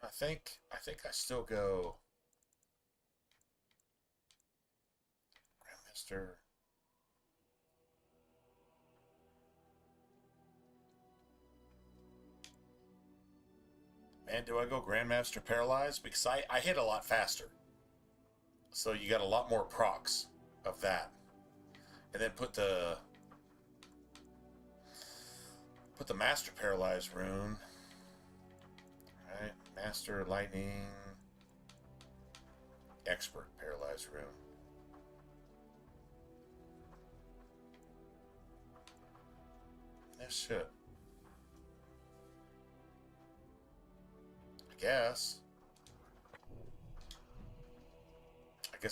I think I still go Grandmaster. Man, do I go Grandmaster Paralyzed? Because I hit a lot faster. So you got a lot more procs of that. And then put the Master Paralyzed rune. Alright, Master Lightning. Expert Paralyzed rune. This shit. I guess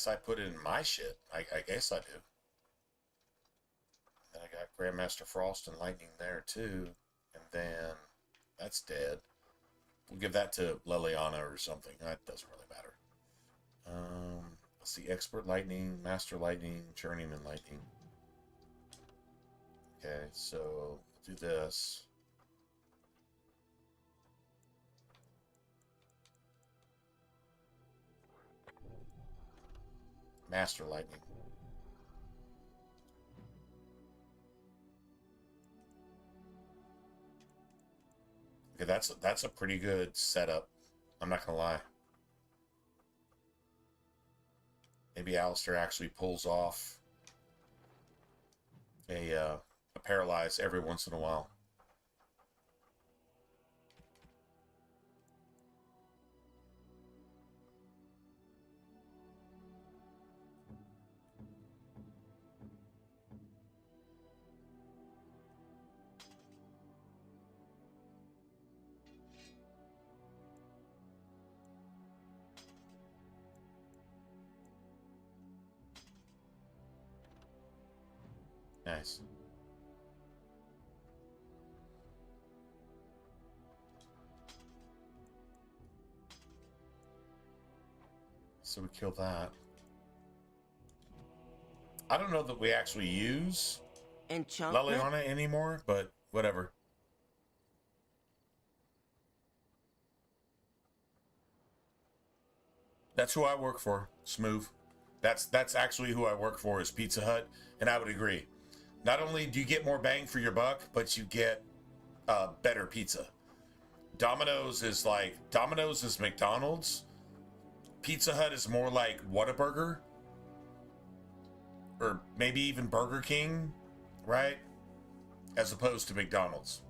I put it in my shit. I guess I do. And I got Grandmaster Frost and Lightning there too. And then that's dead. We'll give that to Leliana or something. That doesn't really matter. Let's see. Expert Lightning, Master Lightning, Journeyman Lightning. Okay, so do this. Master Lightning. Okay, that's a pretty good setup. I'm not gonna lie. Maybe Alistair actually pulls off a paralyze every once in a while. Nice. So we kill that. I don't know that we actually use Liliana anymore, but whatever. That's who I work for, Smooth. That's actually who I work for, is Pizza Hut, and I would agree. Not only do you get more bang for your buck, but you get better pizza. Domino's is McDonald's. Pizza Hut is more like Whataburger, or maybe even Burger King, right? As opposed to McDonald's.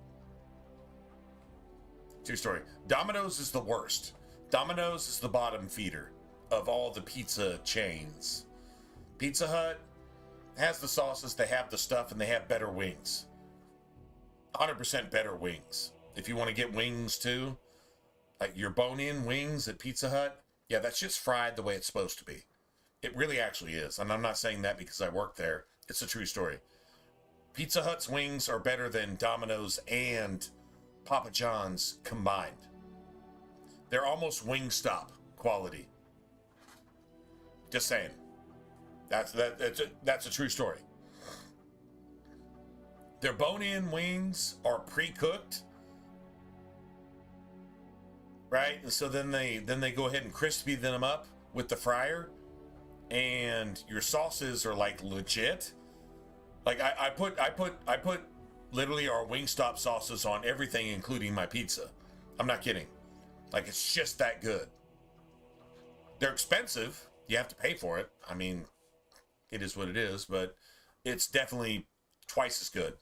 True story. Domino's is the worst. Domino's is the bottom feeder of all the pizza chains. Pizza Hut has the sauces, they have the stuff, and they have better wings. 100% better wings. If you want to get wings too, like your bone-in wings at Pizza Hut, yeah, that's just fried the way it's supposed to be. It really actually is. And I'm not saying that because I work there. It's a true story. Pizza Hut's wings are better than Domino's and Papa John's combined. They're almost Wingstop quality. Just saying. That's a true story. Their bone-in wings are pre-cooked, right? And so then they go ahead and crispy them up with the fryer, and your sauces are like legit. Like I put literally our Wingstop sauces on everything, including my pizza. I'm not kidding. Like, it's just that good. They're expensive. You have to pay for it. I mean, it is what it is, but it's definitely twice as good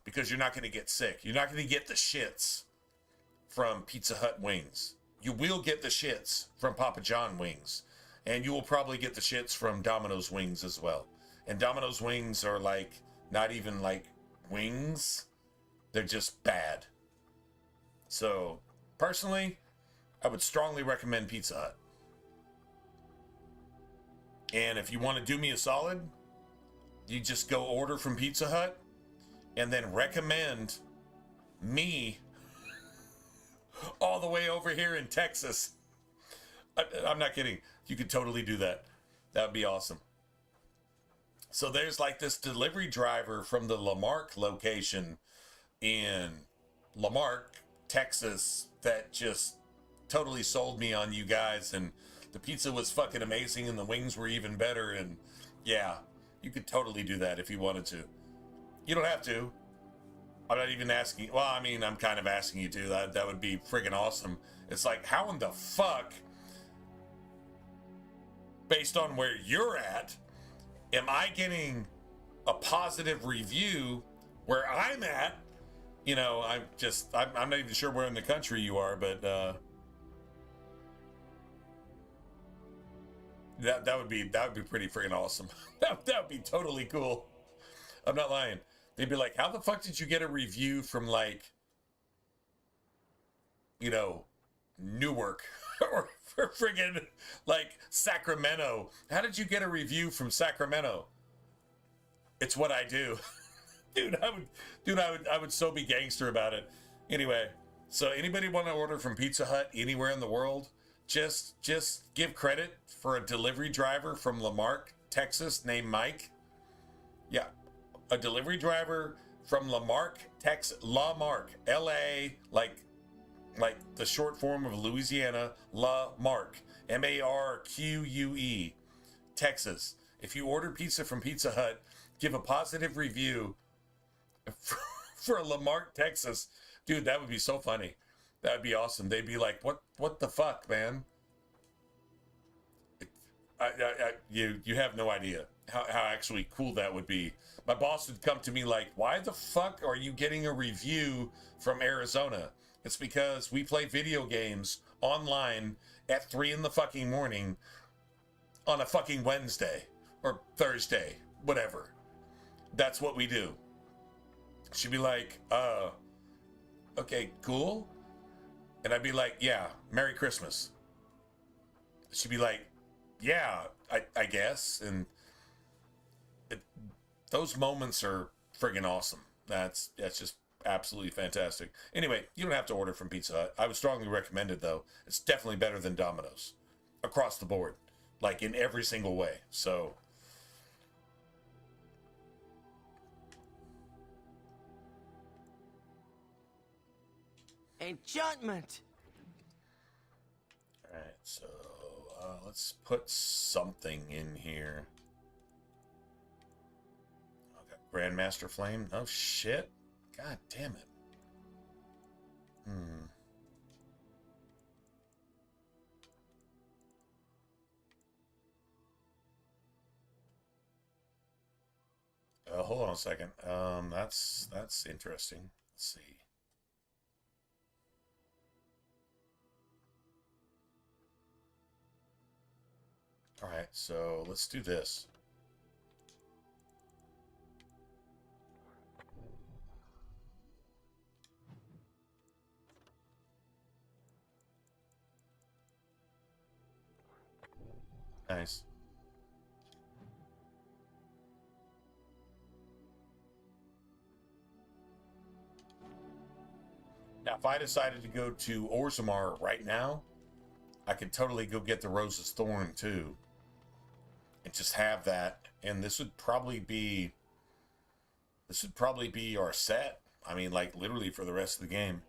because you're not going to get sick. You're not going to get the shits from Pizza Hut wings. You will get the shits from Papa John wings, and you will probably get the shits from Domino's wings as well. And Domino's wings are like, not even like wings. They're just bad. So, personally, I would strongly recommend Pizza Hut. And if you want to do me a solid, you just go order from Pizza Hut and then recommend me all the way over here in Texas. I'm not kidding. You could totally do that. That would be awesome. So there's like this delivery driver from the Lamarck location in Lamarck, Texas, that just totally sold me on you guys, and the pizza was fucking amazing and the wings were even better. And yeah, you could totally do that if you wanted to. You don't have to. I'm not even asking. Well, I mean, I'm kind of asking you to. That would be friggin' awesome. It's like, how in the fuck, based on where you're at, am I getting a positive review where I'm at? You know, I'm not even sure where in the country you are, but that would be pretty freaking awesome. that would be totally cool. I'm not lying. They'd be like, how the fuck did you get a review from, like, you know, Newark or friggin' like Sacramento? How did you get a review from Sacramento? It's what I do. I would so be gangster about it. Anyway, so anybody want to order from Pizza Hut anywhere in the world, just give credit for a delivery driver from Lamarck, Texas, named Mike. Yeah, a delivery driver from Lamarck, Texas. Lamarck, L-A, like the short form of Louisiana, Lamarck, M-A-R-Q-U-E, Texas. If you order pizza from Pizza Hut, give a positive review for Lamarck, Texas. Dude, that would be so funny. That would be awesome. They'd be like, what the fuck, man? You have no idea how actually cool that would be. My boss would come to me like, why the fuck are you getting a review from Arizona? It's because we play video games online at 3 in the fucking morning on a fucking Wednesday or Thursday, whatever. That's what we do. She'd be like, okay, cool. And I'd be like, yeah, Merry Christmas. She'd be like, yeah, I guess. And those moments are friggin' awesome. That's just absolutely fantastic. Anyway, you don't have to order from Pizza Hut. I would strongly recommend it, though. It's definitely better than Domino's across the board. like in every single way. So enchantment. all right, so let's put something in here. Okay, Grandmaster Flame. Oh shit! God damn it. Hold on a second. That's interesting. Let's see. All right, so let's do this. Nice. Now, if I decided to go to Orzammar right now, I could totally go get the Rose's Thorn too, and just have that. And this would probably be our set. I mean, like literally for the rest of the game.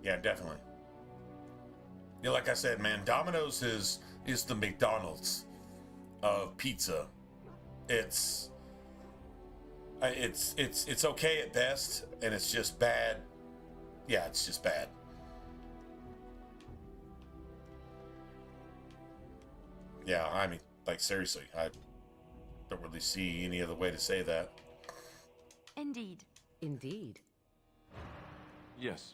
Yeah, definitely. Yeah, like I said, man, Domino's is the McDonald's of pizza. It's okay at best, and it's just bad. Yeah, it's just bad. Yeah, I mean, like seriously, I don't really see any other way to say that. Indeed. Indeed. Yes.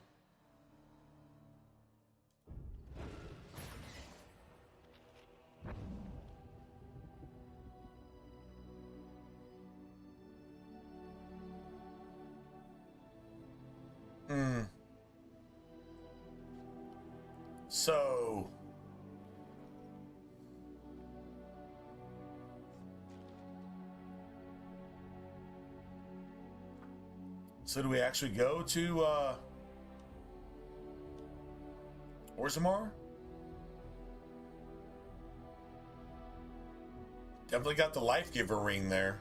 So do we actually go to Orzammar? Definitely got the Life Giver ring there.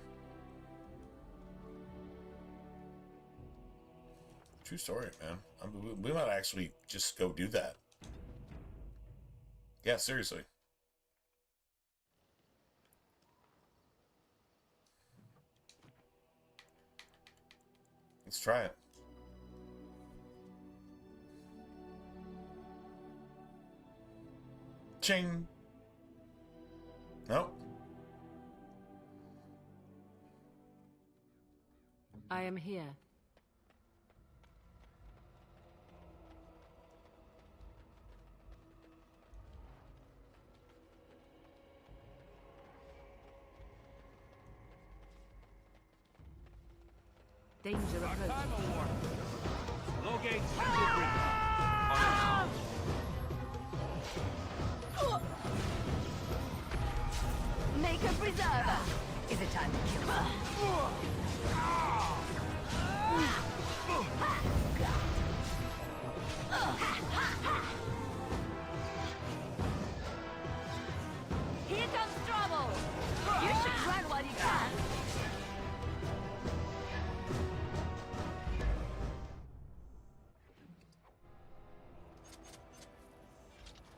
True story, man. I mean, we might actually just go do that. Yeah, seriously. Let's try it. Ching. Nope. I am here. Danger approaching. Low gates, Make a preserver. Is it time to kill her? Here comes trouble. You should run while you can.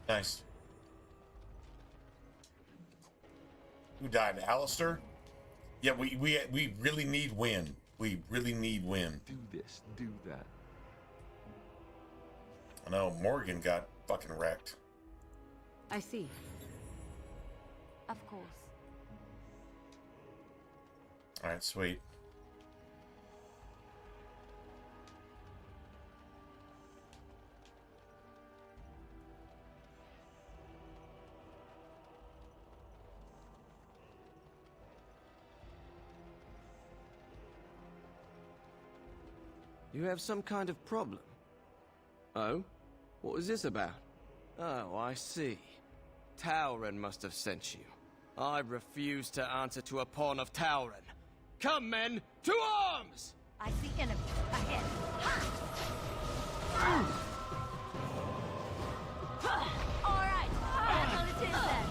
Nice. Who died? Alistair? Yeah, we really need wind. We really need wind. Do this, do that. I know Morgan got fucking wrecked. I see. Of course. All right, sweet. You have some kind of problem. Oh? What was this about? Oh, I see. Tauren must have sent you. I refuse to answer to a pawn of Tauren. Come, men, to arms! I see enemies ahead. All right, that's all it is then.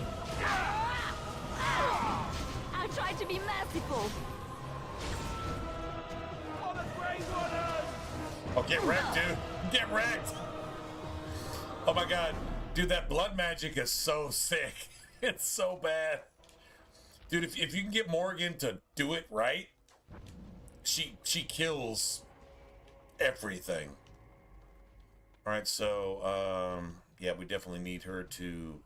I tried to be merciful. Oh, get wrecked, dude. Get wrecked. Oh my god. Dude, that blood magic is so sick. It's so bad. Dude, if you can get Morgan to do it right, she kills everything. Alright, so, yeah, we definitely need her to...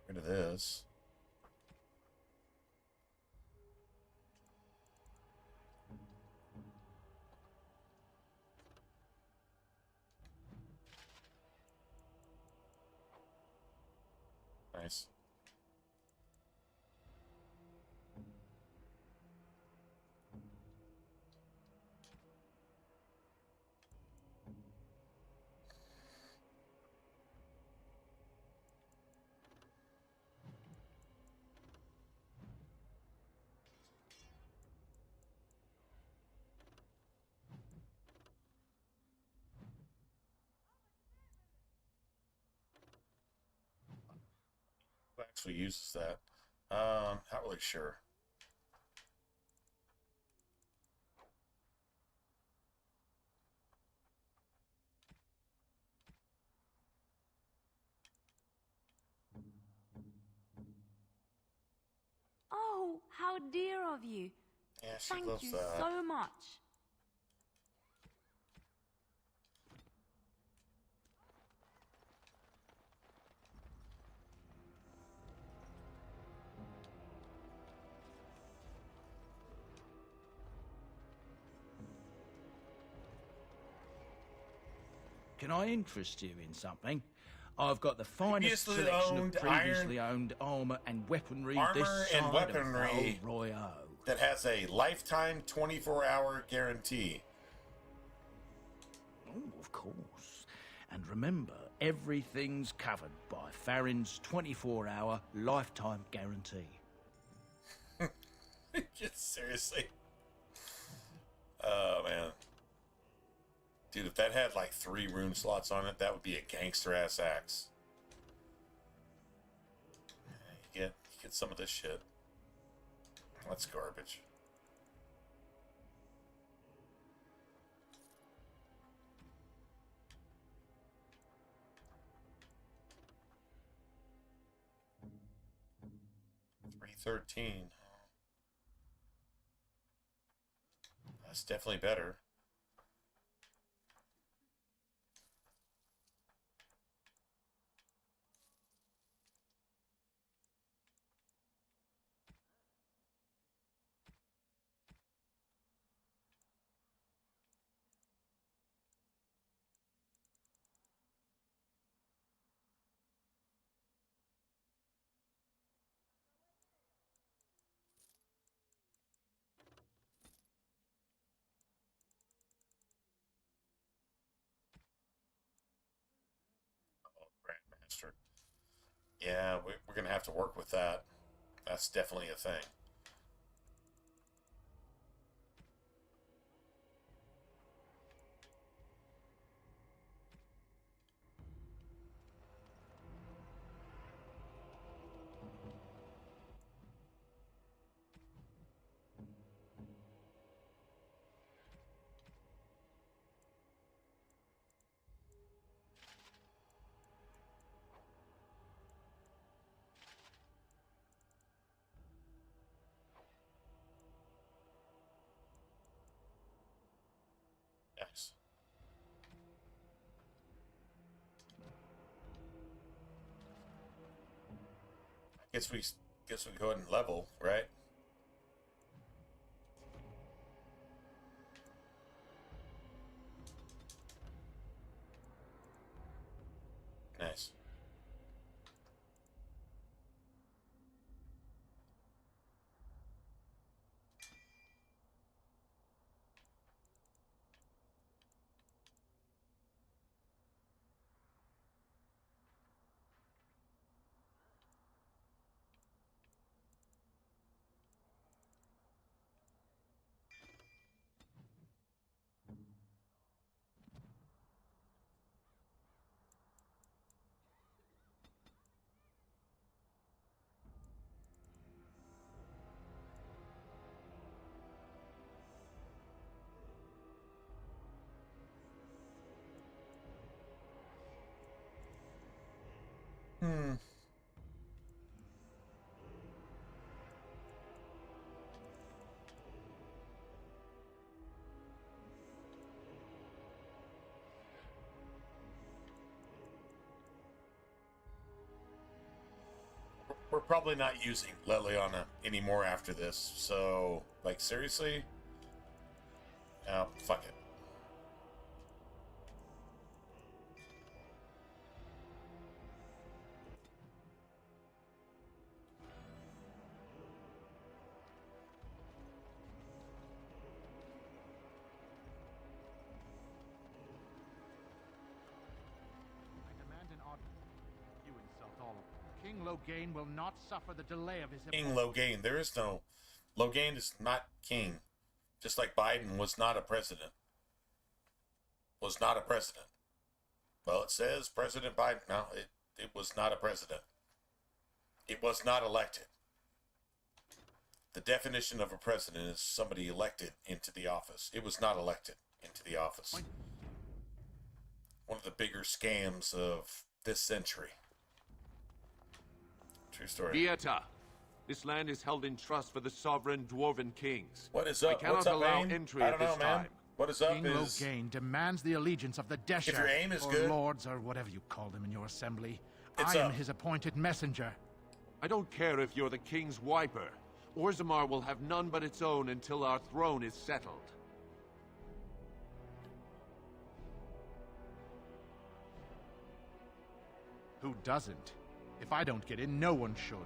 Get rid of this. Nice. Who actually uses that? Not really sure. Oh, how dear of you. Yeah, she Thank loves you that. so much. Can I interest you in something? I've got the finest Previously selection owned of previously owned armor and weaponry this Armor side and weaponry of Val Royale. that has a lifetime 24-hour guarantee. Oh, of course. And remember, everything's covered by Farron's 24-hour lifetime guarantee. Just seriously. Oh, man. Dude, if that had like 3 rune slots on it, that would be a gangster-ass axe. You get some of this shit. That's garbage. $313. That's definitely better. Grandmaster. Yeah, we're going to have to work with that. That's definitely a thing. Nice. Guess we go ahead and level, right? Nice. We're probably not using Leliana anymore after this, so, like, seriously? Oh, fuck it. King Logain will not suffer the delay of his... King Logain. There is no... Logain is not king. Just like Biden was not a president. Was not a president. Well, it says President Biden. No, it was not a president. It was not elected. The definition of a president is somebody elected into the office. It was not elected into the office. One of the bigger scams of this century. True story. Vieta, this land is held in trust for the sovereign dwarven kings. What is up? We cannot What's up, allow aim? entry I at don't this know, man. time. What is up King is... Logain demands the allegiance of the Desha, If your aim is or good... lords, or whatever you call them in your assembly. It's I am up. his appointed messenger. I don't care if you're the king's wiper. Orzammar will have none but its own until our throne is settled. Who doesn't? If I don't get in, no one should.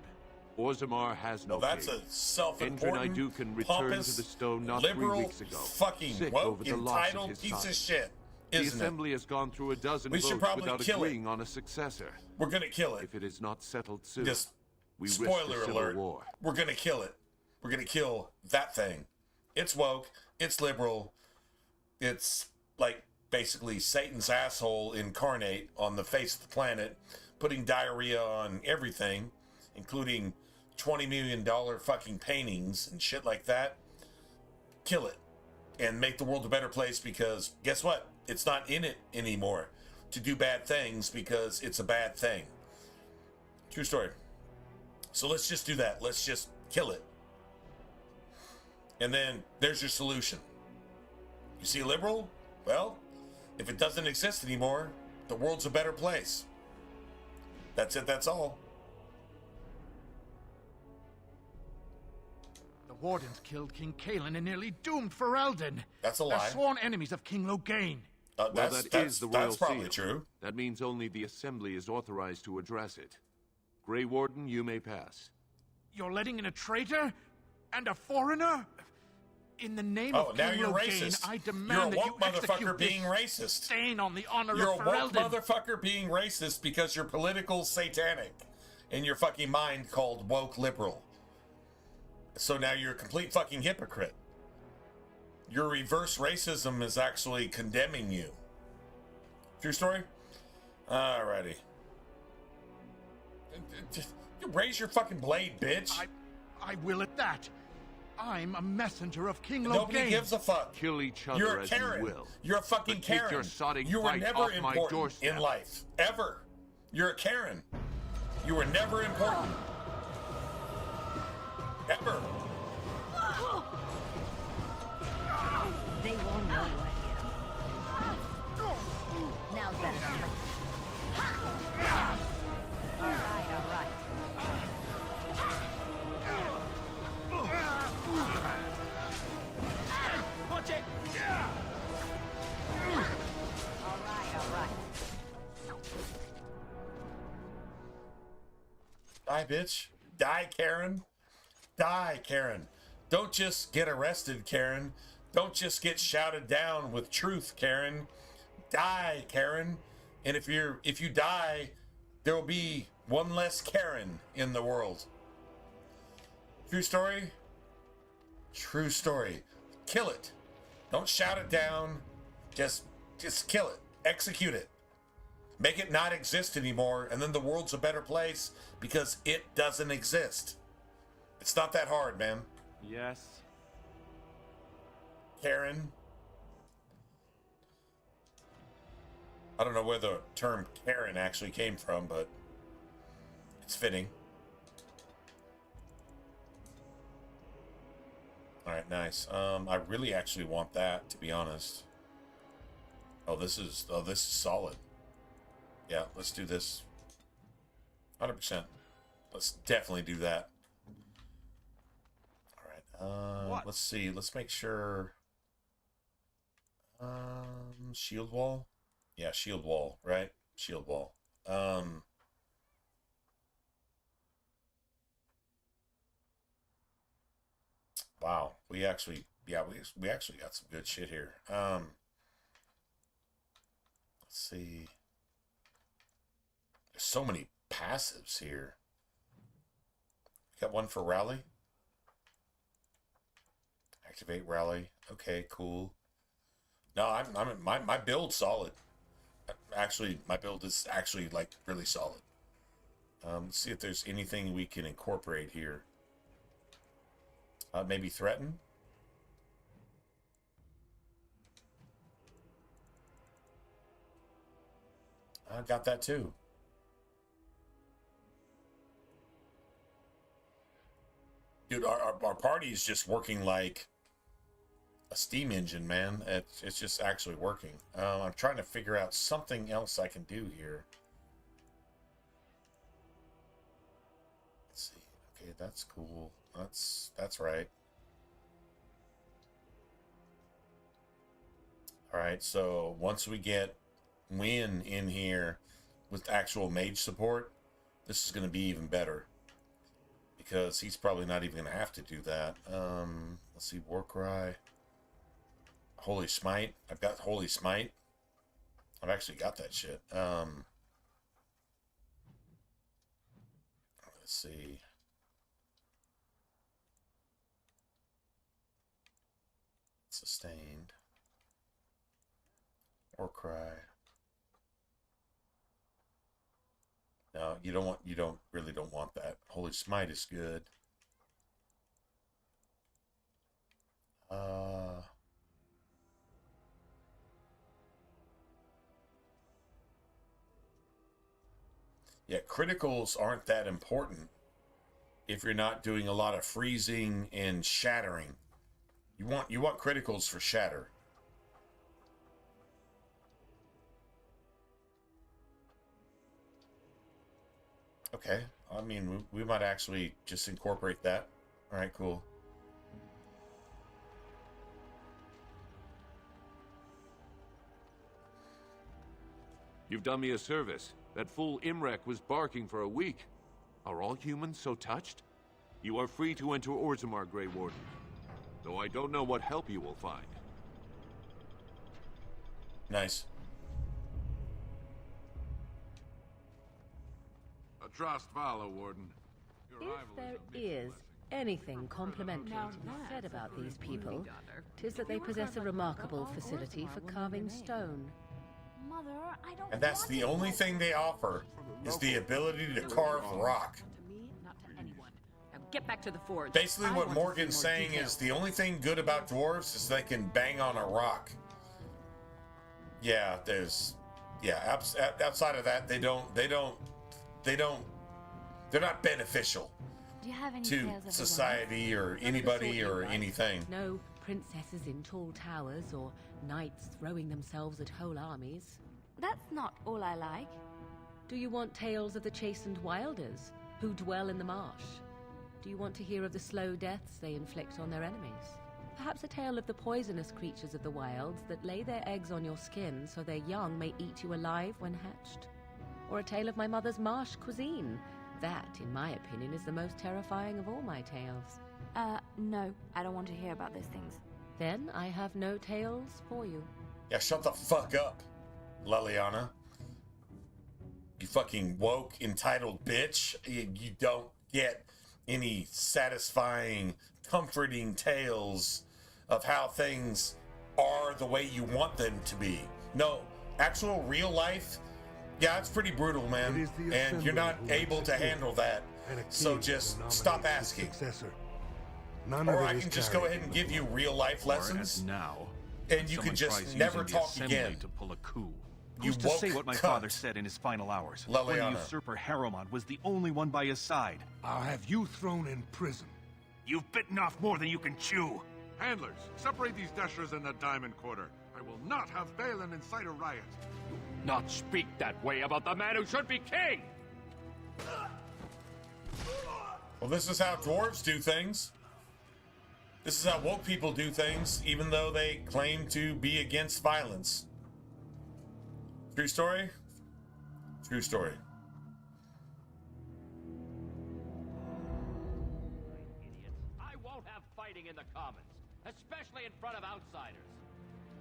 Orzammar has no that's king. a self-important, Endrinidukan returned pompous, to the stone not liberal, 3 weeks ago. fucking sick woke, over the loss of entitled his piece son. of shit, The isn't it? assembly has gone through a dozen We should votes probably without kill it. agreeing on a successor. We're gonna kill it. If it is not settled soon, Just we risk spoiler a civil alert. war. We're gonna kill it. We're gonna kill that thing. It's woke. It's liberal. It's like basically Satan's asshole incarnate on the face of the planet, putting diarrhea on everything, including $20 million fucking paintings and shit like that. Kill it and make the world a better place, because guess what? It's not in it anymore to do bad things because it's a bad thing. True story. So let's just do that. Let's just kill it. And then there's your solution. You see liberal? Well, if it doesn't exist anymore, the world's a better place. That's it, that's all. The Wardens killed King Kalen and nearly doomed Ferelden. That's a They're lie. sworn enemies of King Logain. Well, that's the royal that's probably seal. true. That means only the assembly is authorized to address it. Grey Warden, you may pass. You're letting in a traitor? And a foreigner? In the name of now King you're Logain, racist. I You're a demand that you woke execute motherfucker this being racist. stain on the honor You're a of woke Ferelden. motherfucker being racist because you're political satanic in your fucking mind called woke liberal. So now you're a complete fucking hypocrite. Your reverse racism is actually condemning you. True story? Alrighty. Just raise your fucking blade, bitch. I will at that. I'm a messenger of King Logain. Nobody gives a fuck. Kill each other You're a as Karen. you will. You're a fucking But take Karen. your sodding You were fight never off my important doorstep. in life. Ever. You're a Karen. You were never important. Ever. They won't know we're here. Now's better time. All right. Watch it! All right. Die, bitch. Die, Karen. Die, Karen. Don't just get arrested, Karen. Don't just get shouted down with truth, Karen. Die, Karen. And if you die, there will be one less Karen in the world. True story? True story. Kill it. Don't shout it down. Just kill it. Execute it. Make it not exist anymore, and then the world's a better place because it doesn't exist. It's not that hard, man. Yes. Karen. I don't know where the term Karen actually came from, but It's fitting. All right, nice. I really actually want that, to be honest. Oh, this is solid. Yeah, let's do this. 100%. Let's definitely do that. All right. Let's see. Let's make sure. Shield wall. Yeah, shield wall. Right. Shield wall. Wow. We actually got some good shit here. Let's see. There's so many passives here. Got one for rally. Activate rally. Okay, cool. No, my build's solid. Actually, my build is actually like really solid. Let's see if there's anything we can incorporate here. Maybe threaten. I got that too. Dude, our party is just working like a steam engine, man. It's just actually working. I'm trying to figure out something else I can do here. Let's see. Okay, that's cool. That's right. All right, so once we get Win in here with actual mage support, this is going to be even better. Because he's probably not even going to have to do that. Let's see, Warcry. Holy Smite. I've got Holy Smite. I've actually got that shit. Let's see. Sustained. Warcry. No, you really don't want that. Holy Smite is good. Yeah, criticals aren't that important if you're not doing a lot of freezing and shattering. You want criticals for shatter. Okay, I mean, we might actually just incorporate that. All right, cool. You've done me a service. That fool Imrek was barking for a week. Are all humans so touched? You are free to enter Orzammar, Grey Warden. Though I don't know what help you will find. Nice. Trust Vala, Warden. If there is anything complimentary to be said about these people, 'tis that they possess a remarkable facility for carving stone. Mother, I don't. And that's the only thing they offer, is the ability to carve rock. Get back to the forge. Basically what Morgan's saying is the only thing good about dwarves is they can bang on a rock. Yeah, outside of that, they're not beneficial Do you have any to tales of society or anybody or anything. No princesses in tall towers or knights throwing themselves at whole armies. That's not all I like. Do you want tales of the chastened wilders who dwell in the marsh? Do you want to hear of the slow deaths they inflict on their enemies? Perhaps a tale of the poisonous creatures of the wilds that lay their eggs on your skin so their young may eat you alive when hatched? Or a tale of my mother's marsh cuisine? That, in my opinion, is the most terrifying of all my tales. No, I don't want to hear about those things. Then I have no tales for you. Yeah, shut the fuck up, Leliana. You fucking woke, entitled bitch. You don't get any satisfying, comforting tales of how things are the way you want them to be. No, actual real life, yeah, it's pretty brutal, man. And you're not able to handle that. So just stop asking. Or I can just go ahead and give you real life lessons. Now, and you can just never talk again. To pull a coup. Who's to say what my father said in his final hours? When Leliana. usurper Harrowmont was the only one by his side. I'll have you thrown in prison. You've bitten off more than you can chew. Handlers, separate these dashers in the diamond quarter. I will not have Balin incite a riot. Not speak that way about the man who should be king! Well, this is how dwarves do things. This is how woke people do things, even though they claim to be against violence. True story? True story. Idiots. I won't have fighting in the commons, especially in front of outsiders.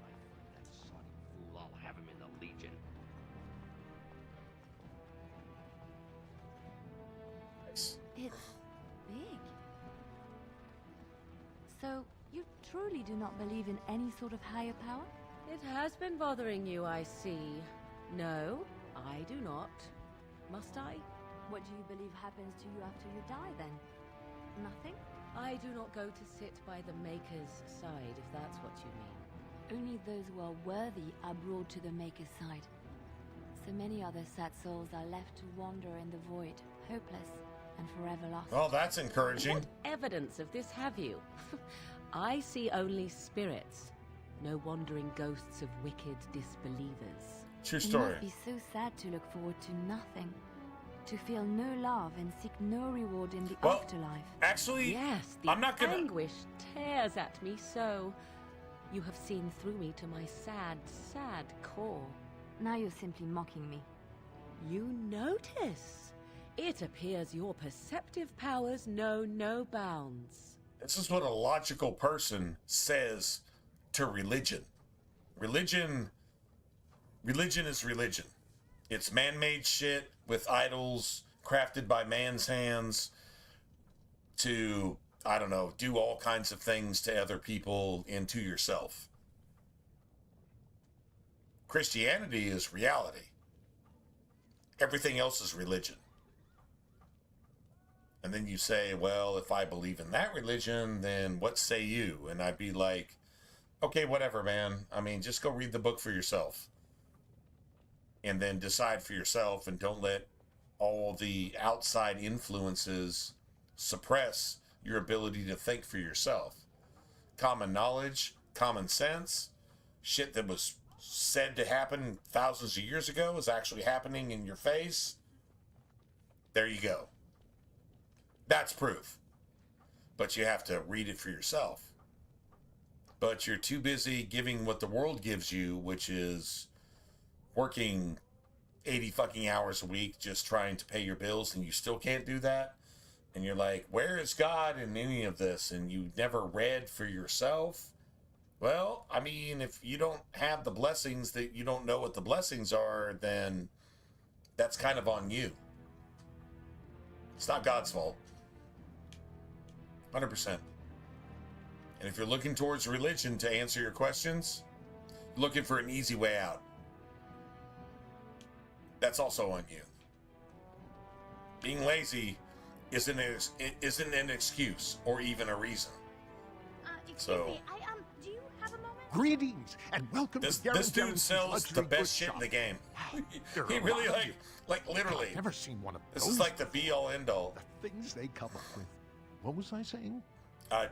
I find that soddy fool, I'll have him in the Legion. Nice. It's big. So, you truly do not believe in any sort of higher power? It has been bothering you, I see. No, I do not. Must I? What do you believe happens to you after you die, then? Nothing? I do not go to sit by the Maker's side, if that's what you mean. Only those who are worthy are brought to the Maker's side. So many other sad souls are left to wander in the void, hopeless and forever lost. Well, that's encouraging. What evidence of this have you? I see only spirits, no wandering ghosts of wicked disbelievers. True story. It must be so sad to look forward to nothing, to feel no love and seek no reward in the afterlife. Actually, yes, the I'm not gonna... anguish tears at me so. You have seen through me to my sad, sad core. Now you're simply mocking me. You notice. It appears your perceptive powers know no bounds. This is what a logical person says to religion. Religion is religion. It's man-made shit with idols crafted by man's hands to, I don't know, do all kinds of things to other people and to yourself. Christianity is reality. Everything else is religion. And then you say, well, if I believe in that religion, then what say you? And I'd be like, okay, whatever, man. I mean, just go read the book for yourself. And then decide for yourself, and don't let all the outside influences suppress your ability to think for yourself. Common knowledge, common sense, shit that was said to happen thousands of years ago is actually happening in your face. There you go. That's proof. But you have to read it for yourself. But you're too busy giving what the world gives you, which is working 80 fucking hours a week just trying to pay your bills, and you still can't do that. And you're like, where is God in any of this? And you never read for yourself. Well, I mean, if you don't have the blessings, that you don't know what the blessings are, then that's kind of on you. It's not God's fault. 100%. And if you're looking towards religion to answer your questions, looking for an easy way out, that's also on you. Being lazy isn't an excuse or even a reason. Excuse me, do you have a moment? Greetings and welcome This to dude sells the best shit in the game. He really like literally. I've never seen one of This those. is like the be all end all. The things they come up with. What was I saying? I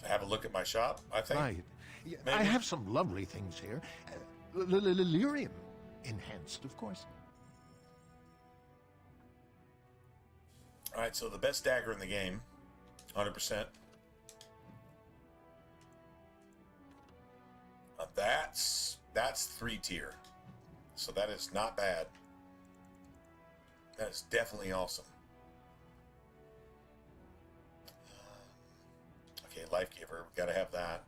have a look at my shop, I think. Right. Yeah, Maybe. I have some lovely things here. Lyrium enhanced, of course. All right, so the best dagger in the game, 100%. That's 3 tier, so that is not bad. That is definitely awesome. Okay, Life Giver, we gotta have that.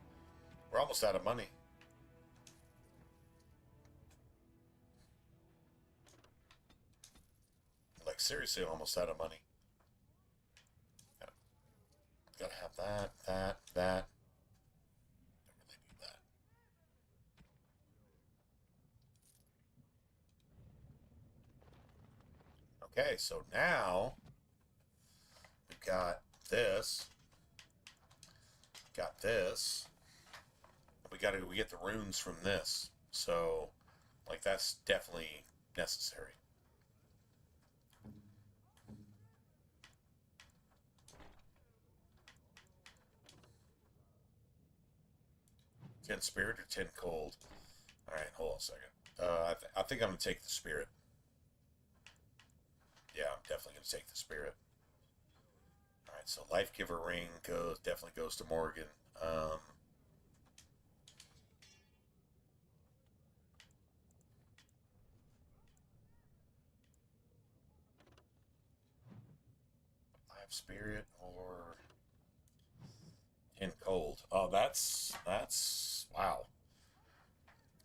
We're almost out of money. Like seriously, almost out of money. Gotta have that. Don't really need that. Okay, so now we've got this. We get the runes from this. So Like, that's definitely necessary. Ten spirit or 10 cold? Alright, hold on a second. I think I'm going to take the spirit. Yeah, I'm definitely going to take the spirit. Alright, so Life Giver Ring definitely goes to Morgan. Life Spirit or 10 cold. Oh, that's wow.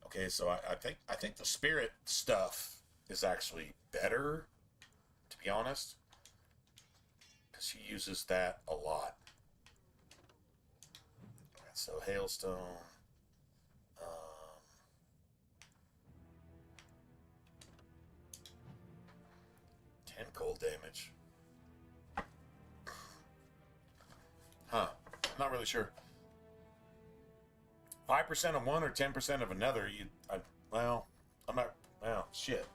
Okay, so I think the spirit stuff is actually better, to be honest, because she uses that a lot. Alright, so Hailstone. 10 cold damage. Huh. Not really sure. 5% of one or 10% of another. Well, I'm not. Well, shit.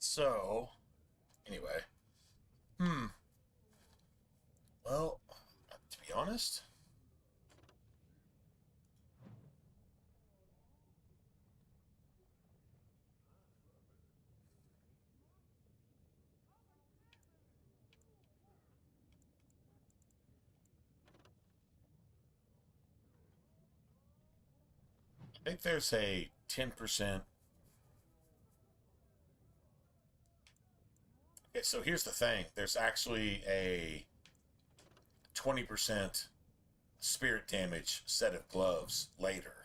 So, anyway. Well, to be honest, I think there's a 10%. Okay, so here's the thing. There's actually a 20% spirit damage set of gloves later.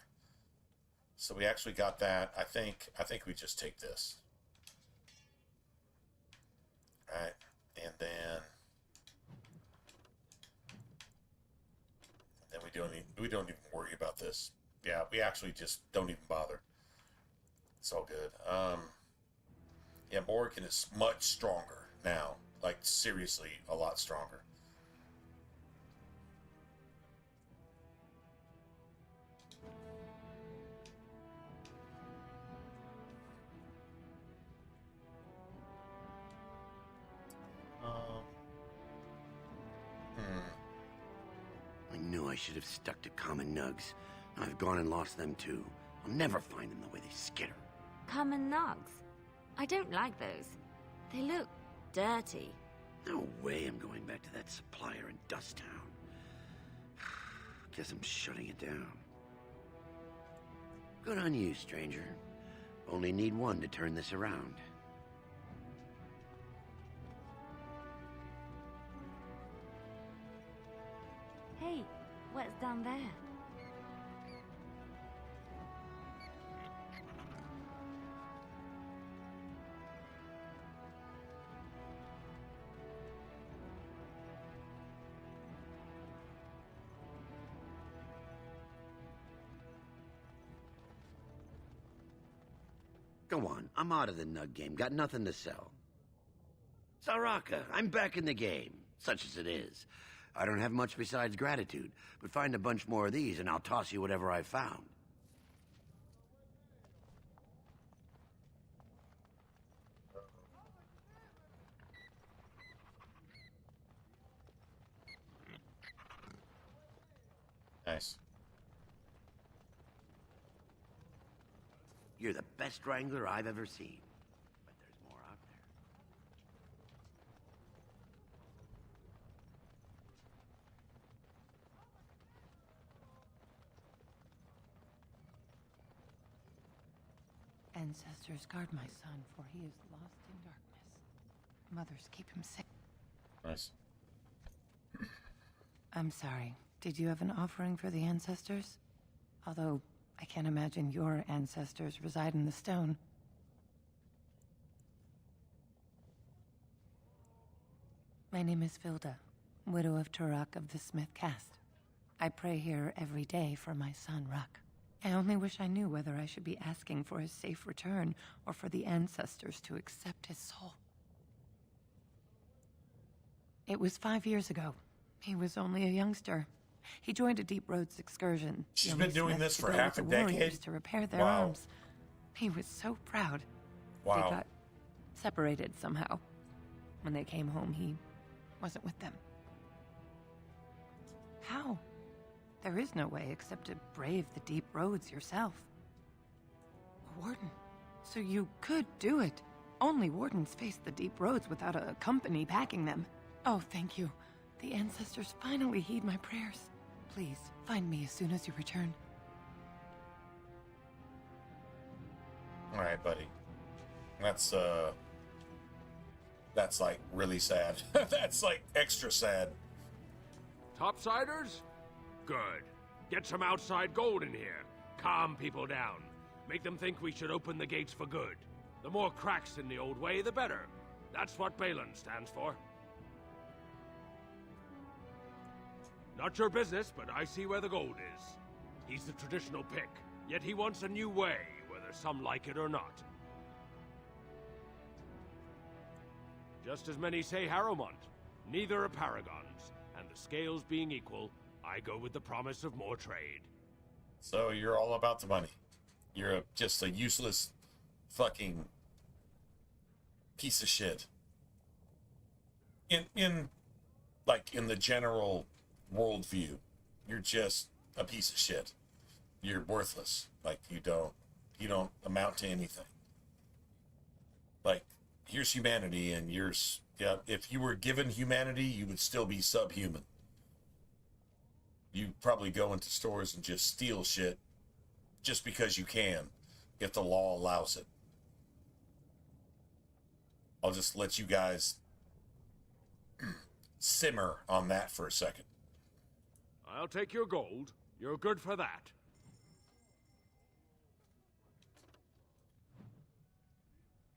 So we actually got that. I think we just take this. All right. And then we don't even worry about this. Yeah, we actually just don't even bother. It's all good. Yeah, Morgan is much stronger now. Like, seriously, a lot stronger. I knew I should have stuck to common nugs. I've gone and lost them too. I'll never find them the way they skitter. Common nugs? I don't like those. They look dirty. No way I'm going back to that supplier in Dust Town. Guess I'm shutting it down. Good on you, stranger. Only need one to turn this around. Hey, what's down there? Go on, I'm out of the nug game. Got nothing to sell. Saraka, I'm back in the game, such as it is. I don't have much besides gratitude, but find a bunch more of these and I'll toss you whatever I found. Nice. You're the best wrangler I've ever seen. But there's more out there. Ancestors, guard my son, for he is lost in darkness. Mothers, keep him safe. Nice. I'm sorry. Did you have an offering for the ancestors? Although, I can't imagine your ancestors reside in the stone. My name is Vilda, widow of Turok of the Smith caste. I pray here every day for my son, Ruck. I only wish I knew whether I should be asking for his safe return or for the ancestors to accept his soul. It was 5 years ago. He was only a youngster. He joined a Deep Roads excursion. She's been doing this for half a warriors decade? to repair their Wow. arms. He was so proud. Wow. They got separated somehow. When they came home, he wasn't with them. How? There is no way except to brave the Deep Roads yourself. A warden. So you could do it. Only wardens face the Deep Roads without a company backing them. Oh, thank you. The ancestors finally heed my prayers. Please, find me as soon as you return. Alright, buddy. That's like really sad. That's like extra sad. Topsiders? Good. Get some outside gold in here. Calm people down. Make them think we should open the gates for good. The more cracks in the old way, the better. That's what Balin stands for. Not your business, but I see where the gold is. He's the traditional pick, yet he wants a new way, whether some like it or not. Just as many say Harrowmont, neither are paragons, and the scales being equal, I go with the promise of more trade. So you're all about the money. You're just a useless fucking piece of shit. In the general worldview, you're just a piece of shit. You're worthless. Like you don't amount to anything. Like here's humanity, and if you were given humanity, you would still be subhuman. You probably go into stores and just steal shit just because you can, if the law allows it. I'll just let you guys simmer on that for a second. I'll take your gold. You're good for that.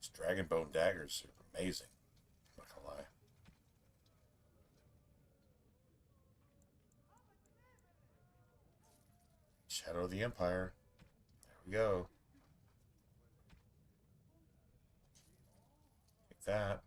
These dragonbone daggers are amazing. I'm not gonna lie. Shadow of the Empire. There we go. Take that.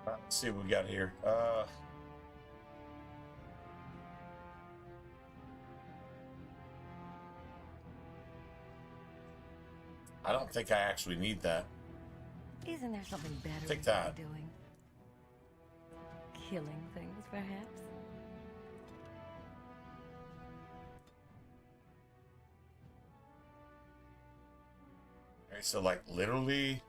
Let's see what we got here. I don't think I actually need that. Isn't there something better Take we that. could be doing? Killing things, perhaps? Okay, so like literally.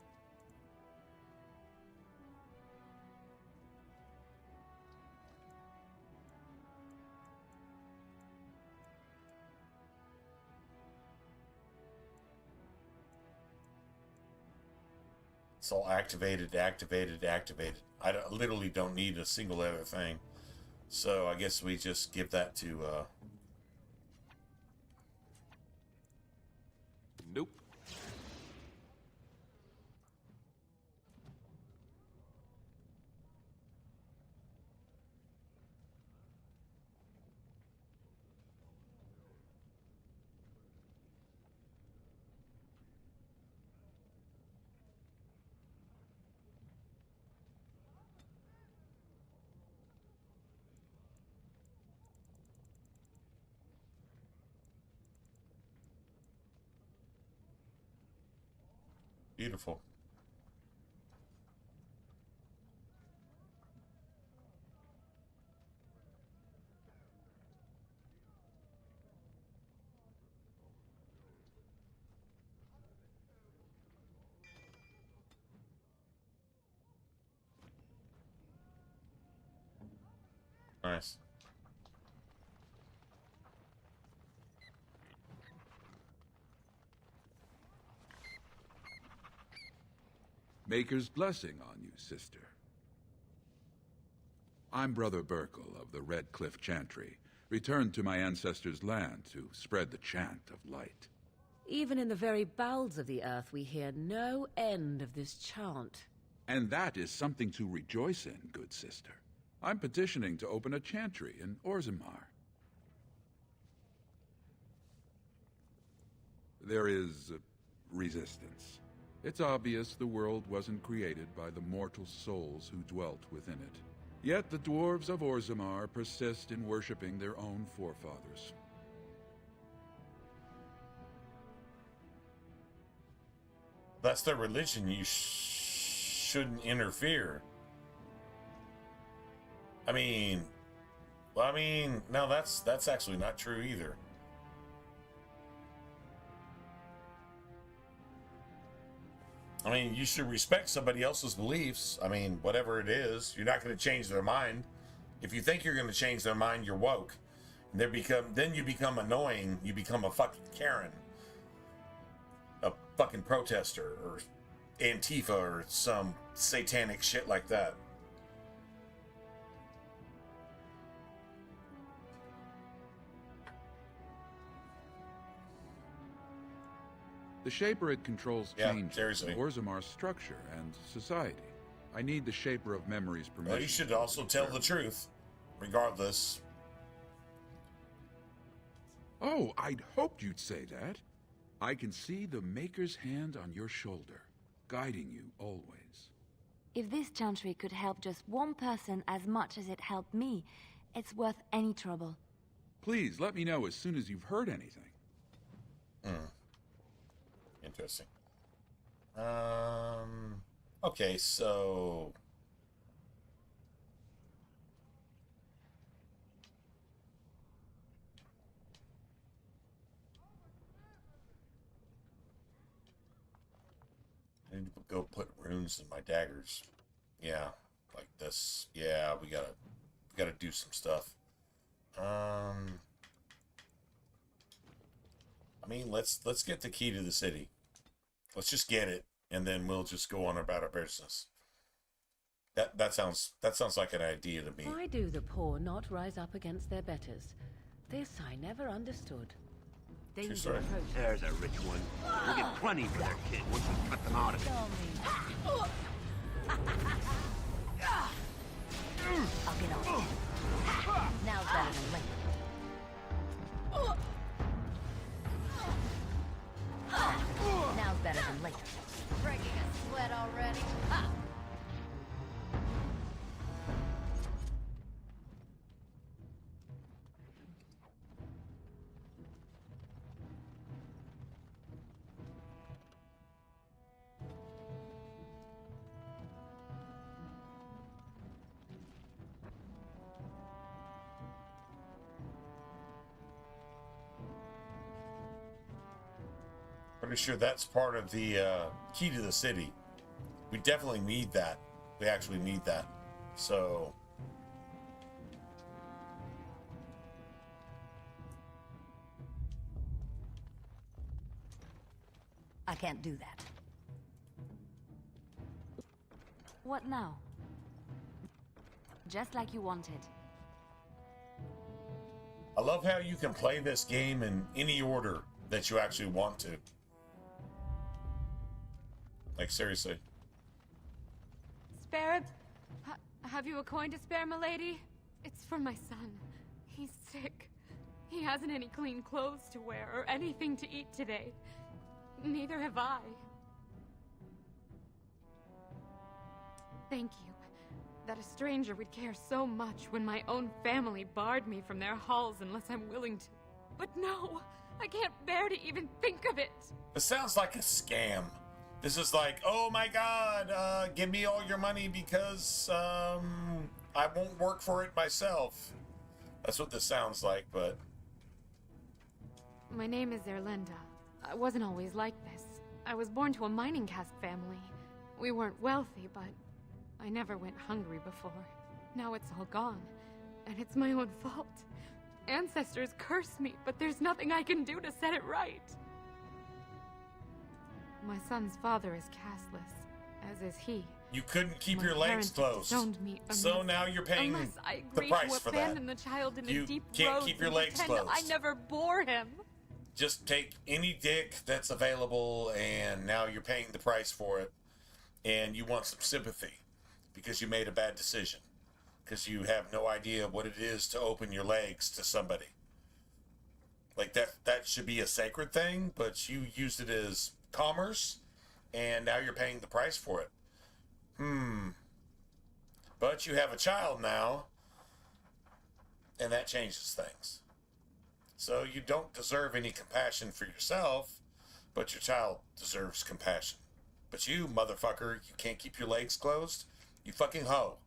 It's all activated. I literally don't need a single other thing. So I guess we just give that to Nope. Beautiful. Nice. Maker's blessing on you, sister. I'm Brother Burkle of the Red Cliff Chantry, returned to my ancestors' land to spread the chant of light. Even in the very bowels of the earth, we hear no end of this chant. And that is something to rejoice in, good sister. I'm petitioning to open a chantry in Orzammar. There is resistance. It's obvious the world wasn't created by the mortal souls who dwelt within it. Yet the dwarves of Orzammar persist in worshipping their own forefathers. That's their religion. You shouldn't interfere. No, that's actually not true either. You should respect somebody else's beliefs. Whatever it is, you're not going to change their mind. If you think you're going to change their mind, you're woke. Then you become annoying. You become a fucking Karen, a fucking protester, or Antifa, or some satanic shit like that. The Shaper controls change in seriously. Orzammar's structure and society. I need the Shaper of Memory's permission. Well, you should also tell the truth, regardless. Oh, I'd hoped you'd say that. I can see the Maker's hand on your shoulder, guiding you always. If this chantry could help just one person as much as it helped me, it's worth any trouble. Please, let me know as soon as you've heard anything. Interesting. Okay, so... I need to go put runes in my daggers. Yeah, like this. Yeah, we gotta do some stuff. Let's get the key to the city. Let's just get it, and then we'll just go on about our business. That sounds like an idea to me. Why do the poor not rise up against their betters? This I never understood. Danger story. approaches. There's a rich one. We'll get plenty for their kid once we cut them out of it. I'll get on. Now's better than later. Now's better than later. Breaking a sweat already. Ha! Pretty sure that's part of the key to the city. We definitely need that. We actually need that. So... I can't do that. What now? Just like you wanted. I love how you can play this game in any order that you actually want to. Like, seriously. Spare... have you a coin to spare, milady? It's for my son. He's sick. He hasn't any clean clothes to wear or anything to eat today. Neither have I. Thank you. That a stranger would care so much when my own family barred me from their halls unless I'm willing to. But no, I can't bear to even think of it. It sounds like a scam. This is like, oh my god, give me all your money because I won't work for it myself. That's what this sounds like, but... My name is Erlinda. I wasn't always like this. I was born to a mining caste family. We weren't wealthy, but I never went hungry before. Now it's all gone, and it's my own fault. Ancestors cursed me, but there's nothing I can do to set it right. My son's father is casteless, as is he. You couldn't keep My your legs parents closed. disowned me So now you're paying unless I the agree price to for that. abandon the child in You the deep can't roads keep your and legs pretend closed. I never bore him. Just take any dick that's available, and now you're paying the price for it, and you want some sympathy because you made a bad decision, because you have no idea what it is to open your legs to somebody. Like, that should be a sacred thing, but you used it as commerce, and now you're paying the price for it. But you have a child now, and that changes things. So you don't deserve any compassion for yourself, but your child deserves compassion. But you, motherfucker, you can't keep your legs closed? You fucking hoe.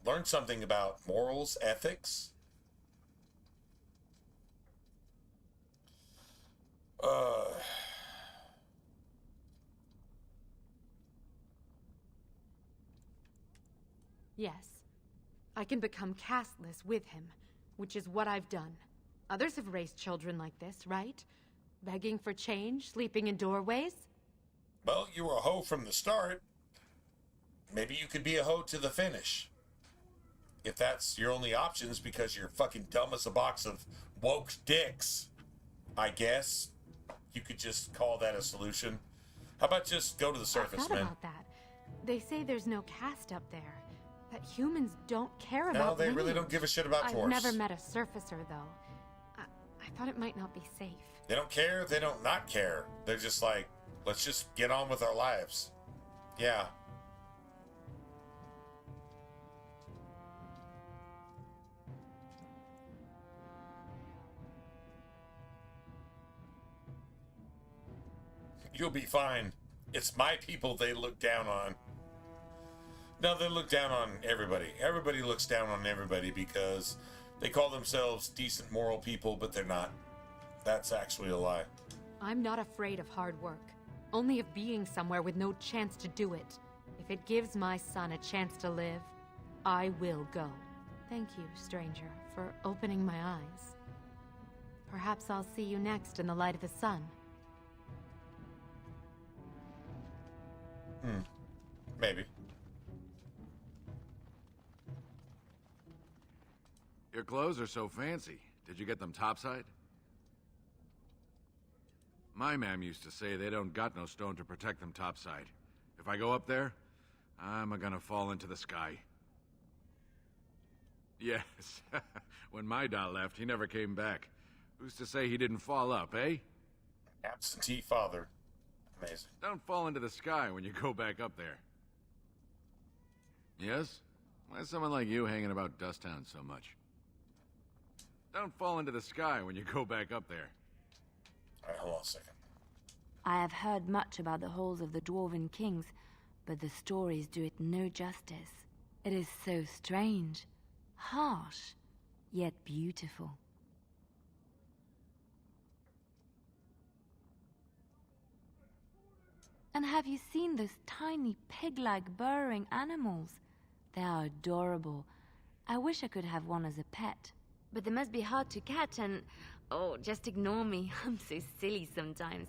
Learn something about morals, ethics. Yes. I can become casteless with him, which is what I've done. Others have raised children like this, right? Begging for change, sleeping in doorways? Well, you were a hoe from the start. Maybe you could be a hoe to the finish. If that's your only options because you're fucking dumb as a box of woke dicks, I guess you could just call that a solution. How about just go to the surface, I thought man? about that. They say there's no caste up there. That humans don't care No, about they really lineage. don't give a shit about I've dwarves. never met a surfacer, though. I thought it might not be safe. They don't care, they don't not care. They're just like, let's just get on with our lives. Yeah. You'll be fine. It's my people they look down on. No, they look down on everybody. Everybody looks down on everybody because they call themselves decent moral people, but they're not. That's actually a lie. I'm not afraid of hard work. Only of being somewhere with no chance to do it. If it gives my son a chance to live, I will go. Thank you, stranger, for opening my eyes. Perhaps I'll see you next in the light of the sun. Maybe. Your clothes are so fancy. Did you get them topside? My mam used to say they don't got no stone to protect them topside. If I go up there, I'm gonna fall into the sky. Yes. When my dad left, he never came back. Who's to say he didn't fall up, eh? Absentee father. Amazing. Don't fall into the sky when you go back up there. Yes? Why is someone like you hanging about Dusttown so much? Don't fall into the sky when you go back up there. Alright, hold on a second. I have heard much about the halls of the Dwarven Kings, but the stories do it no justice. It is so strange, harsh, yet beautiful. And have you seen those tiny pig-like burrowing animals? They are adorable. I wish I could have one as a pet. But they must be hard to catch and... Oh, just ignore me. I'm so silly sometimes.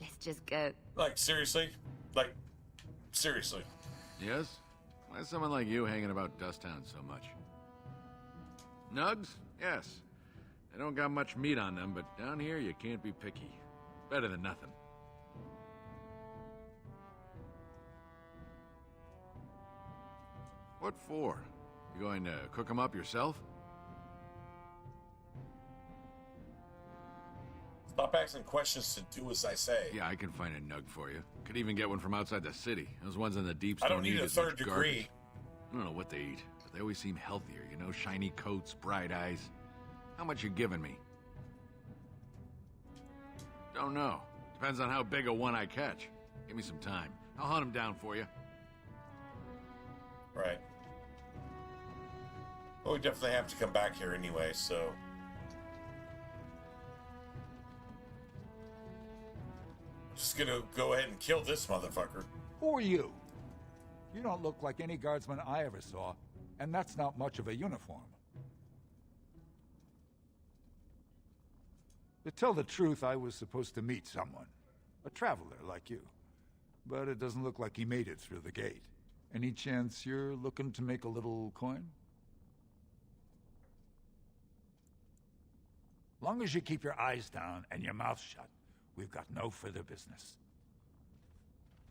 Let's just go. Like, seriously? Like, seriously? Yes? Why is someone like you hanging about Dusttown so much? Nugs? Yes. They don't got much meat on them, but down here you can't be picky. Better than nothing. What for? You going to cook them up yourself? Stop asking questions to do as I say. Yeah, I can find a nug for you. Could even get one from outside the city. Those ones in the deeps I don't need eat a as third much degree. garbage. I don't know what they eat, but they always seem healthier, you know? Shiny coats, bright eyes. How much you giving me? Don't know. Depends on how big a one I catch. Give me some time. I'll hunt him down for you. Right. Well, we definitely have to come back here anyway, so... Just gonna go ahead and kill this motherfucker. Who are you? You don't look like any guardsman I ever saw, and that's not much of a uniform. To tell the truth, I was supposed to meet someone. A traveler like you. But it doesn't look like he made it through the gate. Any chance you're looking to make a little coin? Long as you keep your eyes down and your mouth shut, we've got no further business.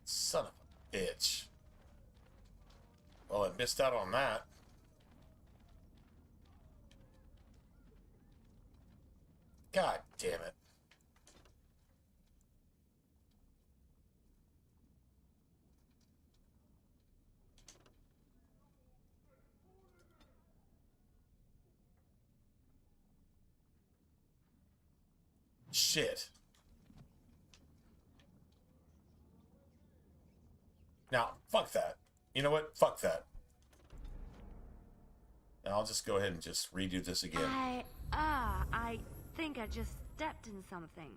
Son of a bitch. Well, I missed out on that. God damn it. Shit. Now, fuck that. You know what? Fuck that. Now I'll just go ahead and just redo this again. I think I just stepped in something.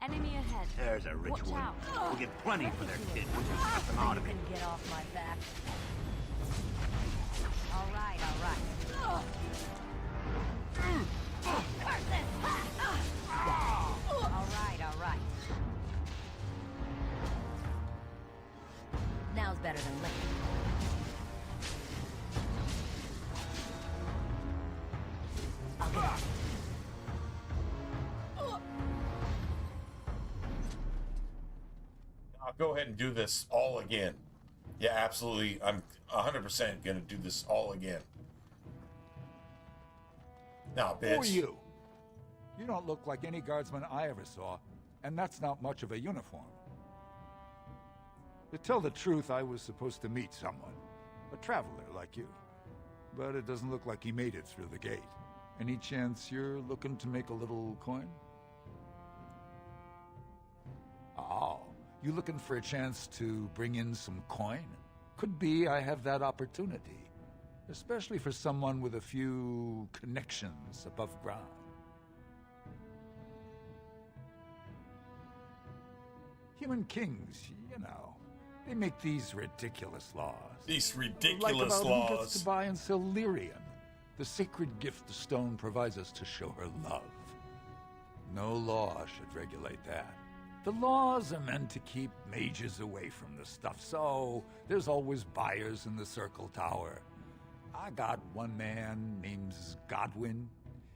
Enemy ahead. There's a rich Watch one. out. We'll get plenty for their kid once we cut them out of it. Get off my back. All right, all right. Curse this! All right, all right. Now's better than later. I'll get it. I'll go ahead and do this all again. Yeah, absolutely. I'm 100% gonna do this all again. Now, bitch. Who are you? You don't look like any guardsman I ever saw, and that's not much of a uniform. To tell the truth, I was supposed to meet someone. A traveler like you. But it doesn't look like he made it through the gate. Any chance you're looking to make a little coin? Oh, you looking for a chance to bring in some coin? Could be I have that opportunity. Especially for someone with a few connections above ground. Human kings, you know, they make these ridiculous laws. These Like ridiculous about laws. who gets to buy and sell lyrium, the sacred gift the stone provides us to show her love. No law should regulate that. The laws are meant to keep mages away from the stuff, so there's always buyers in the Circle Tower. I got one man named Godwin.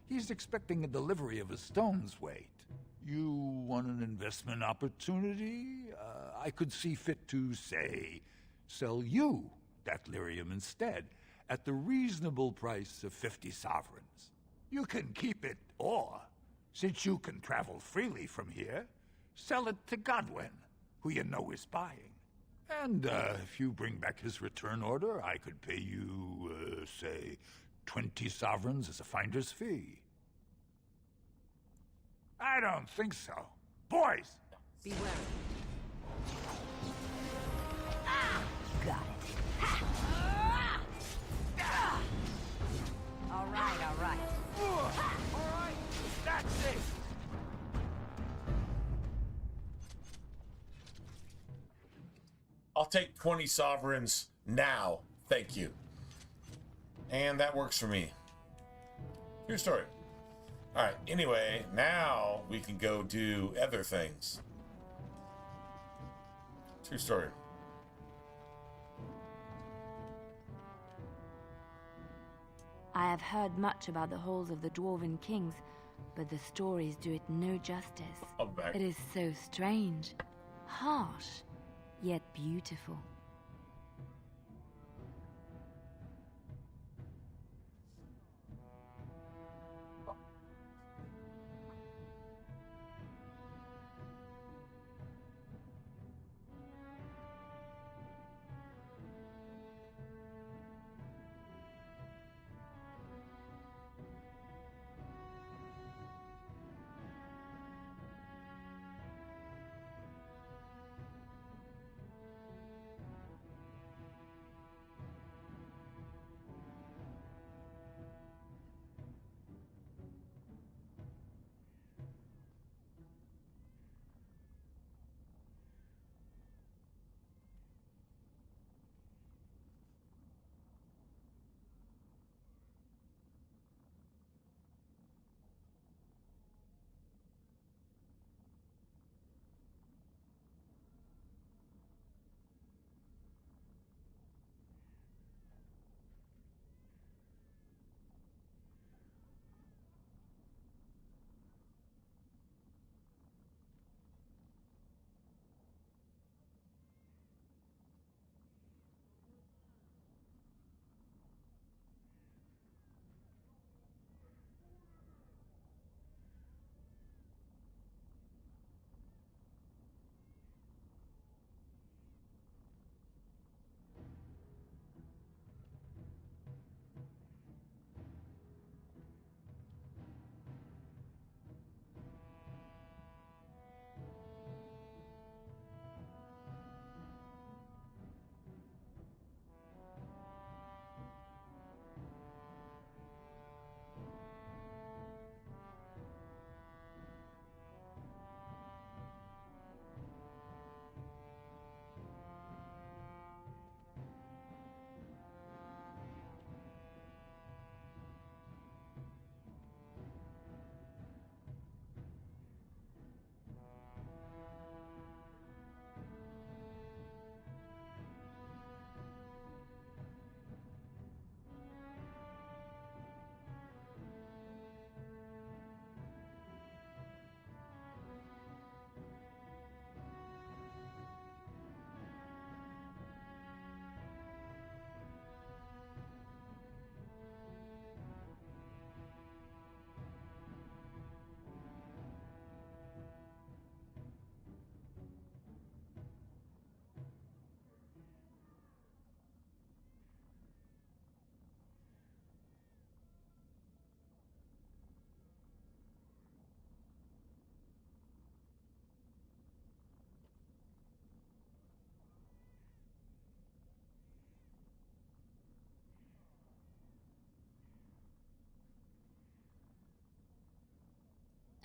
He's expecting a delivery of a stone's weight. You want an investment opportunity? I could see fit to, say, sell you that lyrium instead, at the reasonable price of 50 sovereigns. You can keep it, or, since you can travel freely from here, sell it to Godwin, who you know is buying. And if you bring back his return order, I could pay you, say, 20 sovereigns as a finder's fee. I don't think so. Boys! Beware. Got it. All right, all right. All right, that's it. I'll take 20 sovereigns now. Thank you. And that works for me. True story. Alright, anyway, now we can go do other things. True story. I have heard much about the halls of the Dwarven Kings, but the stories do it no justice. I'm back. It is so strange, harsh, yet beautiful.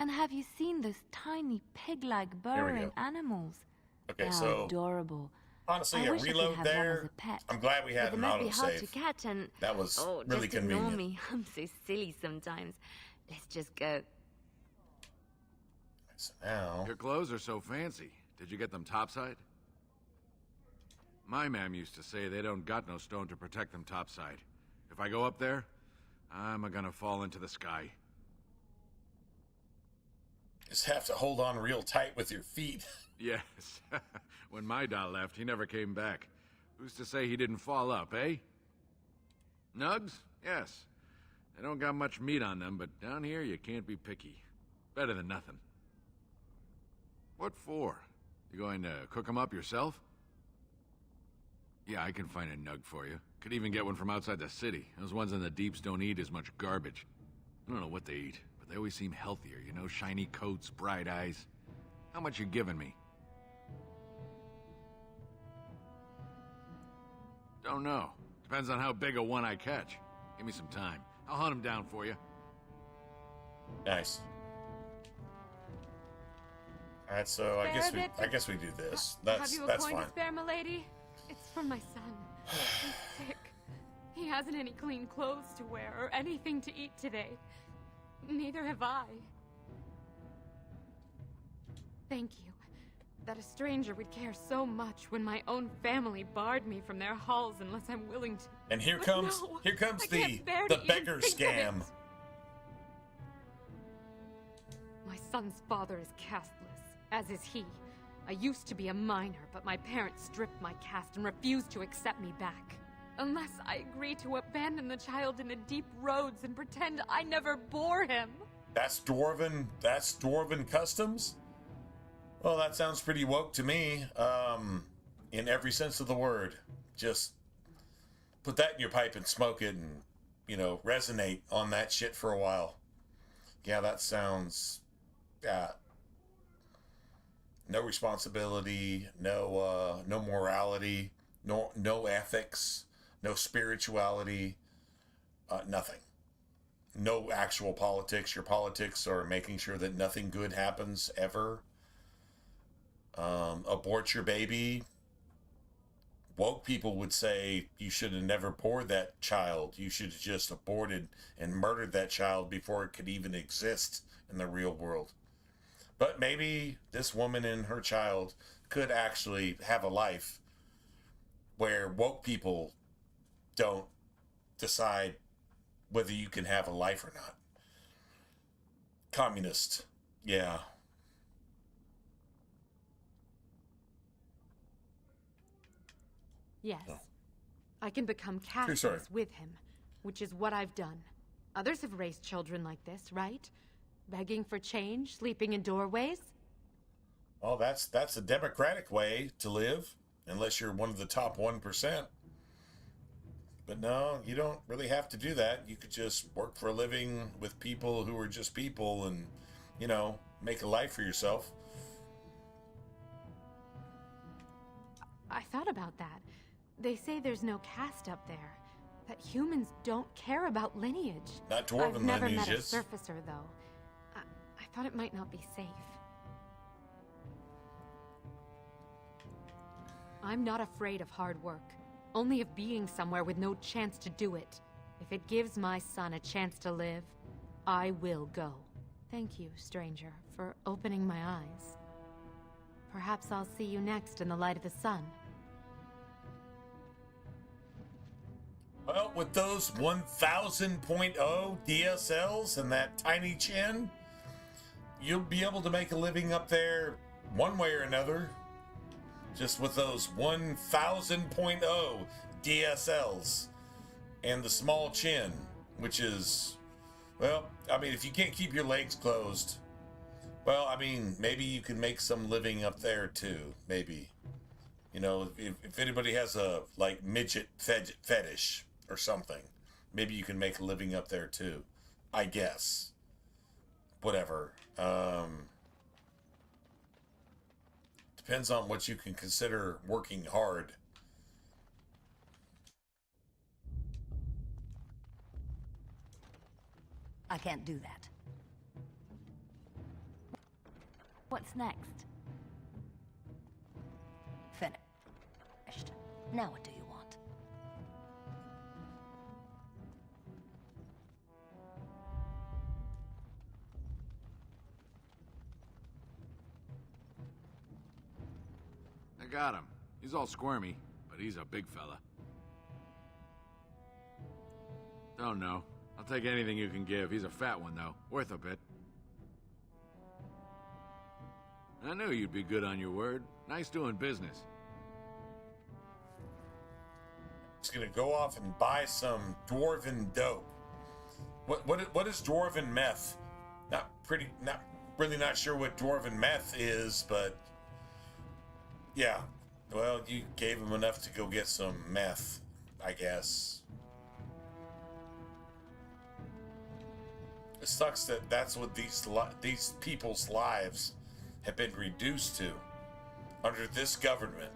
And have you seen those tiny pig-like burrowing animals? Okay, They're so adorable. honestly, I a wish I could reload have one there. as a pet. I'm glad we had But an they might be hard to autosave. catch and... That was oh, really just ignore convenient. me. I'm so silly sometimes. Let's just go. So now, your clothes are so fancy. Did you get them topside? My mam used to say they don't got no stone to protect them topside. If I go up there, I'm gonna fall into the sky. just have to hold on real tight with your feet. Yes. When my doll left, he never came back. Who's to say he didn't fall up, eh? Nugs? Yes. They don't got much meat on them, but down here you can't be picky. Better than nothing. What for? You going to cook them up yourself? Yeah, I can find a nug for you. Could even get one from outside the city. Those ones in the deeps don't eat as much garbage. I don't know what they eat, but they always seem healthier, you know? Shiny coats, bright eyes. How much you giving me? Don't know. Depends on how big a one I catch. Give me some time. I'll hunt him down for you. Nice. All right, so I guess we do this. Have you a That's coin fine. to spare, milady? It's for my son. He's sick. He hasn't any clean clothes to wear or anything to eat today. Neither have I. Thank you. That a stranger would care so much when my own family barred me from their halls unless I'm willing to. And here But comes no, here comes I can't bear the to even beggar think of scam. it. My son's father is casteless, as is he. I used to be a minor, but my parents stripped my caste and refused to accept me back. Unless I agree to abandon the child in the deep roads and pretend I never bore him. That's dwarven customs? Well, that sounds pretty woke to me, in every sense of the word. Just put that in your pipe and smoke it and, resonate on that shit for a while. Yeah, that sounds, no responsibility, no morality, no ethics, no spirituality, nothing. No actual politics. Your politics are making sure that nothing good happens ever. Abort your baby. Woke people would say you should have never bored that child. You should have just aborted and murdered that child before it could even exist in the real world. But maybe this woman and her child could actually have a life where woke people don't decide whether you can have a life or not. Communist. Yeah. Yes. I can become sorry. casteless with him, which is what I've done. Others have raised children like this, right? Begging for change, sleeping in doorways? Well, that's a democratic way to live, unless you're one of the top 1%. But no, you don't really have to do that. You could just work for a living with people who are just people and, make a life for yourself. I thought about that. They say there's no caste up there. That humans don't care about lineage. Not dwarven I've never met a lineages. surfacer, though. I thought it might not be safe. I'm not afraid of hard work. Only of being somewhere with no chance to do it. If it gives my son a chance to live, I will go. Thank you, stranger, for opening my eyes. Perhaps I'll see you next in the light of the sun. Well, with those 1000.0 DSLs and that tiny chin, you'll be able to make a living up there one way or another. Just with those 1000.0 DSLs and the small chin, which is, if you can't keep your legs closed, maybe you can make some living up there too. Maybe, if anybody has a midget fetish or something, maybe you can make a living up there too. I guess. Whatever. Depends on what you can consider working hard. I can't do that. What's next? Finished. Now what do you want? I got him. He's all squirmy, but he's a big fella. Don't know. I'll take anything you can give. He's a fat one, though. Worth a bit. I knew you'd be good on your word. Nice doing business. He's gonna go off and buy some dwarven dope. What is dwarven meth? Not really not sure what dwarven meth is, but yeah. Well, you gave him enough to go get some meth, I guess. It sucks that that's what these people's lives have been reduced to under this government.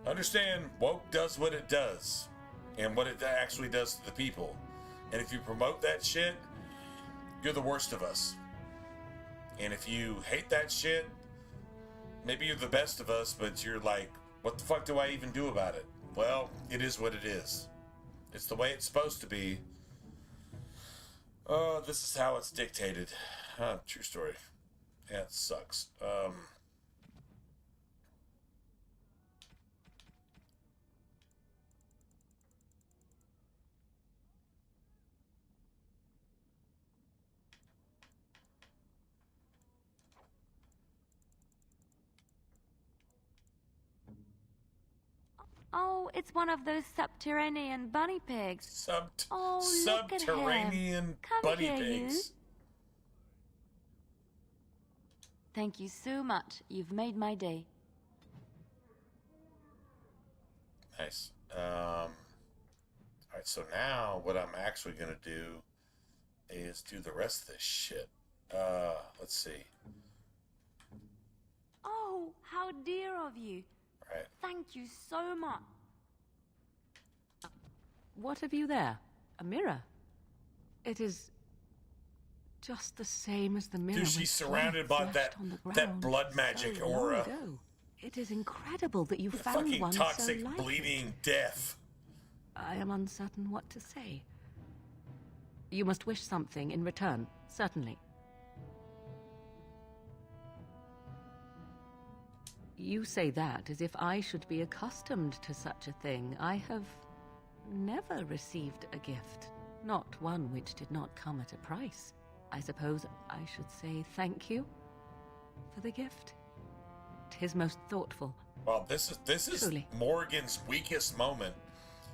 Understand, woke does what it does and what it actually does to the people. And if you promote that shit, you're the worst of us. And if you hate that shit, maybe you're the best of us, but you're like, what the fuck do I even do about it? Well, it is what it is. It's the way it's supposed to be. Oh, this is how it's dictated. True story. Yeah, it sucks. Oh, it's one of those subterranean bunny pigs. Look Subterranean at him. Come bunny here, pigs. You. Thank you so much. You've made my day. Nice. Alright, so now what I'm actually gonna do is do the rest of this shit. Let's see. Oh, how dear of you. Right. Thank you so much. What have you there? A mirror? It is just the same as the mirror. Dude, she's surrounded by that blood magic so long aura. ago. It is incredible that you The found fucking one toxic, so like bleeding death. I am uncertain what to say. You must wish something in return, certainly. You say that as if I should be accustomed to such a thing. I have never received a gift, not one which did not come at a price. I suppose I should say thank you for the gift. 'Tis most thoughtful. Well, this is Truly. Morgan's weakest moment.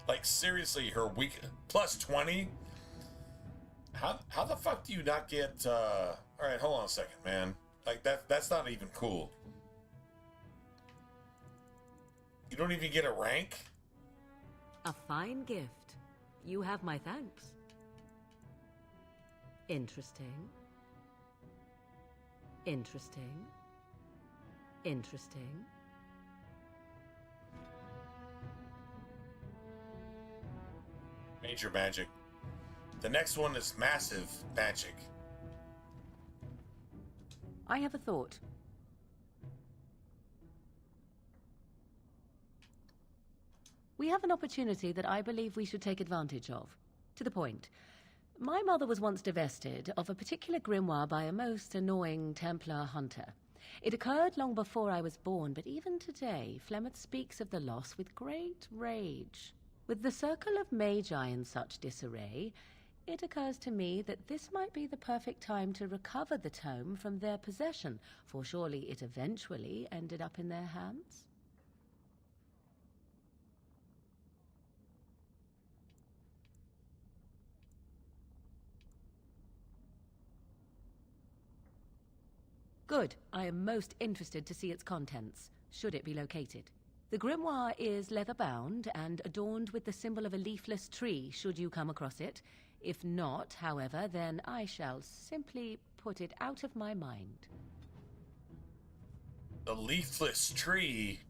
Like, seriously, her weak plus 20. How the fuck do you not get? All right, hold on a second, man. Like that's not even cool. You don't even get a rank? A fine gift. You have my thanks. Interesting. Interesting. Interesting. Major magic. The next one is massive magic. I have a thought. We have an opportunity that I believe we should take advantage of. To the point. My mother was once divested of a particular grimoire by a most annoying Templar hunter. It occurred long before I was born, but even today, Flemeth speaks of the loss with great rage. With the circle of magi in such disarray, it occurs to me that this might be the perfect time to recover the tome from their possession, for surely it eventually ended up in their hands. Good. I am most interested to see its contents, should it be located. The grimoire is leather-bound and adorned with the symbol of a leafless tree, should you come across it. If not, however, then I shall simply put it out of my mind. The leafless tree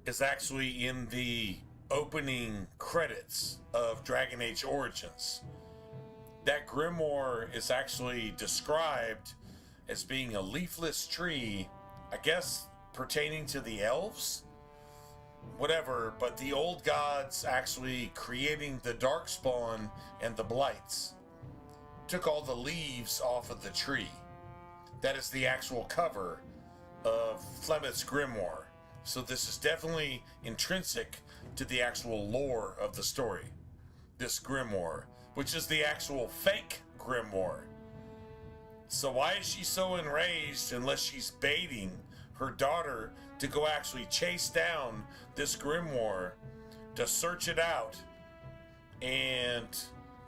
is actually in the opening credits of Dragon Age Origins. That grimoire is actually described as being a leafless tree, I guess pertaining to the elves? Whatever, but the old gods actually creating the darkspawn and the blights took all the leaves off of the tree. That is the actual cover of Flemeth's grimoire. So this is definitely intrinsic to the actual lore of the story. This grimoire, which is the actual fake grimoire. So why is she so enraged unless she's baiting her daughter to go actually chase down this grimoire, to search it out, and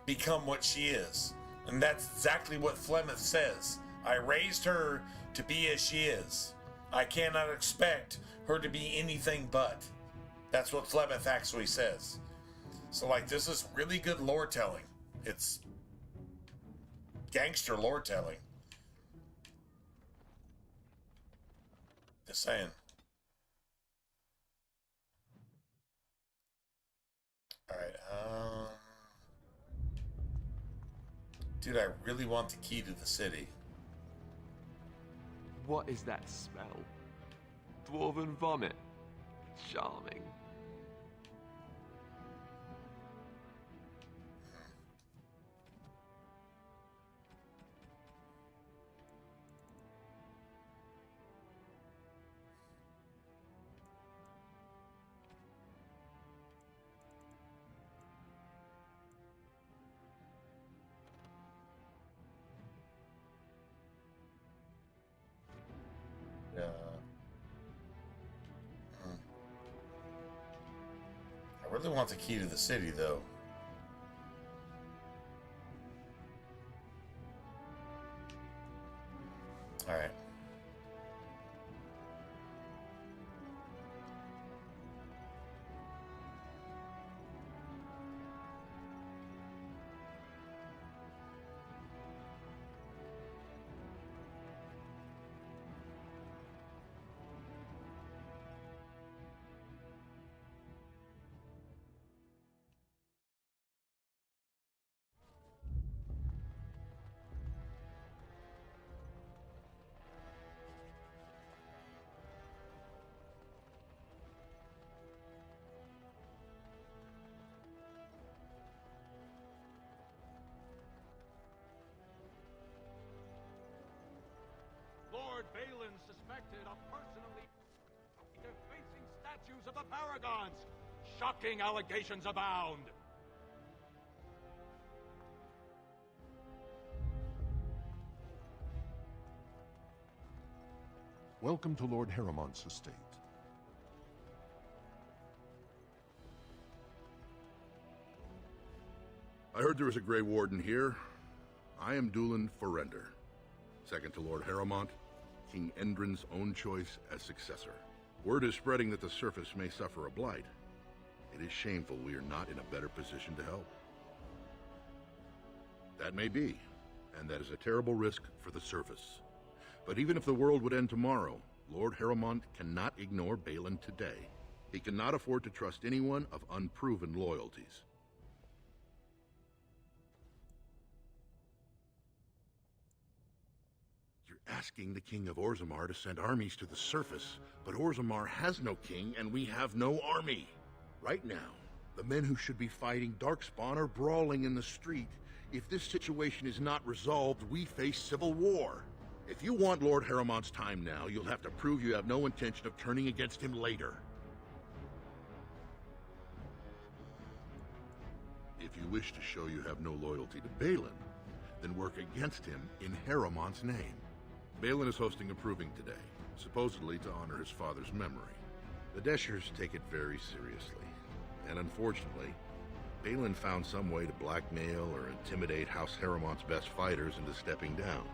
become what she is? And that's exactly what Flemeth says. I raised her to be as she is. I cannot expect her to be anything but. That's what Flemeth actually says. So, like, this is really good lore telling. It's gangster lore telling. Just saying. Alright, dude, I really want the key to the city. What is that smell? Dwarven vomit. Charming. I really want the key to the city, though. All right. Lord Balin suspected of personally defacing statues of the Paragons. Shocking allegations abound. Welcome to Lord Haramont's estate. I heard there was a Grey Warden here. I am Dulin Forrender, second to Lord Haramont, King Endrin's own choice as successor. Word is spreading that the surface may suffer a blight. It is shameful we are not in a better position to help. That may be, and that is a terrible risk for the surface. But even if the world would end tomorrow, Lord Haramont cannot ignore Balin today. He cannot afford to trust anyone of unproven loyalties. Asking the King of Orzammar to send armies to the surface, but Orzammar has no king and we have no army. Right now, the men who should be fighting Darkspawn are brawling in the street. If this situation is not resolved, we face civil war. If you want Lord Haramont's time now, you'll have to prove you have no intention of turning against him later. If you wish to show you have no loyalty to Balin, then work against him in Haramont's name. Balin is hosting a proving today, supposedly to honor his father's memory. The Deshers take it very seriously, and unfortunately, Balin found some way to blackmail or intimidate House Haramont's best fighters into stepping down.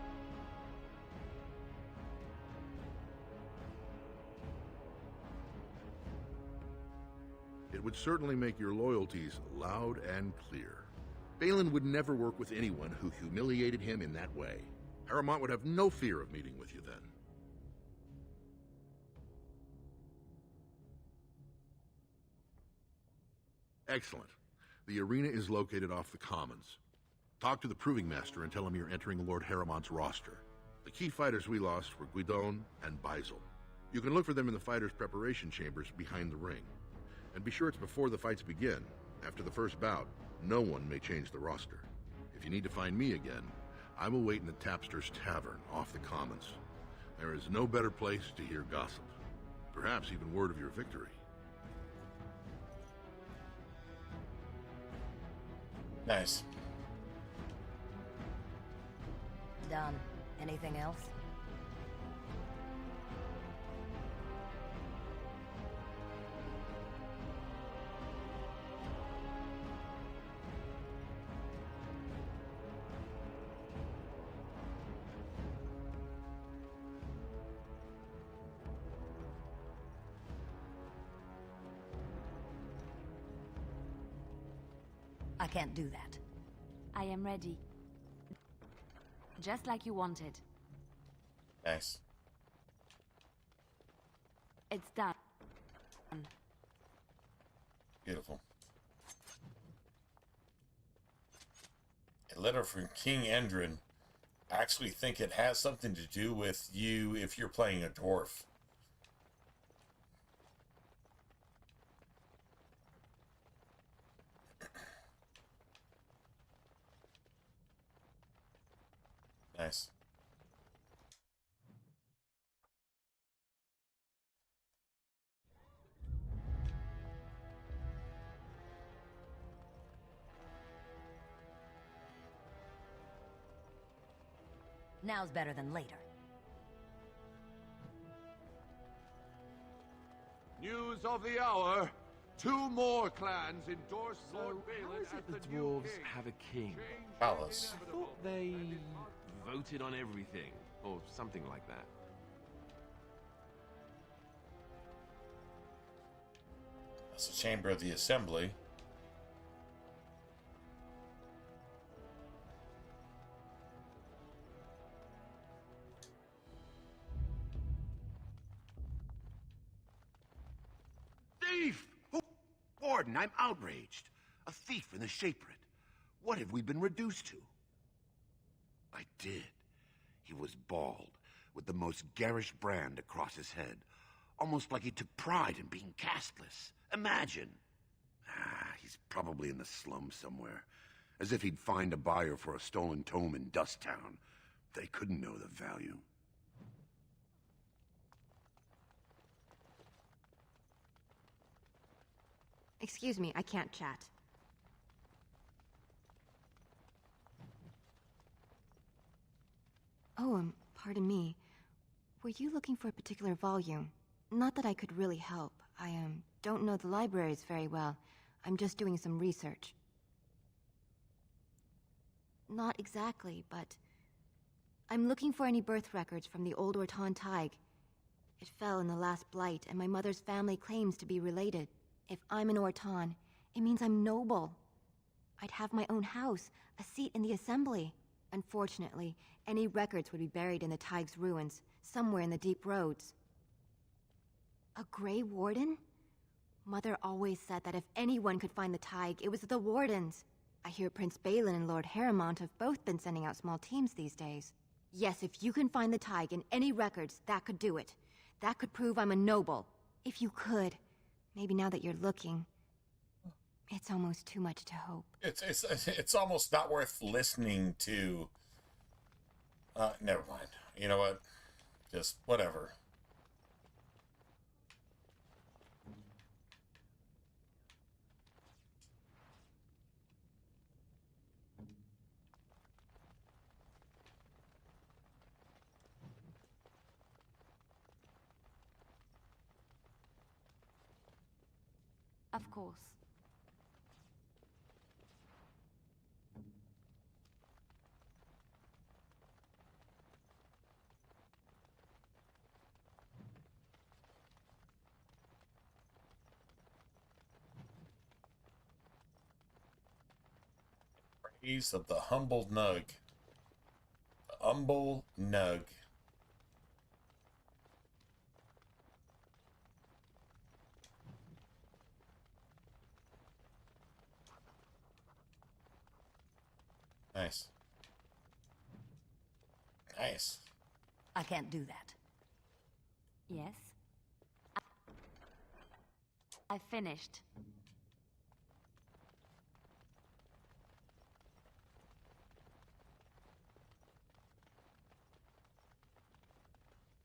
It would certainly make your loyalties loud and clear. Balin would never work with anyone who humiliated him in that way. Haramont would have no fear of meeting with you then. Excellent. The arena is located off the Commons. Talk to the Proving Master and tell him you're entering Lord Haramont's roster. The key fighters we lost were Guidon and Beisel. You can look for them in the fighters' preparation chambers behind the ring. And be sure it's before the fights begin. After the first bout, no one may change the roster. If you need to find me again, I will wait in the Tapster's Tavern off the Commons. There is no better place to hear gossip. Perhaps even word of your victory. Nice. Done. Anything else? I can't do that. I am ready. Just like you wanted. Nice. It's done. Beautiful. A letter from King Endrin. I actually think it has something to do with you if you're playing a dwarf. Nice. Now's better than later. News of the hour. 2 more clans endorse Lord Balin as the Dwarves new king. have a king. Palace. I thought they voted on everything, or something like that. That's the Chamber of the Assembly. Thief! Warden, I'm outraged. A thief in the Shapered. What have we been reduced to? I did. He was bald, with the most garish brand across his head. Almost like he took pride in being castless. Imagine. He's probably in the slums somewhere. As if he'd find a buyer for a stolen tome in Dust Town. They couldn't know the value. Excuse me, I can't chat. Oh, pardon me. Were you looking for a particular volume? Not that I could really help. I, don't know the libraries very well. I'm just doing some research. Not exactly, but... I'm looking for any birth records from the old Orton Tig. It fell in the last blight, and my mother's family claims to be related. If I'm an Orton, it means I'm noble. I'd have my own house, a seat in the assembly. Unfortunately, any records would be buried in the Tig's ruins, somewhere in the deep roads. A Grey Warden? Mother always said that if anyone could find the Tig, it was the Wardens. I hear Prince Balin and Lord Harrowmont have both been sending out small teams these days. Yes, if you can find the Tig in any records, that could do it. That could prove I'm a noble. If you could. Maybe now that you're looking, it's almost too much to hope. It's almost not worth listening to. Never mind. You know what? Just whatever. Of course. Praise of the humble nug. The humble nug. Nice. Nice. I can't do that. Yes? I finished.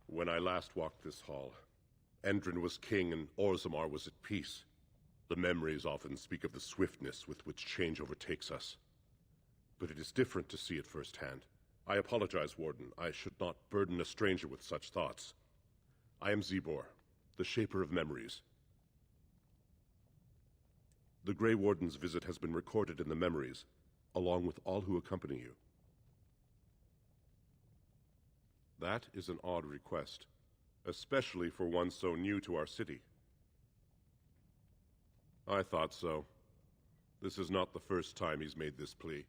When I last walked this hall, Endrin was king and Orzammar was at peace. The memories often speak of the swiftness with which change overtakes us. But it is different to see it firsthand. I apologize, Warden. I should not burden a stranger with such thoughts. I am Zebor, the Shaper of Memories. The Grey Warden's visit has been recorded in the memories, along with all who accompany you. That is an odd request, especially for one so new to our city. I thought so. This is not the first time he's made this plea.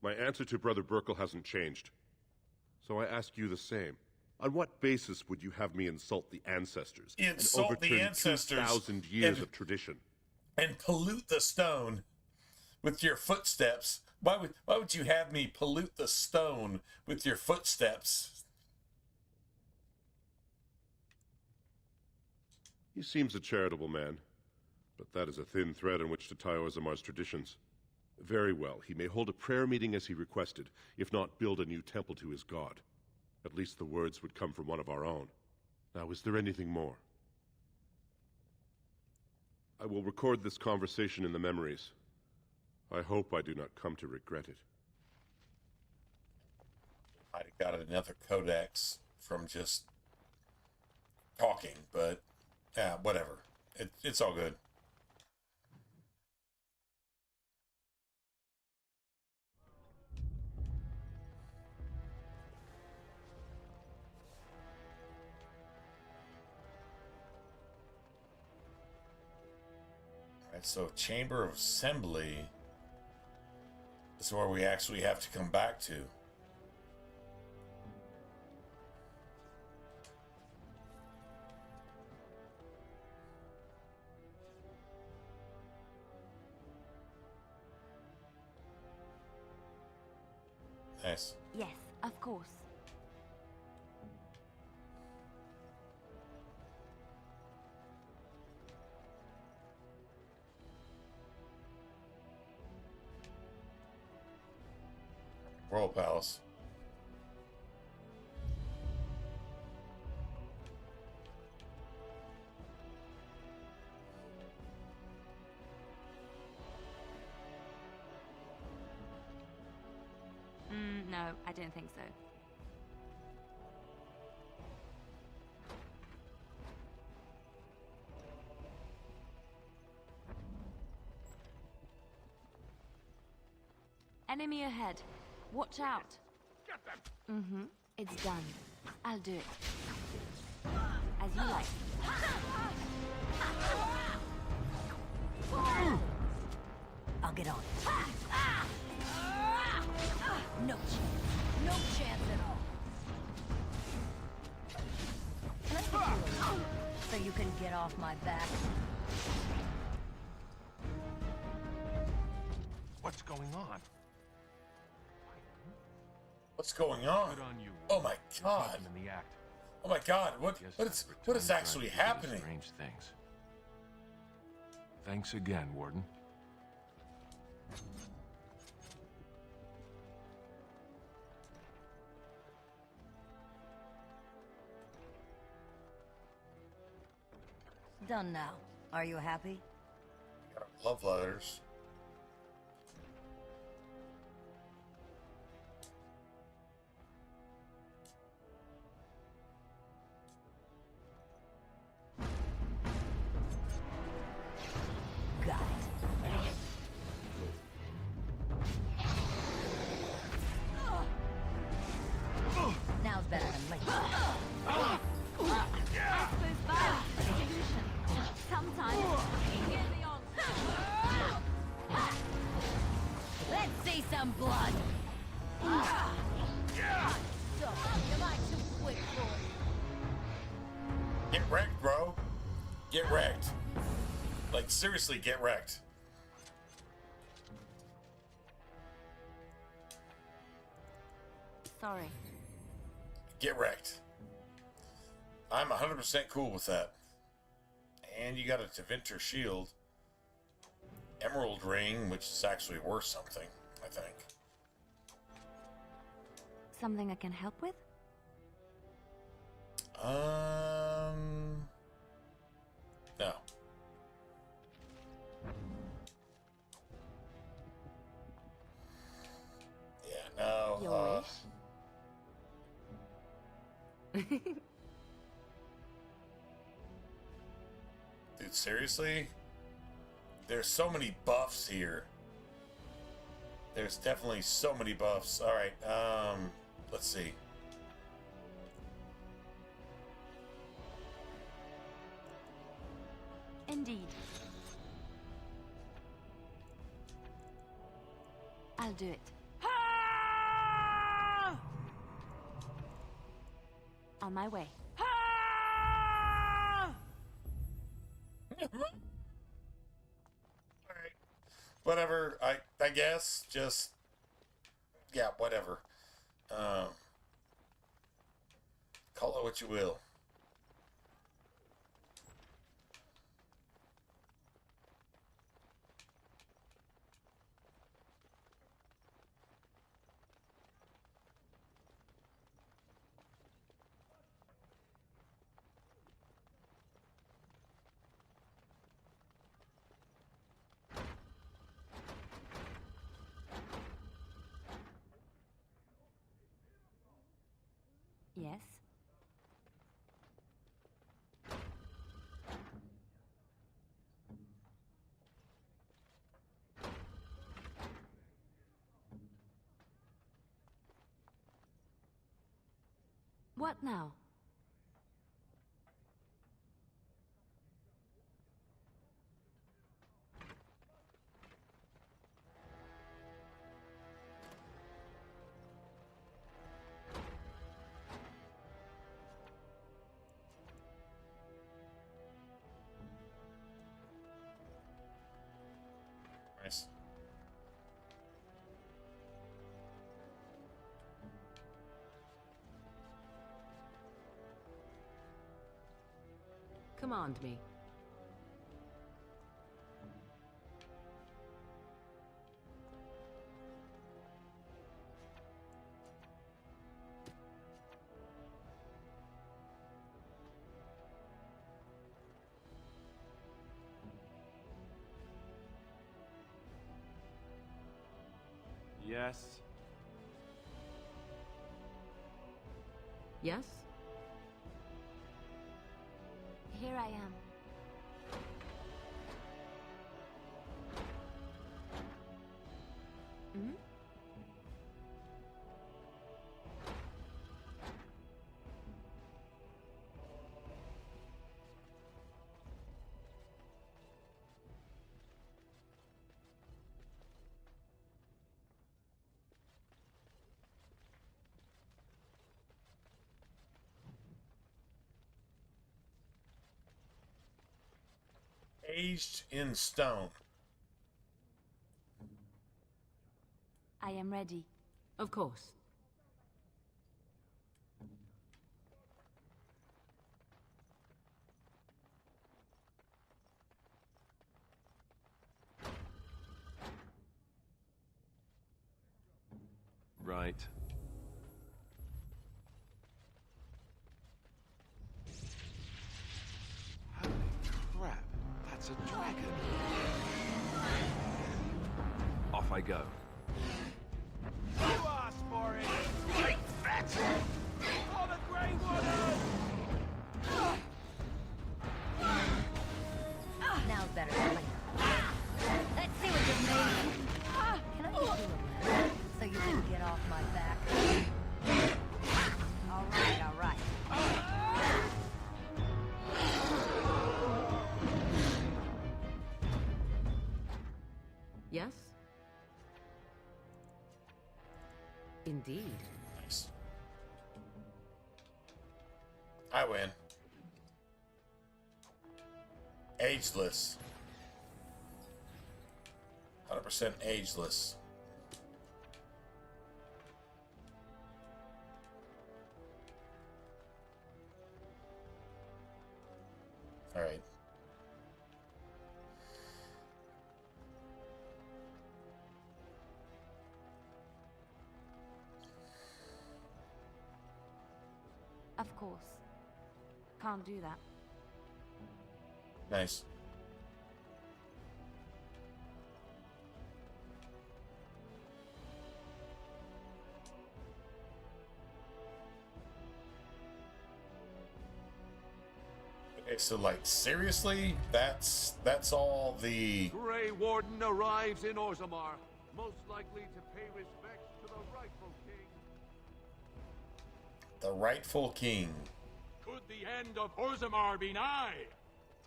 My answer to Brother Burkle hasn't changed. So I ask you the same. On what basis would you have me insult the ancestors and overturn 2,000 years of tradition? And pollute the stone with your footsteps. Why would you have me pollute the stone with your footsteps? He seems a charitable man, but that is a thin thread on which to tie Orzammar's traditions. Very well, he may hold a prayer meeting as he requested, if not build a new temple to his god. At least the words would come from one of our own. Now, is there anything more? I will record this conversation in the memories. I hope I do not come to regret it. Might have got another codex from just talking, but yeah, whatever. It's all good. Alright, so Chamber of Assembly is where we actually have to come back to. Nice. Yes, of course. Royal Palace. No, I don't think so. Enemy ahead. Watch out. Get them. Mm-hmm. It's done. I'll do it. As you like. I'll get on it. No chance. No chance at all. Can I get you alone so you can get off my back? What's going on? What's going on? Oh my god. Oh my god, what is actually happening? Strange things. Thanks again, Warden. Done now. Are you happy? Love letters. Got it. Now's better than later. I suppose violence is a solution. Sometimes hear the answer. Let's see some blood. Am I too quick for it? Get wrecked, bro. Get wrecked. Like, seriously, get wrecked. Sorry. Get wrecked. I'm 100% cool with that. And you got a Teventer shield. Emerald ring, which is actually worth something, I think. Something I can help with? No. Yeah, no. Your wish? Dude, seriously? There's so many buffs here. There's definitely so many buffs. Alright, let's see. Indeed. I'll do it. On my way. Alright. Whatever, I guess, just... Yeah, whatever. Call it what you will. Yes? What now? Nice. Command me. Yes. Yes? Here I am. Hmm? Aged in stone. I am ready. Of course. Right. Holy crap, that's a dragon. Off I go. You asked for it! Great fat! For the Grey Warden! Now's better than later. Let's see what you're made of. Can I get you a ladder so you can get off my back? All right, all right. Yes? Indeed. Nice. I win. Ageless. 100% ageless. All right. Of course. Can't do that. Nice. Okay, so like seriously, that's all the Grey Warden arrives in Orzammar, most likely to pay respects to the rightful king. rightful king. Could the end of Orzammar be nigh?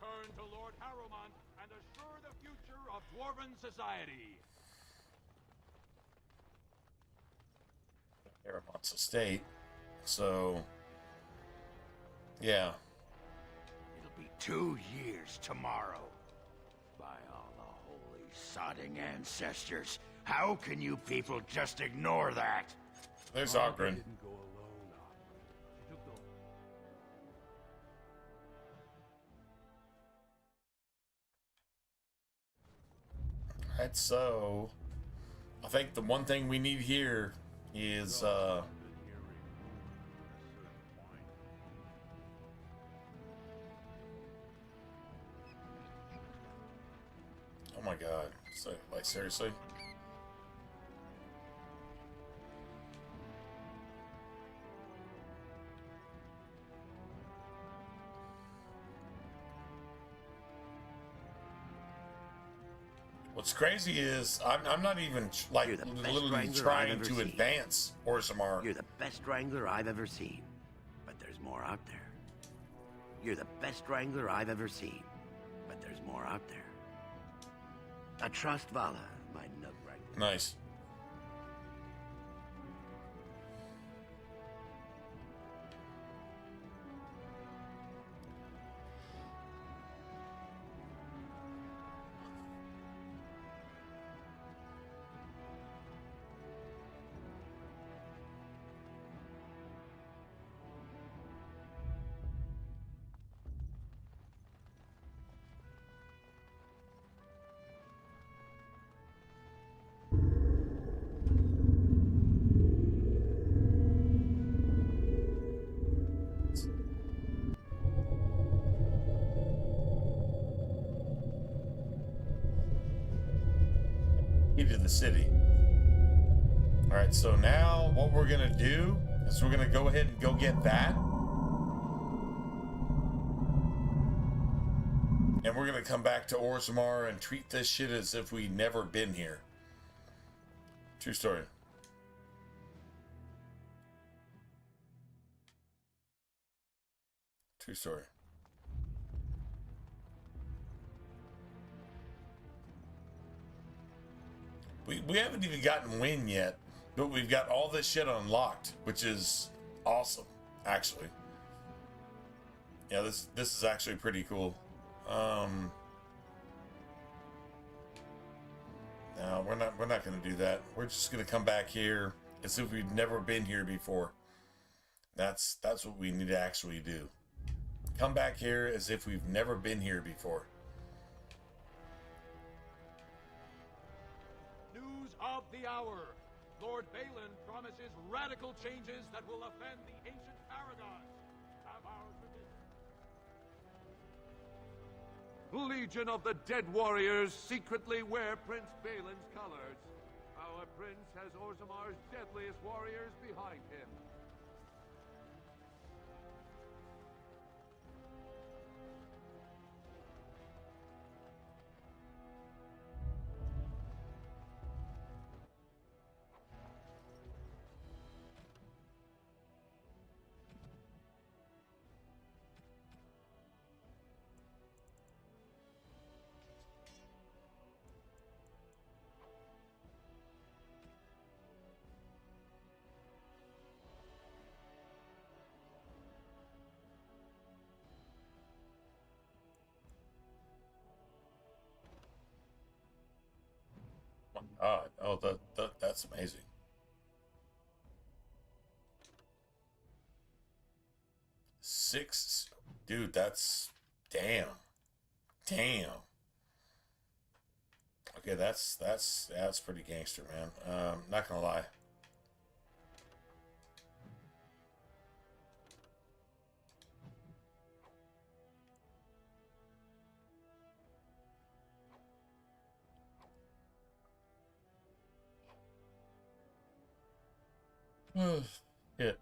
Turn to Lord Harrowmont and assure the future of Dwarven society. Harrowmont's estate. So, yeah. It'll be 2 years tomorrow. By all the holy sodding ancestors, how can you people just ignore that? There's Ogren. Alright, so I think the one thing we need here is oh my god. So, like, seriously? What's crazy is I'm not even like literally trying to advance Orzammar. You're the best wrangler I've ever seen, but there's more out there. You're the best wrangler I've ever seen, but there's more out there. I trust Vala, my nub wrangler. Nice. To the city. All right, so now what we're gonna do is we're gonna go ahead and go get that, and we're gonna come back to Orzammar and treat this shit as if we never been here. True story. True story. We haven't even gotten Win yet, but we've got all this shit unlocked, which is awesome, actually. Yeah, this is actually pretty cool. No, we're not gonna do that. We're just gonna come back here as if we've never been here before. That's what we need to actually do. Come back here as if we've never been here before. Of the hour, Lord Balin promises radical changes that will offend the ancient paragons. Have our tradition. Legion of the Dead Warriors secretly wear Prince Balin's colors. Our prince has Orzammar's deadliest warriors behind him. Oh, that's amazing. Six, dude, that's Damn. Okay, that's pretty gangster, man. Not gonna lie. Yeah.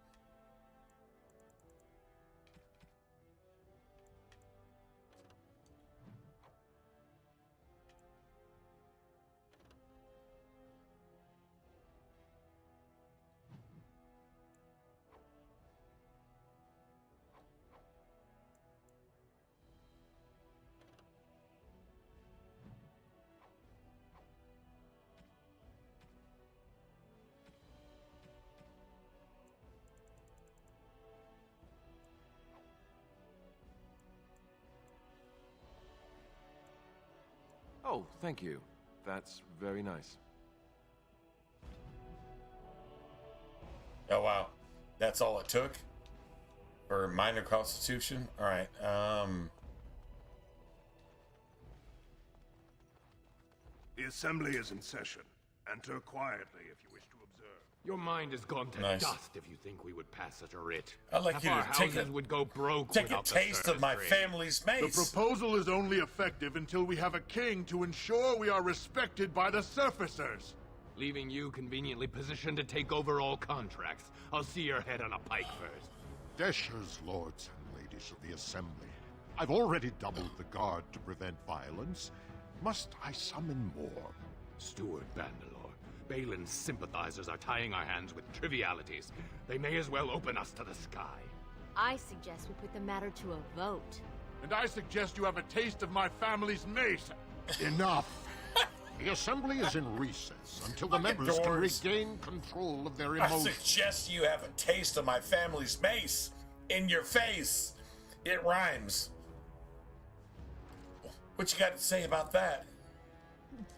Oh, thank you. That's very nice. Oh wow, that's all it took for minor constitution. All right. The assembly is in session. Enter quietly if you wish to observe. Your mind has gone to dust if you think we would pass such a writ. I'd like Half you our to take houses would go broke a without the taste of my service family's mace. The proposal is only effective until we have a king to ensure we are respected by the surfacers. Leaving you conveniently positioned to take over all contracts. I'll see your head on a pike first. Deshers, lords and ladies of the assembly. I've already doubled the guard to prevent violence. Must I summon more? Steward Bandalore, Balin's sympathizers are tying our hands with trivialities. They may as well open us to the sky. I suggest we put the matter to a vote. And I suggest you have a taste of my family's mace. Enough! The assembly is in recess until the members can regain control of their I emotions. suggest you have a taste of my family's mace in your face. It rhymes. What you got to say about that?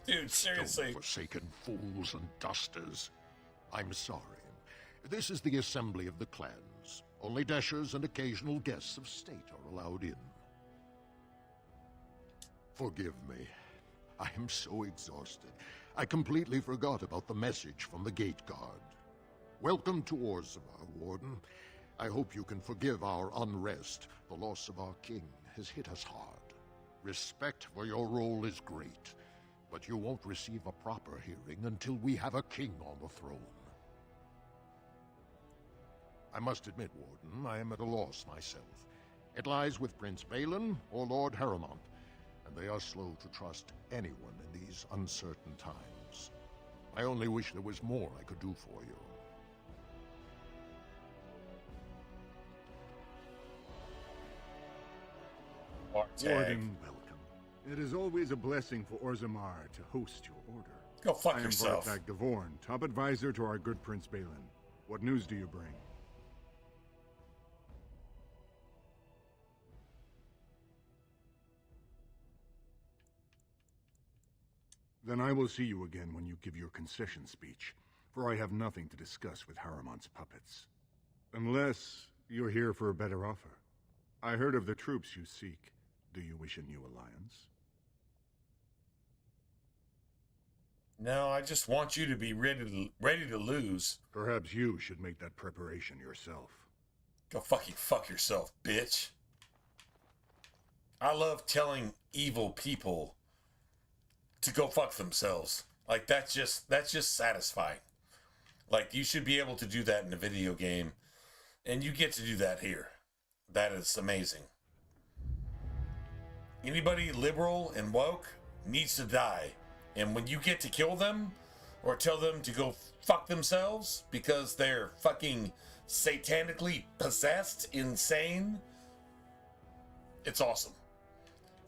Dude, seriously. Forsaken fools and dusters. I'm sorry. This is the assembly of the clans. Only Deshers and occasional guests of state are allowed in. Forgive me. I am so exhausted. I completely forgot about the message from the gate guard. Welcome to Orzammar, Warden. I hope you can forgive our unrest. The loss of our king has hit us hard. Respect for your role is great, but you won't receive a proper hearing until we have a king on the throne. I must admit, Warden, I am at a loss myself. It lies with Prince Balin or Lord Harrowmont, and they are slow to trust anyone in these uncertain times. I only wish there was more I could do for you. Warden, welcome. It is always a blessing for Orzammar to host your order. Go fuck yourself. I am Bartak Devorn, top advisor to our good Prince Balin. What news do you bring? Then I will see you again when you give your concession speech, for I have nothing to discuss with Harrowmont's puppets. Unless you're here for a better offer. I heard of the troops you seek. Do you wish a new alliance? No, I just want you to be ready to lose. Perhaps you should make that preparation yourself. Go fucking fuck yourself, bitch. I love telling evil people to go fuck themselves. Like, that's just satisfying. Like, you should be able to do that in a video game, and you get to do that here. That is amazing. Anybody liberal and woke needs to die. And when you get to kill them or tell them to go fuck themselves because they're fucking satanically possessed, insane, it's awesome.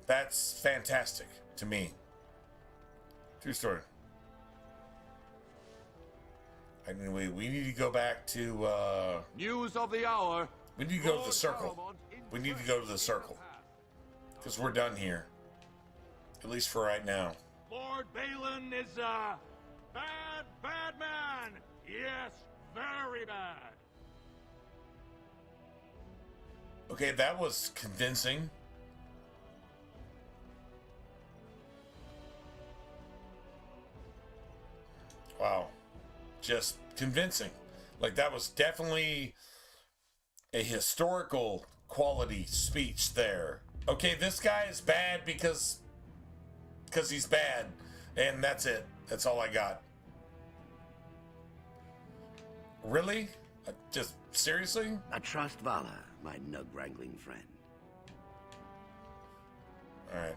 That's fantastic to me. True story. Anyway, we need to go back to, News of the hour. We need to go to the circle. We need to go to the circle. Because we're done here. At least for right now. Lord Balin is a bad man. Yes, very bad. Okay, that was convincing. just convincing. Like, that was definitely a historical quality speech there. Okay, this guy is bad because he's bad, and that's it. That's all I got. Really? Just seriously? I trust Vala, my nug-wrangling friend. All right.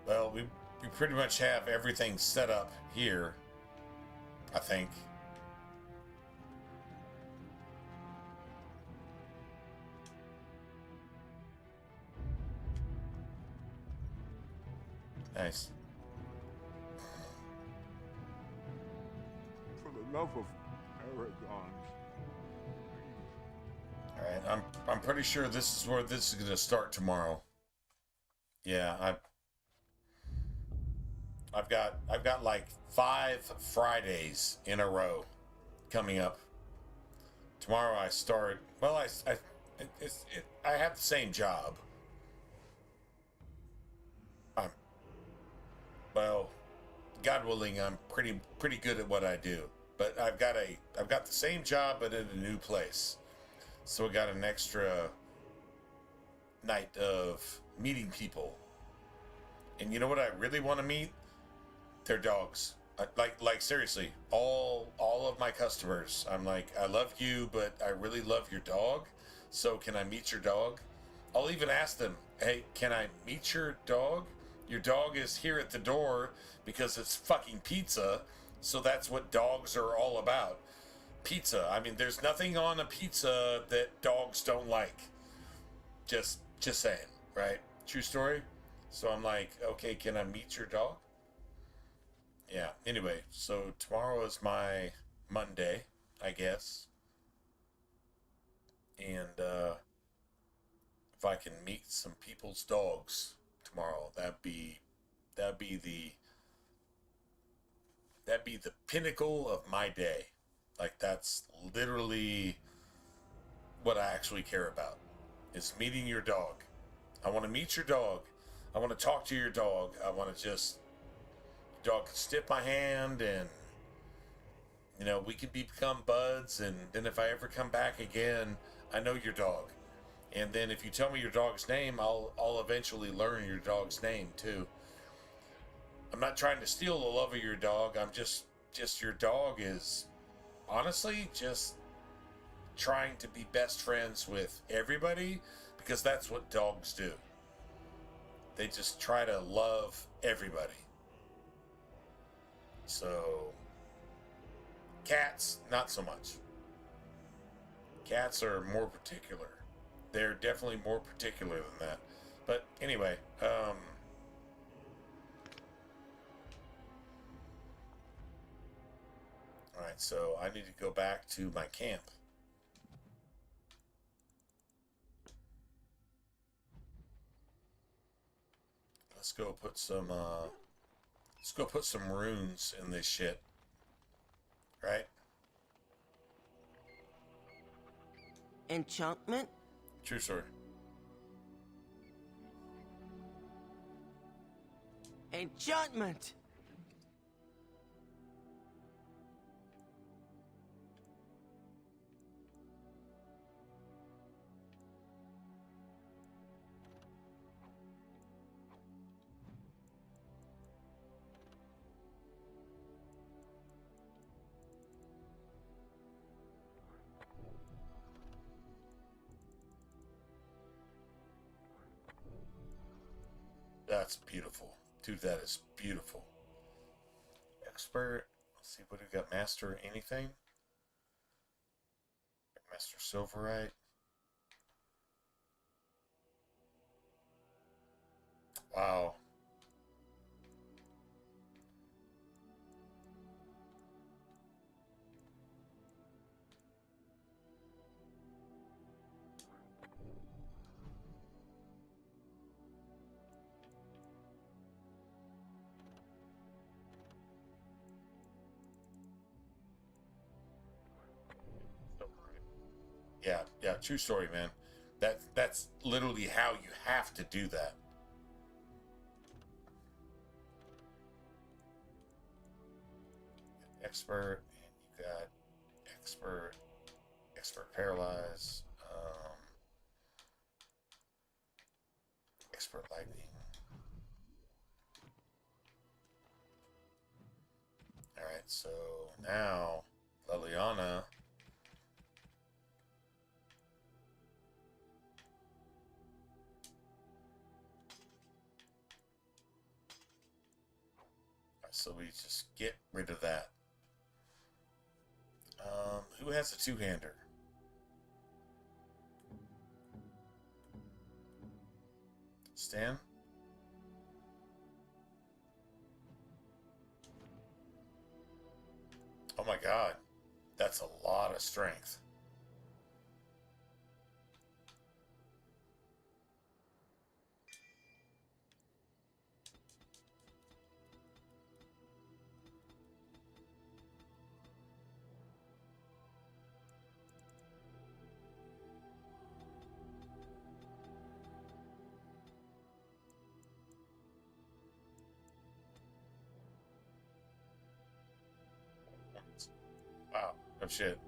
Well, we pretty much have everything set up here, I think. Nice. For the love of Aragons. All right, I'm pretty sure this is where this is going to start tomorrow. Yeah, I've got like 5 Fridays in a row coming up. Tomorrow I start. Well, I have the same job. Well, God willing, I'm pretty good at what I do. But I've got the same job but in a new place. So I got an extra night of meeting people. And you know what I really want to meet? Their dogs. Like seriously, all of my customers. I'm like, I love you, but I really love your dog. So can I meet your dog? I'll even ask them, hey, can I meet your dog? Your dog is here at the door because it's fucking pizza. So that's what dogs are all about. Pizza. I mean, there's nothing on a pizza that dogs don't like. Just saying, right? True story. So I'm like, okay, can I meet your dog? Yeah. Anyway, so tomorrow is my Monday, I guess. And if I can meet some people's dogs tomorrow, that'd be the pinnacle of my day. Like, that's literally what I actually care about, is meeting your dog. I want to meet your dog. I want to talk to your dog. I want to just, your dog can stiff my hand, and, you know, we can become buds, and then if I ever come back again, I know your dog. And then if you tell me your dog's name, I'll eventually learn your dog's name too. I'm not trying to steal the love of your dog. I'm just your dog is honestly just trying to be best friends with everybody, because that's what dogs do. They just try to love everybody. So cats, not so much. Cats are more particular. They're definitely more particular than that. But anyway, alright, so I need to go back to my camp. Let's go put some runes in this shit. Right? Enchantment? True story. Enchantment! That's beautiful. Dude, that is beautiful. Expert. Let's see, what do we got? Master anything? Master Silverite. Wow. Yeah, true story, man. That's literally how you have to do that. expert, and you got expert, paralyze, expert lightning. Alright, so now Liliana. So we just get rid of that. Who has a two-hander? Stan? Oh my god. That's a lot of strength. Wow. Oh shit.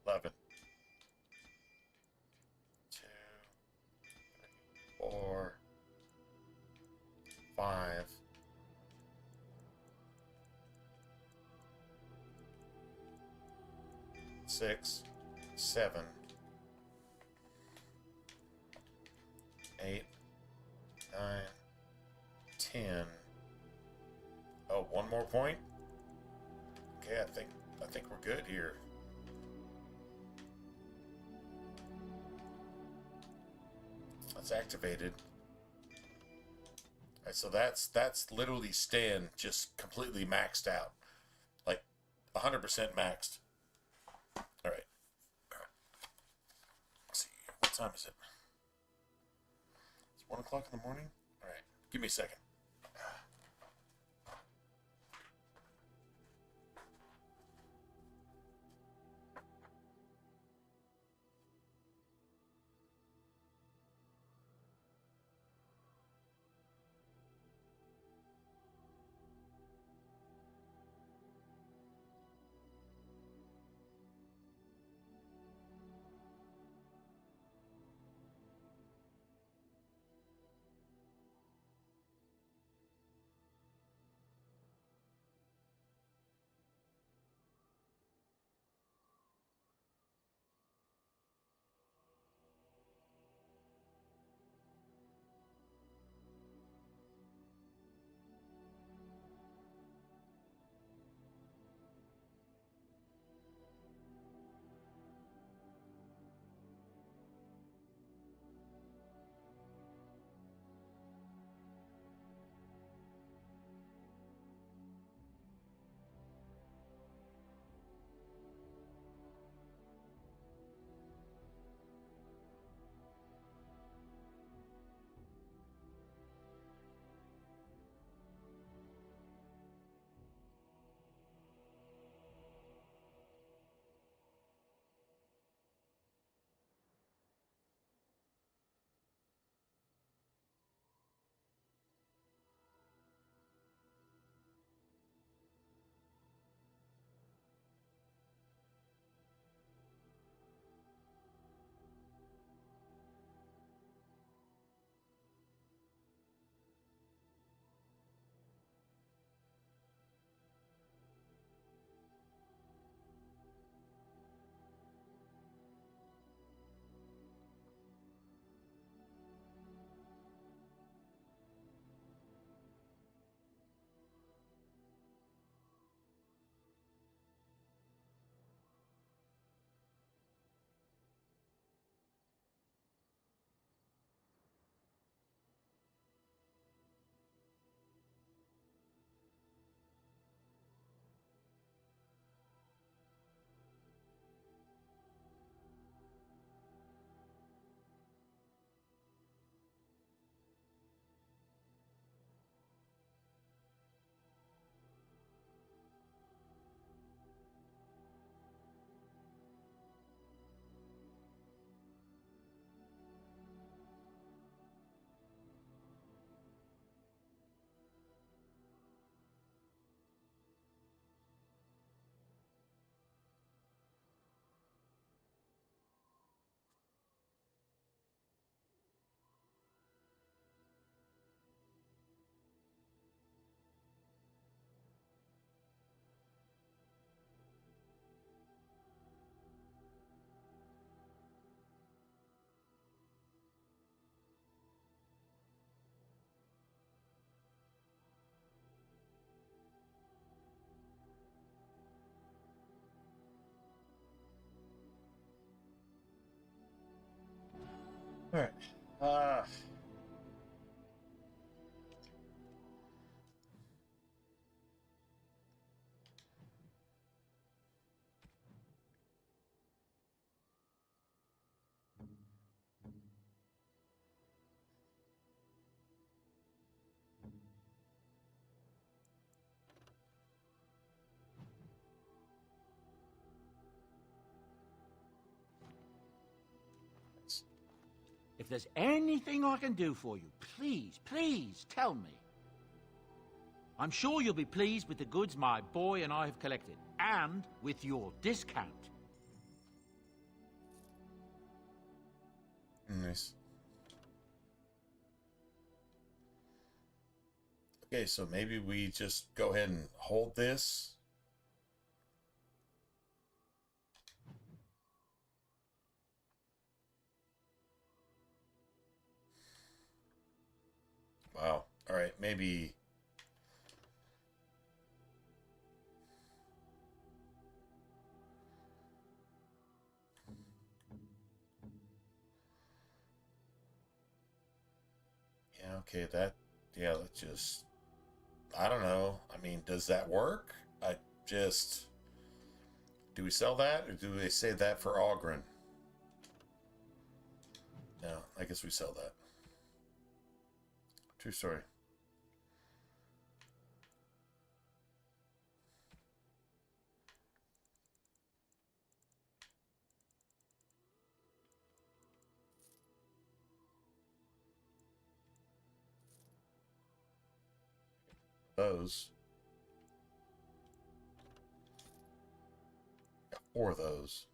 Eleven. 2, 3, 4, 5. 6, 7, 8, 9, 10. Oh, one more point? Okay, I think we're good here. That's activated. Alright, so that's literally Stan just completely maxed out. Like 100% maxed. Alright. Let's see. What time is it? It's 1 o'clock in the morning? Alright. Give me a second. All right. If there's anything I can do for you, please, please tell me. I'm sure you'll be pleased with the goods my boy and I have collected, and with your discount. Nice. Okay, so maybe we just go ahead and hold this. Wow. All right, maybe. Yeah, okay, let's just, I don't know. I mean, does that work? Do we sell that, or do they save that for Ogren? No, I guess we sell that. True story. Those. Got 4 of those.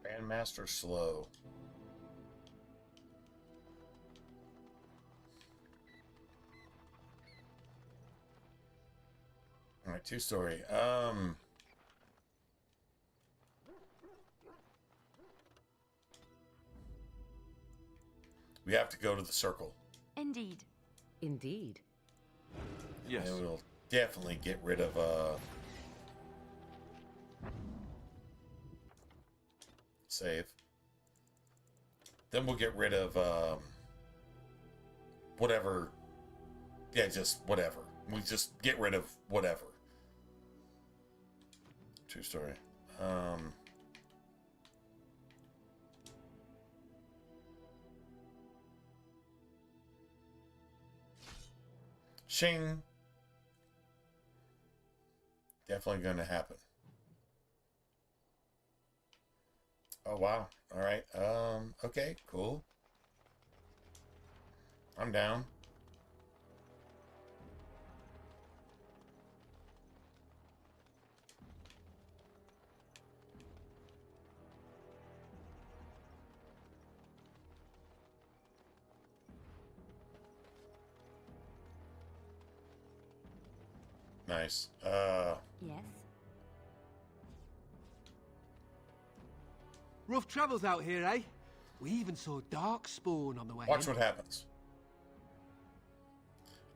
Grandmaster Slow. All right, 2-story. We have to go to the circle. Indeed. Indeed. Yes. And we'll definitely get rid of save. Then we'll get rid of whatever. Yeah, just whatever. We just get rid of whatever. True story. Shing. Definitely going to happen. Oh, wow. All right. Okay, cool. I'm down. Nice. Yes? Rough travels out here, eh? We even saw Darkspawn on the way. Watch what happens.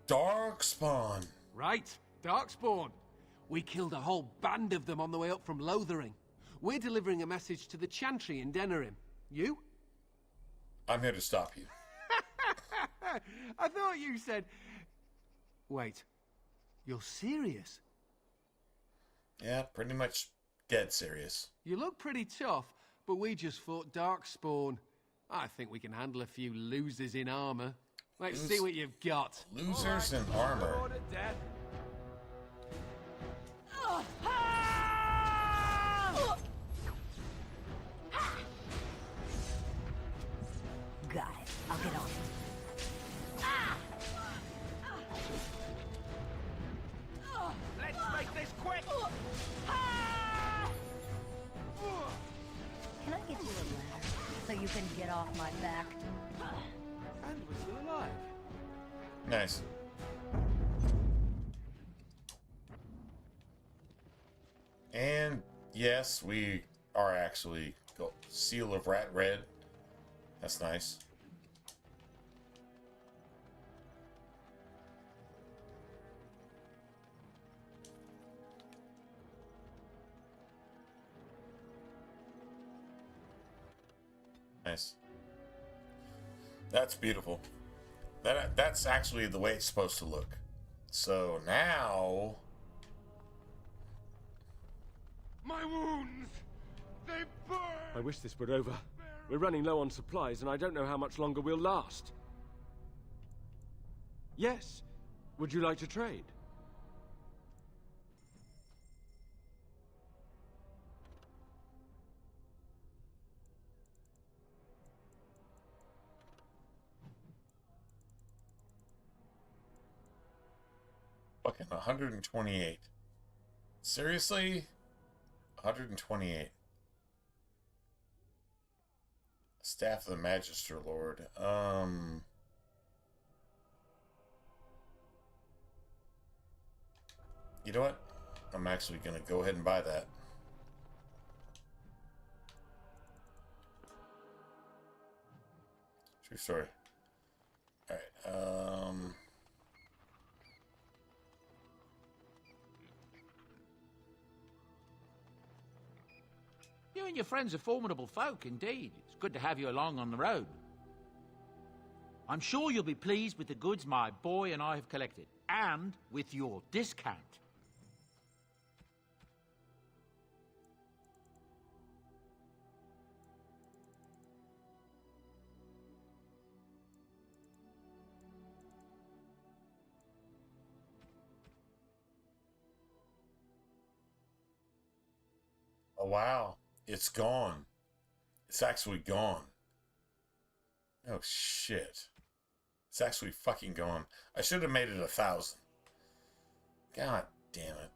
Darkspawn. Right, Darkspawn. We killed a whole band of them on the way up from Lothering. We're delivering a message to the Chantry in Denerim. You? I'm here to stop you. I thought you said... Wait. You're serious? Yeah, pretty much dead serious. You look pretty tough, but we just fought Darkspawn. I think we can handle a few losers in armor. Let's see what you've got. Losers in armor. Got it. I'll get on. Let's make this quick! Can I get you a ladder so you can get off my back? And we're still alive. Nice. And yes, we are actually got Seal of Rat Red. That's nice. Nice. That's beautiful. That's actually the way it's supposed to look. So now... My wounds! They burn! I wish this were over. We're running low on supplies, and I don't know how much longer we'll last. Yes. Would you like to trade? Fucking 128. Seriously? 128. Staff of the Magister Lord. You know what? I'm actually gonna go ahead and buy that. True story. Alright, You and your friends are formidable folk, indeed. It's good to have you along on the road. I'm sure you'll be pleased with the goods my boy and I have collected, and with your discount. oh wow. It's gone. It's actually gone. Oh shit. It's actually fucking gone. I should have made it 1,000. God damn it.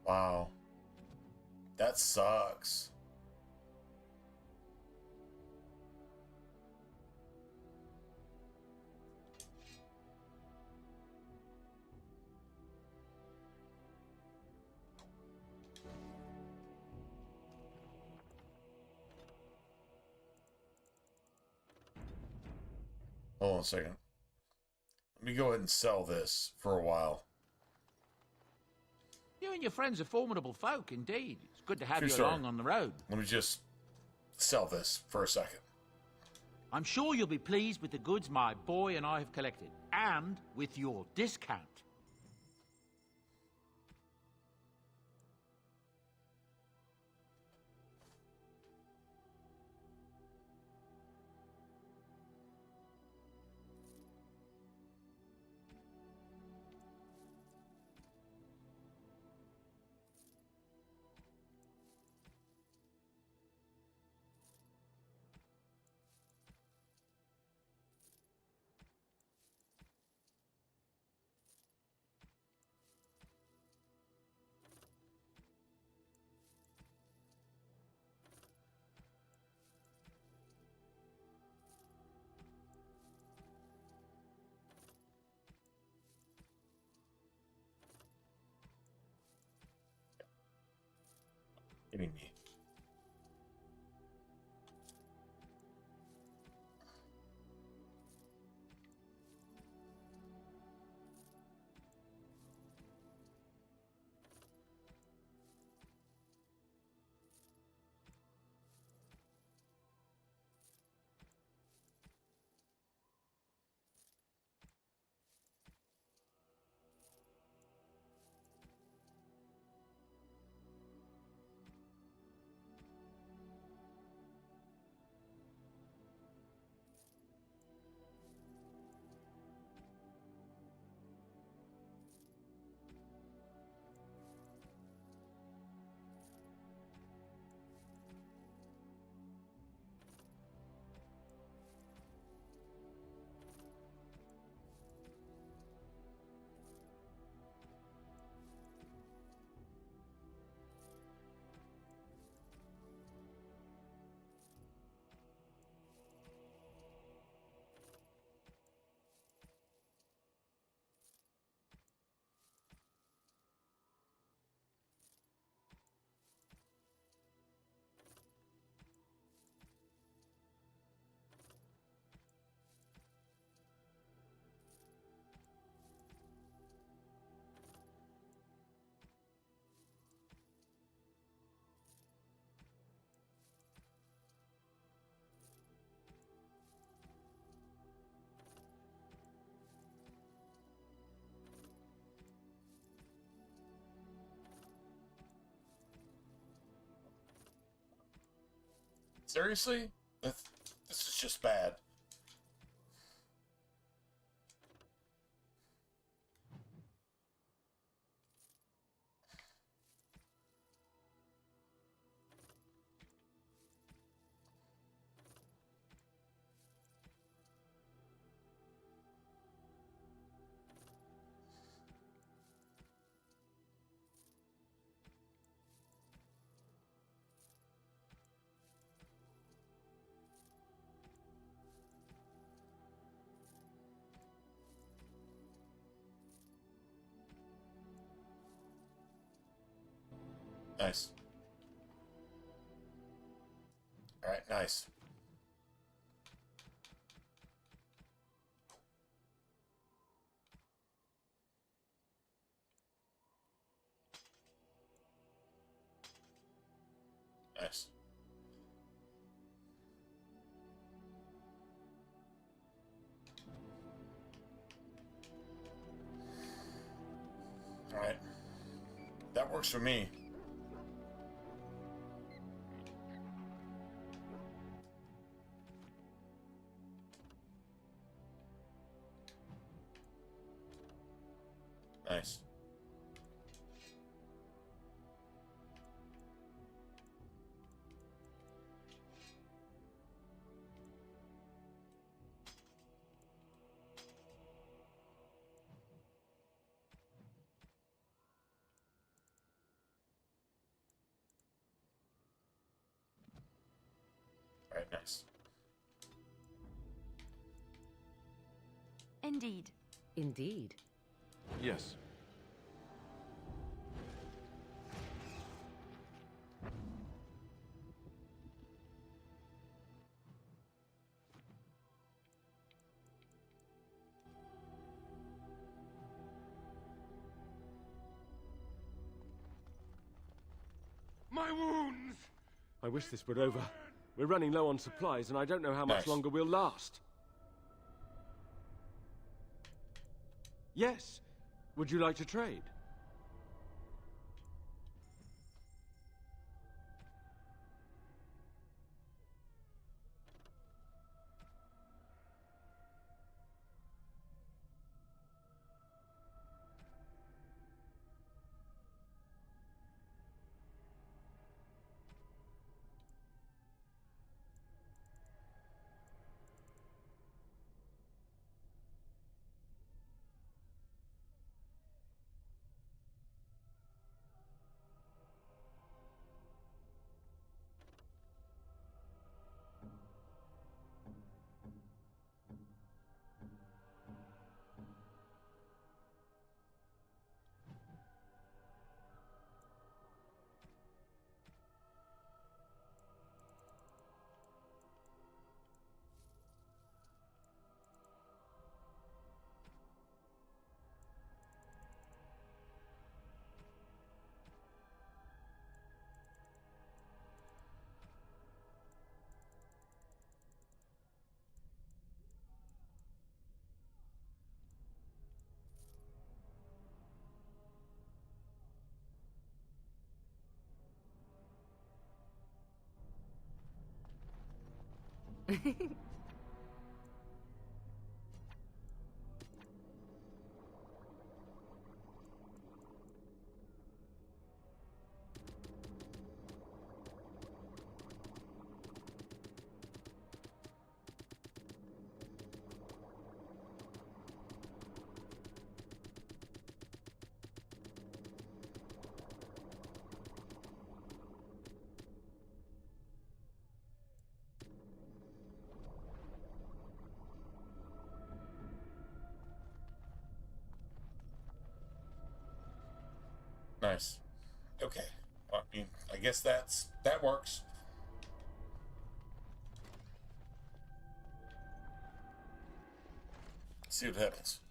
Wow. That sucks. Hold on a second. Let me go ahead and sell this for a while. You and your friends are formidable folk, indeed. It's good to have True you story. along on the road. Let me just sell this for a second. I'm sure you'll be pleased with the goods my boy and I have collected, and with your discount. Kidding me. Seriously? This is just bad. Nice. Alright, nice. Nice. Alright. That works for me. Nice. All right, nice. Indeed. Indeed. Yes. My wounds! I wish this were over. We're running low on supplies, and I don't know how much Nice. longer we'll last. Yes. Would you like to trade? Nice. Okay. Well, I mean, I guess that works. Let's see what happens.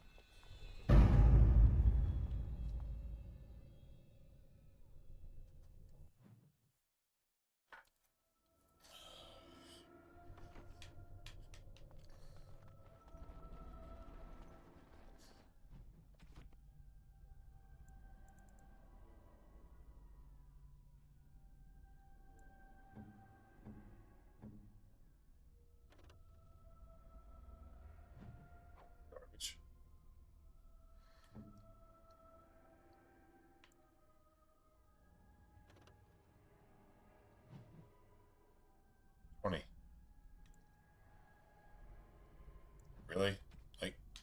Really?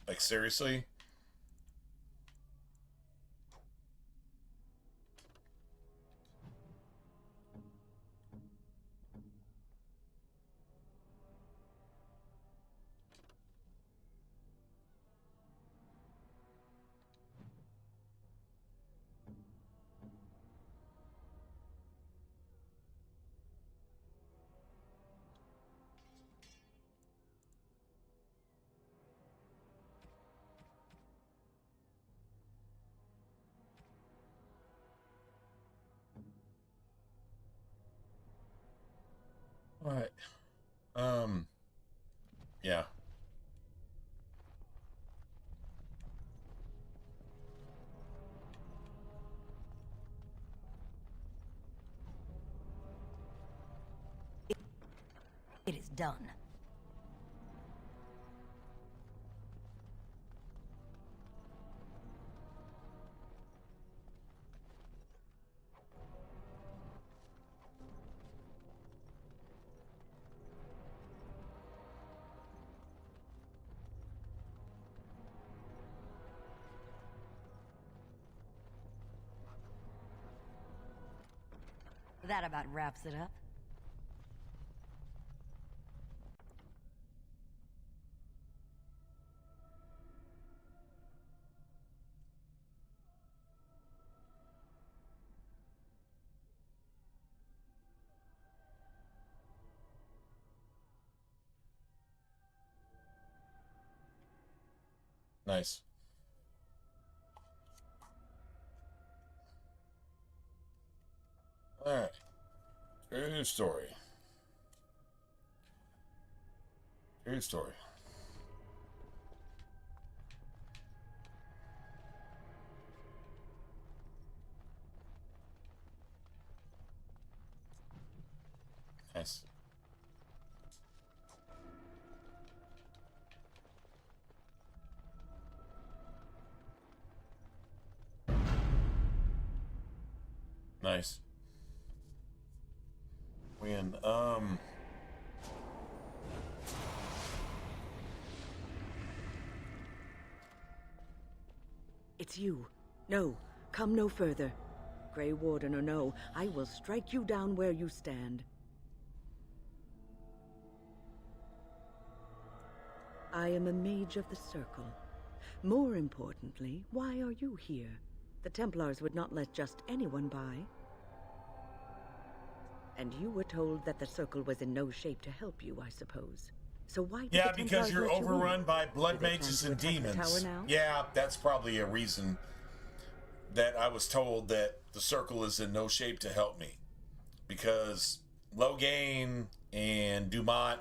Like seriously? All right. Yeah. It is done. That about wraps it up. Nice. All right. True story. True story. Nice. Nice. Win. It's you. No, come no further. Grey Warden or no, I will strike you down where you stand. I am a mage of the Circle. More importantly, why are you here? The Templars would not let just anyone by. And you were told that the Circle was in no shape to help you, I suppose. So why did Yeah, the because Templars you're let you overrun in? by blood Do they plan mages to and attack the demons. tower now? Yeah, that's probably a reason that I was told that the Circle is in no shape to help me. Because Logain and Dumont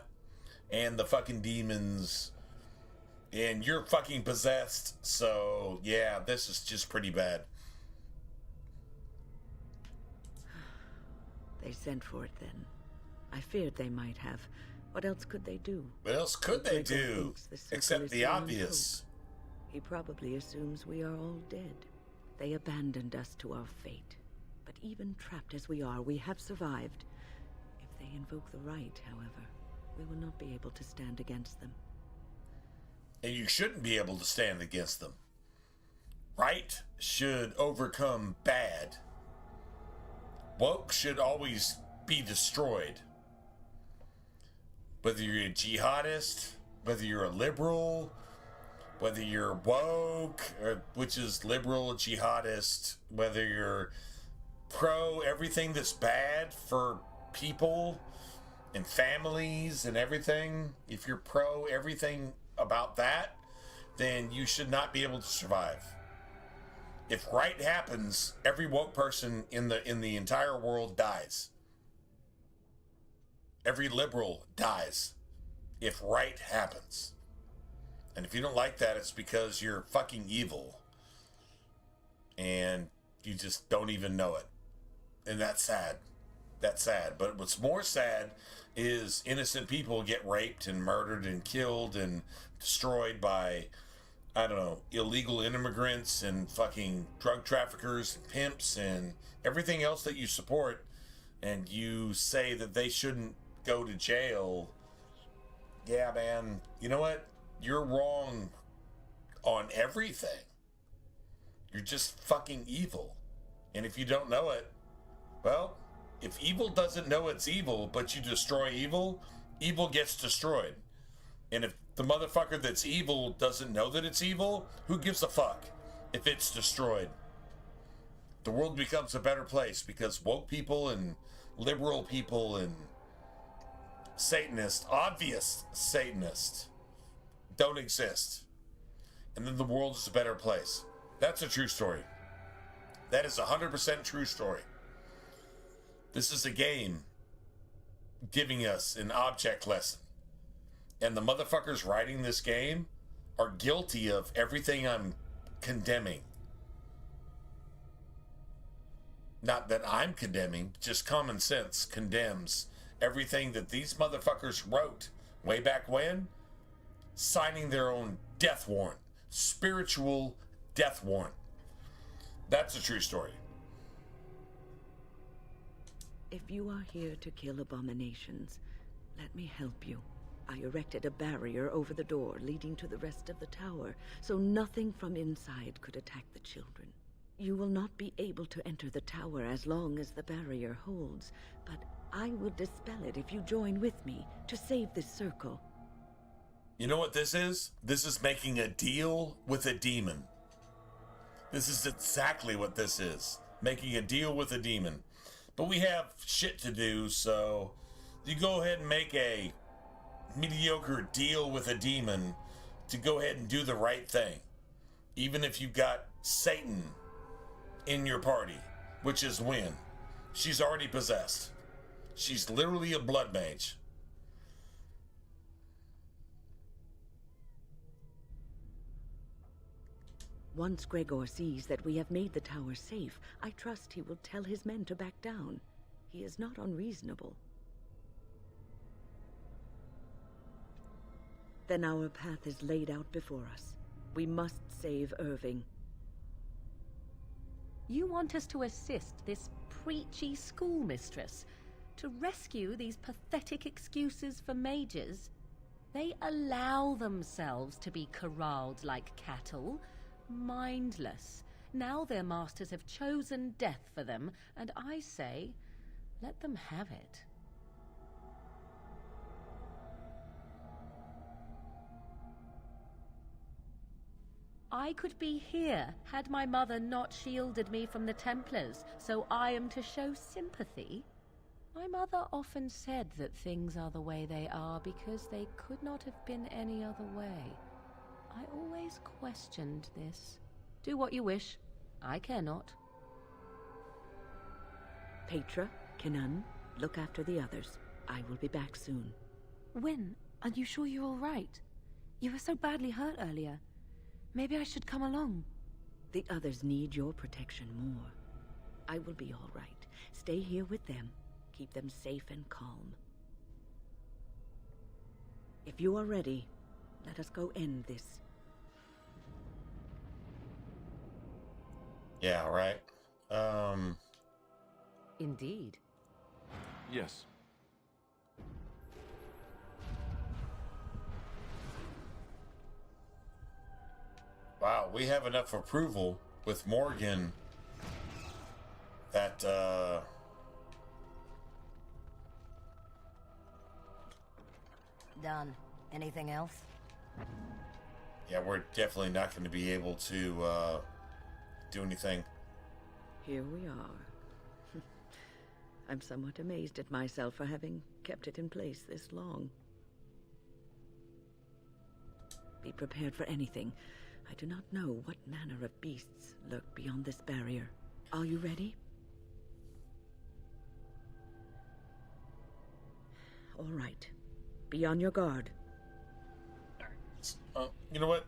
and the fucking demons, and you're fucking possessed. So, yeah, this is just pretty bad. They sent for it then. I feared they might have. What else could they do? What else could they Draco do? thinks the Circle Except is the beyond obvious. hope. He probably assumes we are all dead. They abandoned us to our fate. But even trapped as we are, we have survived. If they invoke the right, however, we will not be able to stand against them. And you shouldn't be able to stand against them. Right should overcome bad. Woke should always be destroyed. Whether you're a jihadist, whether you're a liberal, whether you're woke, which is liberal, jihadist, whether you're pro everything that's bad for people and families and everything, if you're pro everything about that, then you should not be able to survive. If right happens, every woke person in the entire world dies. Every liberal dies if right happens. And if you don't like that, it's because you're fucking evil. And you just don't even know it. And that's sad. That's sad. But what's more sad is innocent people get raped and murdered and killed and destroyed by, I don't know, illegal immigrants and fucking drug traffickers and pimps and everything else that you support. And you say that they shouldn't go to jail. Yeah, man. You know what? you're wrong on everything. You're just fucking evil. And if you don't know it, well, if evil doesn't know it's evil, but you destroy evil, evil gets destroyed. And if the motherfucker that's evil doesn't know that it's evil, who gives a fuck if it's destroyed? The world becomes a better place because woke people and liberal people and Satanists, obvious Satanists, don't exist. And then the world is a better place. That's a true story. That is 100% true story. This is a game giving us an object lesson. And the motherfuckers writing this game are guilty of everything I'm condemning. Not that I'm condemning, just common sense condemns everything that these motherfuckers wrote way back when, signing their own death warrant, spiritual death warrant. That's a true story. If you are here to kill abominations, let me help you. I erected a barrier over the door leading to the rest of the tower, so nothing from inside could attack the children. You will not be able to enter the tower as long as the barrier holds, but I will dispel it if you join with me to save this circle. You know what this is? This is making a deal with a demon. This is exactly what this is. Making a deal with a demon. But we have shit to do, so you go ahead and make a mediocre deal with a demon to go ahead and do the right thing. Even if you've got Satan in your party, which is when she's already possessed. She's literally a blood mage. Once Gregor sees that we have made the tower safe, I trust he will tell his men to back down. He is not unreasonable. Then our path is laid out before us. We must save Irving. You want us to assist this preachy schoolmistress to rescue these pathetic excuses for mages? They allow themselves to be corralled like cattle, mindless. Now their masters have chosen death for them, and I say, let them have it. I could be here had my mother not shielded me from the Templars, so I am to show sympathy. My mother often said that things are the way they are because they could not have been any other way. I always questioned this. Do what you wish. I care not. Petra, Kenan, look after the others. I will be back soon. Wyn, are you sure you're all right? You were so badly hurt earlier. Maybe I should come along. The others need your protection more. I will be all right. Stay here with them. Keep them safe and calm. If you are ready, let us go end this. Yeah, right. Indeed. Yes. Wow, we have enough approval with Morgan that, Done. Anything else? yeah, we're definitely not going to be able to, do anything. Here we are. I'm somewhat amazed at myself for having kept it in place this long. Be prepared for anything. I do not know what manner of beasts lurk beyond this barrier. Are you ready? All right. Be on your guard. You know what?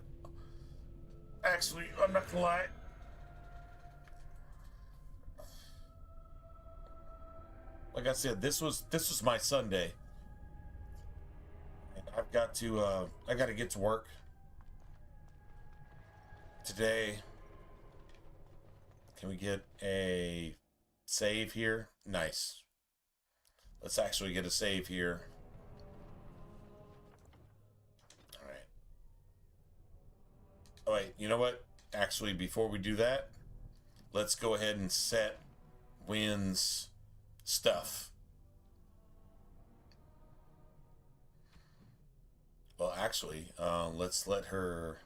Actually, I'm not gonna lie. Like I said, this was my Sunday. And I've got to I gotta get to work today. Can we get a save here? Nice. Let's actually get a save here. Alright. Oh, wait, you know what? Actually, before we do that, let's go ahead and set Wynn's stuff. Well, actually, let's let her...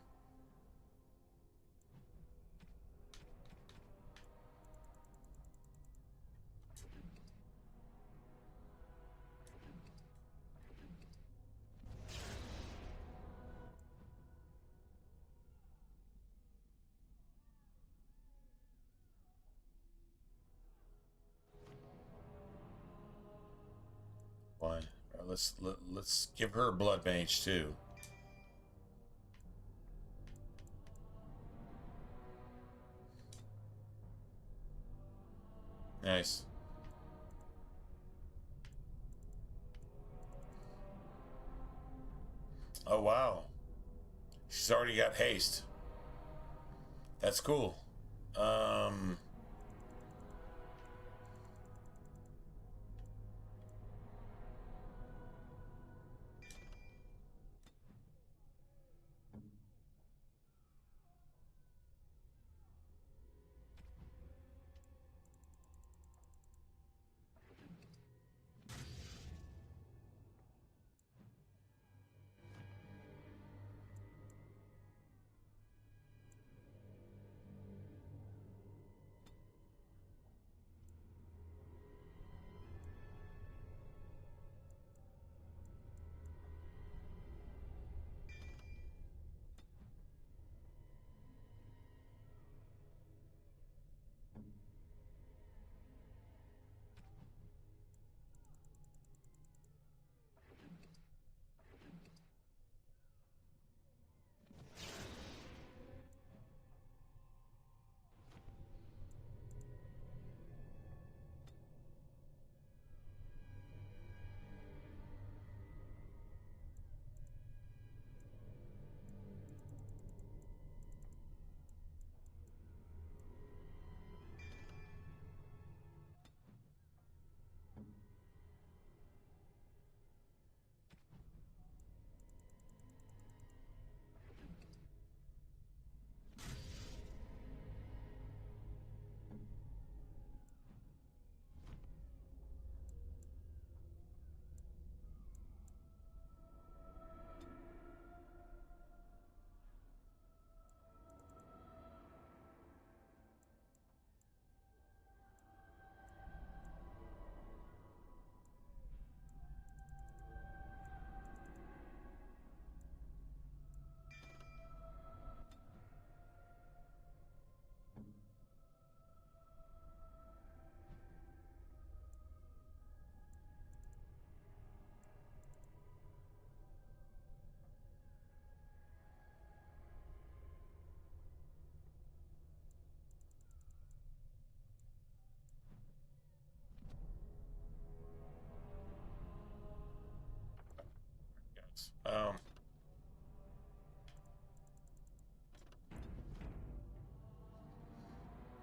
Fine. Let's give her a blood mage too. Nice. Oh wow. She's already got haste. That's cool.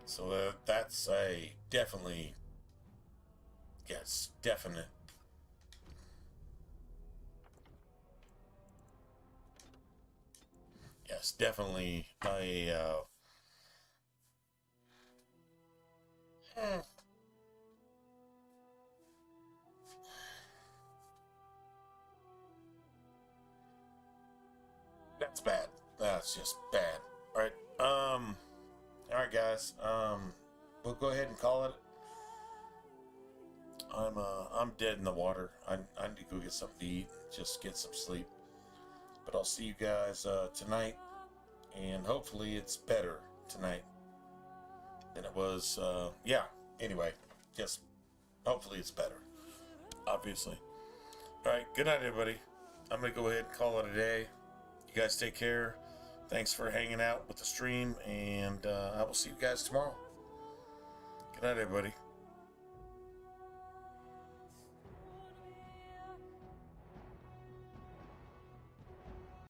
So that's a definitely, yes, definite. Yes, definitely a, that's bad. That's just bad. All right. All right, guys. We'll go ahead and call it. I'm dead in the water. I need to go get something to eat. Just get some sleep. But I'll see you guys tonight, and hopefully it's better tonight than it was. Yeah. Anyway, just hopefully it's better. Obviously. All right. Good night, everybody. I'm gonna go ahead and call it a day. You guys take care. Thanks for hanging out with the stream, and I will see you guys tomorrow. Good night, everybody.